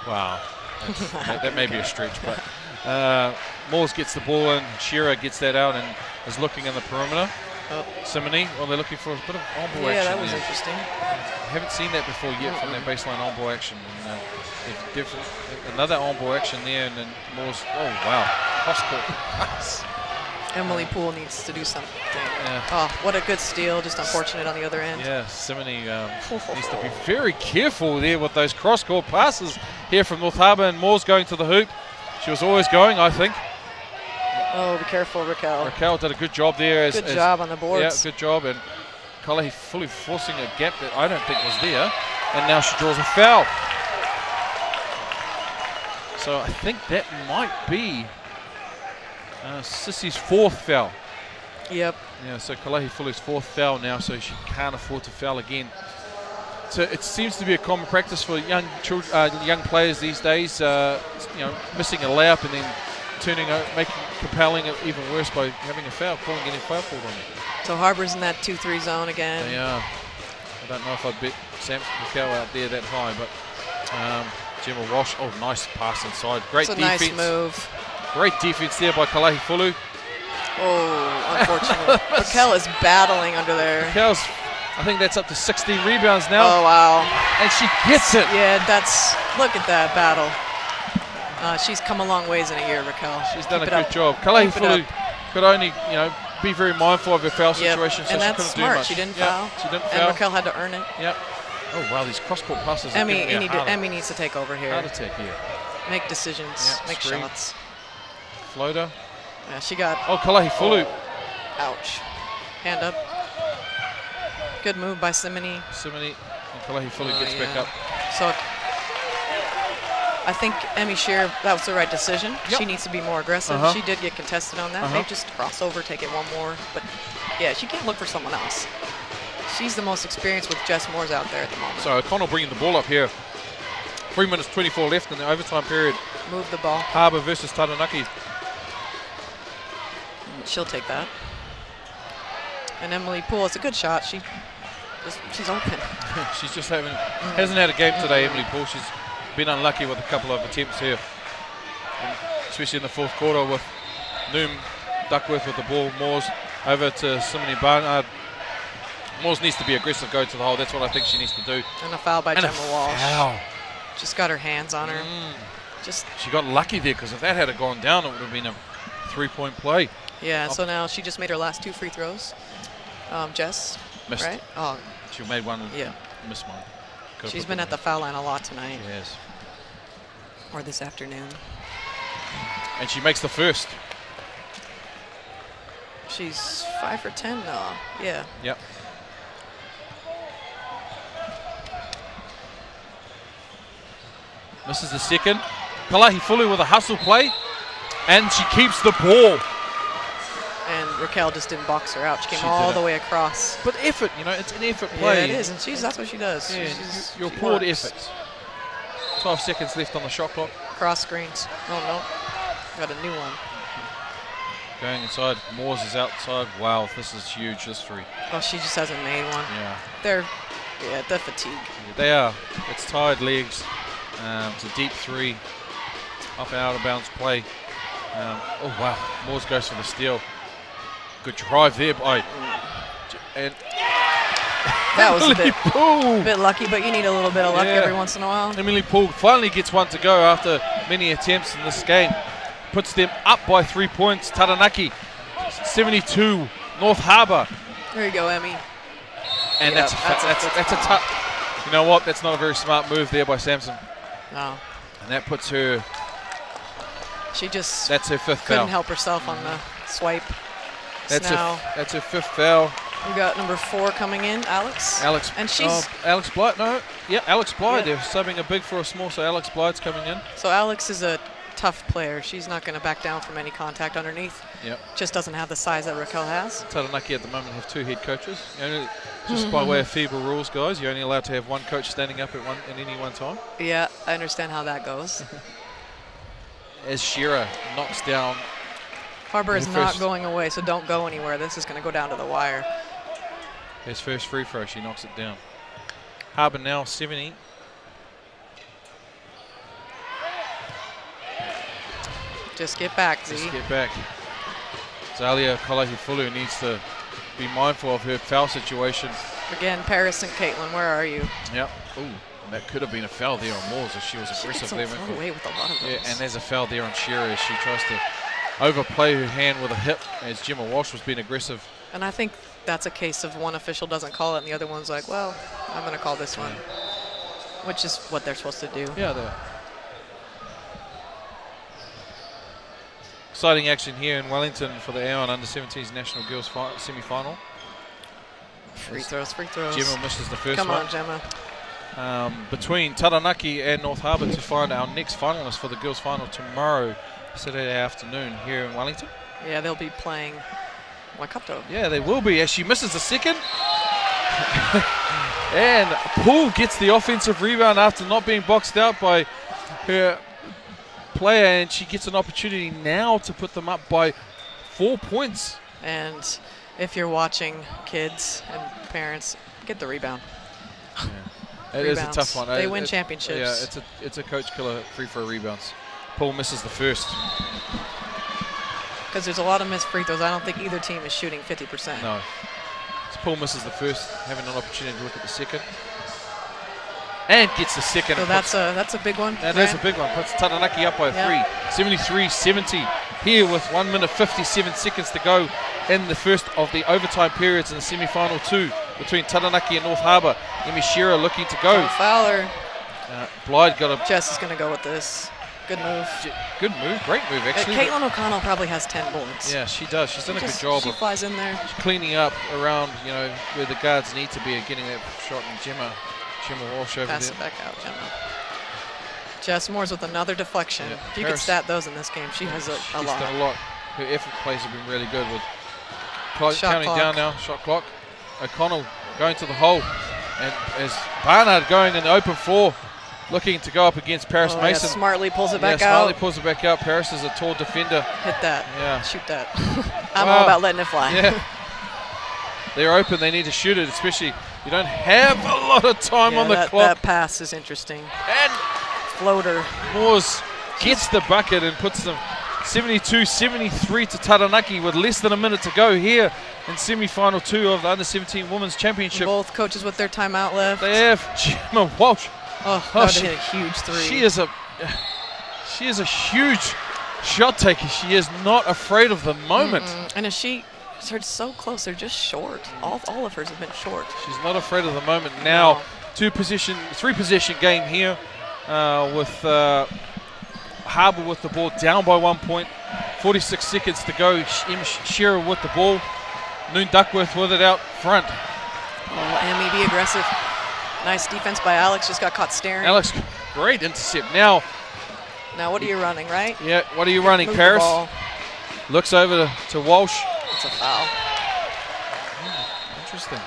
Wow. That may be a stretch, but Moores gets the ball in. Shearer gets that out and is looking in the perimeter. Simony, they're looking for a bit of on-ball action. Yeah, that was interesting. Haven't seen that before yet from that baseline on-ball action. And, another on-ball action there, and then Moores. Oh wow, cross-court. Emily Poole needs to do something. Yeah. Oh, what a good steal. Just unfortunate on the other end. Yeah, Simony needs to be very careful there with those cross-court passes here from North Harbour, and Moore's going to the hoop. She was always going, I think. Oh, be careful, Raquel. Raquel did a good job there. Good job on the boards. Yeah, good job. And Kalahi fully forcing a gap that I don't think was there. And now she draws a foul. So I think that might be Sissy's 4th foul. Yep. Yeah, so Kalahi Fulu's 4th foul now, so she can't afford to foul again. So it seems to be a common practice for young players these days, missing a layup and then compelling it even worse by having a foul, getting foul called on you. So Harbour's in that 2-3 zone again. They are. I don't know if I'd bet Samson Raquel out there that high, but Gemma Walsh, nice pass inside. Great defense. Nice move. Great defense there by Kalahi Fulu. Oh, unfortunately. Raquel is battling under there. Raquel's, I think that's up to 16 rebounds now. Oh, wow. And she gets it. Yeah, look at that battle. She's come a long ways in a year, Raquel. She's done a good job. Kalahi Fulu could only, be very mindful of her foul Yep. situation, so and she that's couldn't smart. do much. She didn't Yep, foul. She didn't And foul. Raquel had to earn it. Yep. Oh, wow, these cross-court passes are getting me harder. Emmy needs to take over here. Heart attack here. Make decisions, Yep, make screen. shots. Floater. Yeah, she got, Oh, Kalahi Fulu. ouch. Hand up. Good move by Simony. Simony and Kalahi Fulu gets back yeah. up. So I think Emmy Shear, that was the right decision. Yep. She needs to be more aggressive. Uh-huh. She did get contested on that. Uh-huh. Maybe just cross over, take it one more. But yeah, she can't look for someone else. She's the most experienced with Jess Moore's out there at the moment. So O'Connell bringing the ball up here. 3 minutes 24 left in the overtime period. Move the ball. Harbour versus Taranaki. She'll take that. And Emily Poole, it's a good shot. She's open. She's just hasn't had a game today, Emily Poole. She's been unlucky with a couple of attempts here, and especially in the fourth quarter with Noom Duckworth with the ball. Moores over to Simony Barnard. Moores needs to be aggressive, go to the hole. That's what I think she needs to do. And a foul by And a Gemma Walsh. foul. Just got her hands on her. She got lucky there, because if that had gone down, it would have been a 3-point play. Yeah, so now she just made her last 2 free throws. Jess, Missed. right? Oh, She made one. yeah. Missed one. Could've She's put been them at the foul line a lot tonight, in. Yes. or this afternoon. And she makes the first. She's 5 for 10 now. Yeah. Yep. Misses the second. Kalahi Fulu with a hustle play, and she keeps the ball. And Raquel just didn't box her out. She came She all didn't. the way across. But effort, it's an effort play. Yeah, it is, and that's what she does. Yeah, She you applaud works. effort. 12 seconds left on the shot clock. Cross screens. Oh, no. Got a new one. Going inside. Moores is outside. Wow, this is huge history. Oh, she just hasn't made one. Yeah. They're fatigue. They are. It's tired legs. It's a deep 3. Up and out of bounds play. Oh, wow. Moores goes for the steal. Good drive there by. And That was a Emily Poole. bit lucky, but you need a little bit of luck Yeah. every once in a while. Emily Poole finally gets one to go after many attempts in this game. Puts them up by 3 points. Taranaki 72, North Harbour. There you go, Emmy. And Yeah, that's a tough. You know what? That's not a very smart move there by Samson. No. And that puts her. She just That's her 5th couldn't foul. help herself on the swipe. That's now that's her 5th foul. we got number 4 coming in, Alex. Alex. And she's Alex Blythe. No. Yeah, Alex Blythe. Yeah. They're subbing a big for a small, so Alex Blythe's coming in. so Alex is a tough player. She's not going to back down from any contact underneath. Yep. Just doesn't have the size that Raquel has. Taranaki at the moment have 2 head coaches. Just by way of FIBA rules, guys, you're only allowed to have 1 coach standing up at any one time. Yeah, I understand how that goes. As Shearer knocks down. Harbour is His not first- going away, so don't go anywhere. This is going to go down to the wire. His first free throw, she knocks it down. Harbour now 70. Just get back, Z. Just get back. Zalia Kalahi-Fulu needs to be mindful of her foul situation. Again, Paris and Caitlin, where are you? Yep. Ooh, that could have been a foul there on Moores if she was She aggressive gets there. thrown away with a lot of those. Yeah, and there's a foul there on Shearer as she tries to overplay her hand with a hip as Gemma Walsh was being aggressive. And I think that's a case of one official doesn't call it and the other one's like, well, I'm going to call this one, which is what they're supposed to do. Yeah, there. Exciting action here in Wellington for the Aon Under-17s National Girls semi-final. Free throws, free throws. Gemma misses the first Come one. on, Gemma. Between Taranaki and North Harbour to find our next finalist for the girls' final tomorrow, Saturday afternoon here in Wellington. Yeah, they'll be playing Waikato. Yeah, they will be as she misses the second. And Poole gets the offensive rebound after not being boxed out by her player, and she gets an opportunity now to put them up by 4 points. And if you're watching, kids and parents, get the rebound. It is a Rebounds. tough one. They win championships. Yeah, it's a coach killer free throw rebounds. Poole misses the first. Because there's a lot of missed free throws. I don't think either team is shooting 50%. No. So Poole misses the first, having an opportunity to look at the second. And gets the second. So that's a big one. That is a big one. Puts Taranaki up by 3. 73-70. here with 1 minute 57 seconds to go in the first of the overtime periods in the semi-final 2 between Taranaki and North Harbour. Emi Shearer looking to go. Fowler. Blythe got a Jess is going to go with this. Good move. good move, great move actually. Caitlin O'Connell probably has 10 bullets. Yeah, she does. She's done a good job She of flies in there. cleaning up around, you know, where the guards need to be and getting that shot. And Gemma Walsh over Pass there. it back out, Gemma. Jess Moores with another deflection. Yeah, If you could Paris- stat those in this game, she has a She's lot. done a lot. Her effort plays have been really good with Shot counting clock. down now. Shot clock. O'Connell going to the hole, and as Barnard going in the open floor, looking to go up against Paris Oh, Mason. Yeah, smartly pulls it back Smartly out. pulls it back out. Paris is a tall defender. Hit that. Yeah. Shoot that. I'm Wow. all about letting it fly. Yeah. They're open. They need to shoot it, especially you don't have a lot of time Yeah, on the that, clock. That pass is interesting. And Floater. Moores gets the bucket and puts them 72-73 to Taranaki with less than a minute to go here in semi-final 2 of the Under-17 Women's Championship. Both coaches with their timeout left. They have Gemma Walsh. Oh, that would've hit a huge three. She is a huge shot taker. She is not afraid of the moment. And they're so close. They're just short. All of hers have been short. She's not afraid of the moment. Now, three possession game here with Harbour with the ball down by 1 point. 46 seconds to go. Shearer with the ball. Noon Duckworth with it out front. Oh, Emmy, be aggressive. Nice defense by Alex. Just got caught staring. Alex, great intercept. Now, what are you running, right? yeah, what are you running, Move the Paris? ball. Looks over to Walsh. It's a foul. Interesting.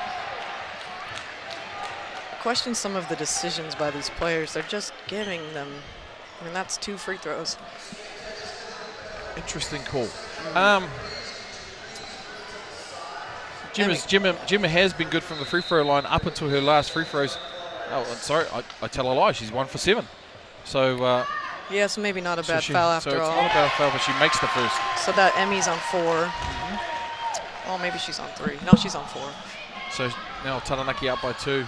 Question some of the decisions by these players. They're just giving them. I mean, that's 2 free throws. Interesting call. Gemma has been good from the free throw line up until her last free throws. Oh, sorry, I tell a lie. She's 1 for 7. So Yes, maybe not a bad foul after so it's all. not a bad foul, but she makes the first. So that Emmy's on 4. Oh, maybe she's on 3. No, she's on 4. So now Taranaki up by 2,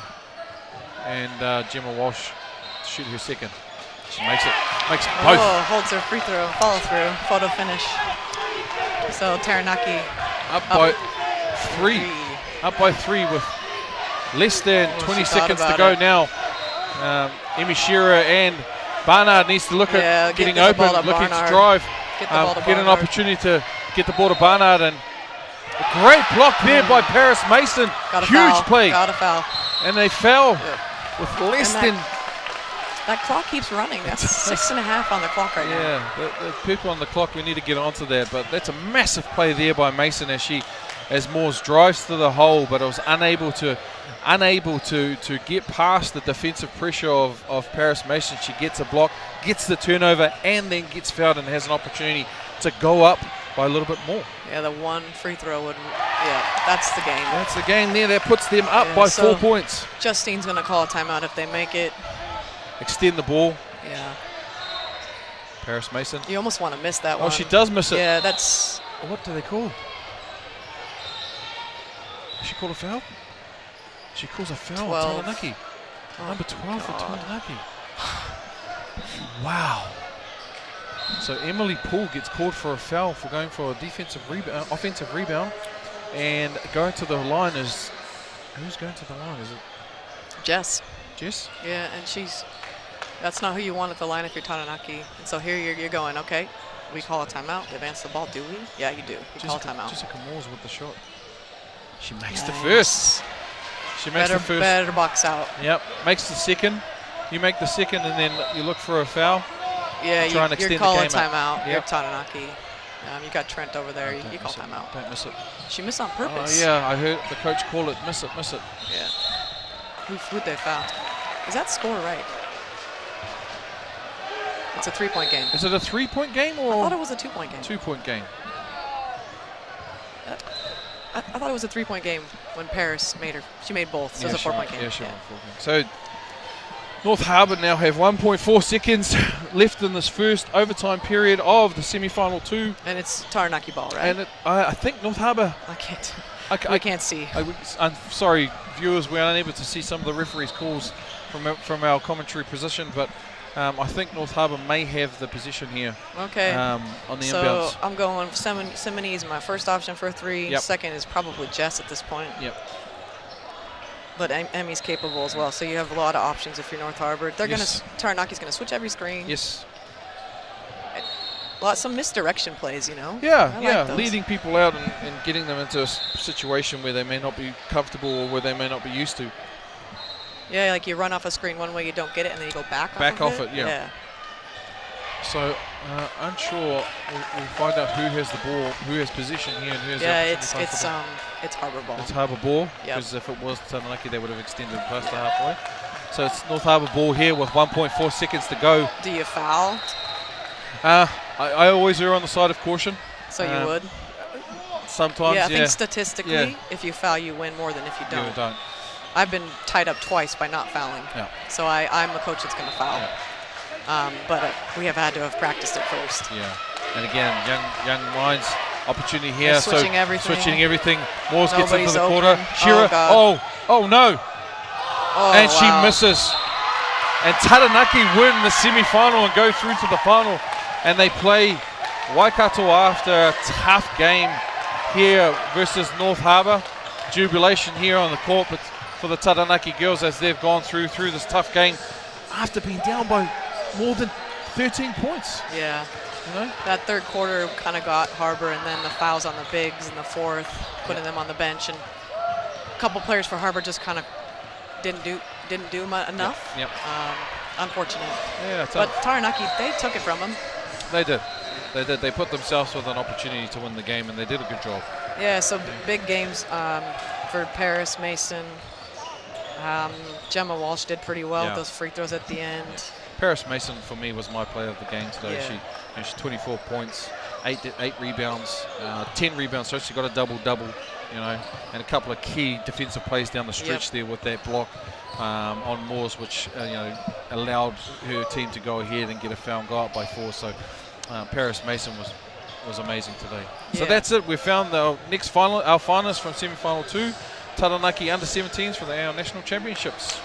and Gemma Walsh to shoot her second. She makes it. Makes both. Oh, holds her free throw, follow through, photo finish. So Taranaki Up by 3. Up by 3 with less than 20 she thought seconds to about go it. now. Emi Shearer and Barnard needs to look at getting get the open, ball to looking Barnard. to drive. Get the ball to Get an Barnard. opportunity to get the ball to Barnard, and a great block there by Paris Mason. Got a Huge foul. play. Got a foul. And they fell with less And than. That clock keeps running. That's 6.5 on the clock right now. Yeah, the people on the clock, we need to get onto that. But that's a massive play there by Mason as Moores drives to the hole, but was unable to get past the defensive pressure of Paris Mason. She gets a block, gets the turnover, and then gets fouled and has an opportunity to go up by a little bit more. Yeah, the 1 free throw would. Yeah, that's the game. That's the game there. That puts them up by 4 points. Justine's going to call a timeout if they make it. Extend the ball. Yeah. Paris Mason. You almost want to miss that one. Oh, she does miss it. Yeah, that's. What do they call? Does she call a foul? She calls a foul 12. on Taranaki. Number 12 for Taranaki. Wow. So Emily Poole gets called for a foul for going for a offensive rebound, and going to the line is who's going to the line? Is it Jess. Jess? Yeah, and that's not who you want at the line if you're Taranaki. And so here you're going, okay, we call a timeout, advance the ball, do we? Yeah, you do. You call a timeout. Jessica Moores with the shot. She makes the first. She makes the first. Better box out. Yep, makes the second. You make the second, and then you look for a foul. Yeah, Try and extend you're the calling game out. timeout. You're Yep. Taranaki. You got Trent over there. You call miss it. timeout. Don't miss it. She missed on Oh, purpose. yeah, I heard the coach call it. Miss it, miss it. Yeah. Who'd they foul? Is that score right? It's a 3-point game. Is it a 3-point game I or thought it was a 2-point game. 2-point game? I thought it was a 3-point game when Paris made her. She made both, so it was a 4-point game. Yeah, she won 4 games. So North Harbour now have 1.4 seconds left in this first overtime period of the semi-final 2. And it's Taranaki ball, right? And I think North Harbour. I can't. I can't see. I'm sorry, viewers, we're unable to see some of the referees' calls from our commentary position, but I think North Harbour may have the position here. Okay. On the so inbounds. I'm going Semini is my first option for a 3. Yep. Second is probably Jess at this point. Yep. But Emmy's capable as well, so you have a lot of options if you're North Harbour. They're Yes. Taranaki's gonna switch every screen. Yes. Some misdirection plays, you know. Yeah, I yeah, like those. leading people out and getting them into a situation where they may not be comfortable or where they may not be used to. Yeah, like you run off a screen one way, you don't get it, and then you go back off it, yeah. So unsure. We'll find out who has the ball, who has position here, and who has. Yeah, the it's Harbour ball. It's Harbour ball, because if it was Taranaki, they would have extended past the halfway. So it's North Harbour ball here with 1.4 seconds to go. Do you foul? I always err on the side of caution. So you would? Sometimes, yeah. I think statistically, if you foul, you win more than if you don't. You don't. I've been tied up twice by not fouling. Yeah. So I'm a coach that's going to foul. Yeah. But we have had to have practiced it first. Yeah. And again, young minds, opportunity here. They're switching everything. Switching everything. Moores gets into the open. quarter. Shearer. Oh no. Oh, and she misses. And Taranaki win the semi-final and go through to the final. And they play Waikato after a tough game here versus North Harbour. Jubilation here on the court but for the Taranaki girls as they've gone through this tough game after being down by more than 13 points. Yeah. You know? That third quarter kind of got Harbour, and then the fouls on the bigs in the fourth, putting them on the bench, and a couple players for Harbour just kind of didn't do enough. Yep. Unfortunate. Yeah, but Taranaki, they took it from them. They did. They put themselves with an opportunity to win the game, and they did a good job. Yeah, so big games for Paris, Mason. Gemma Walsh did pretty well with those free throws at the end. Paris Mason, for me, was my player of the game today. Yeah. She 24 points, 8 rebounds, 10 rebounds, so she got a double-double, you know, and a couple of key defensive plays down the stretch there with that block on Moores, which, you know, allowed her team to go ahead and get a foul and go up by 4. So Paris Mason was amazing today. So that's it. We found the next final, our finalists from semi-final 2, Taranaki under-17s for our national championships.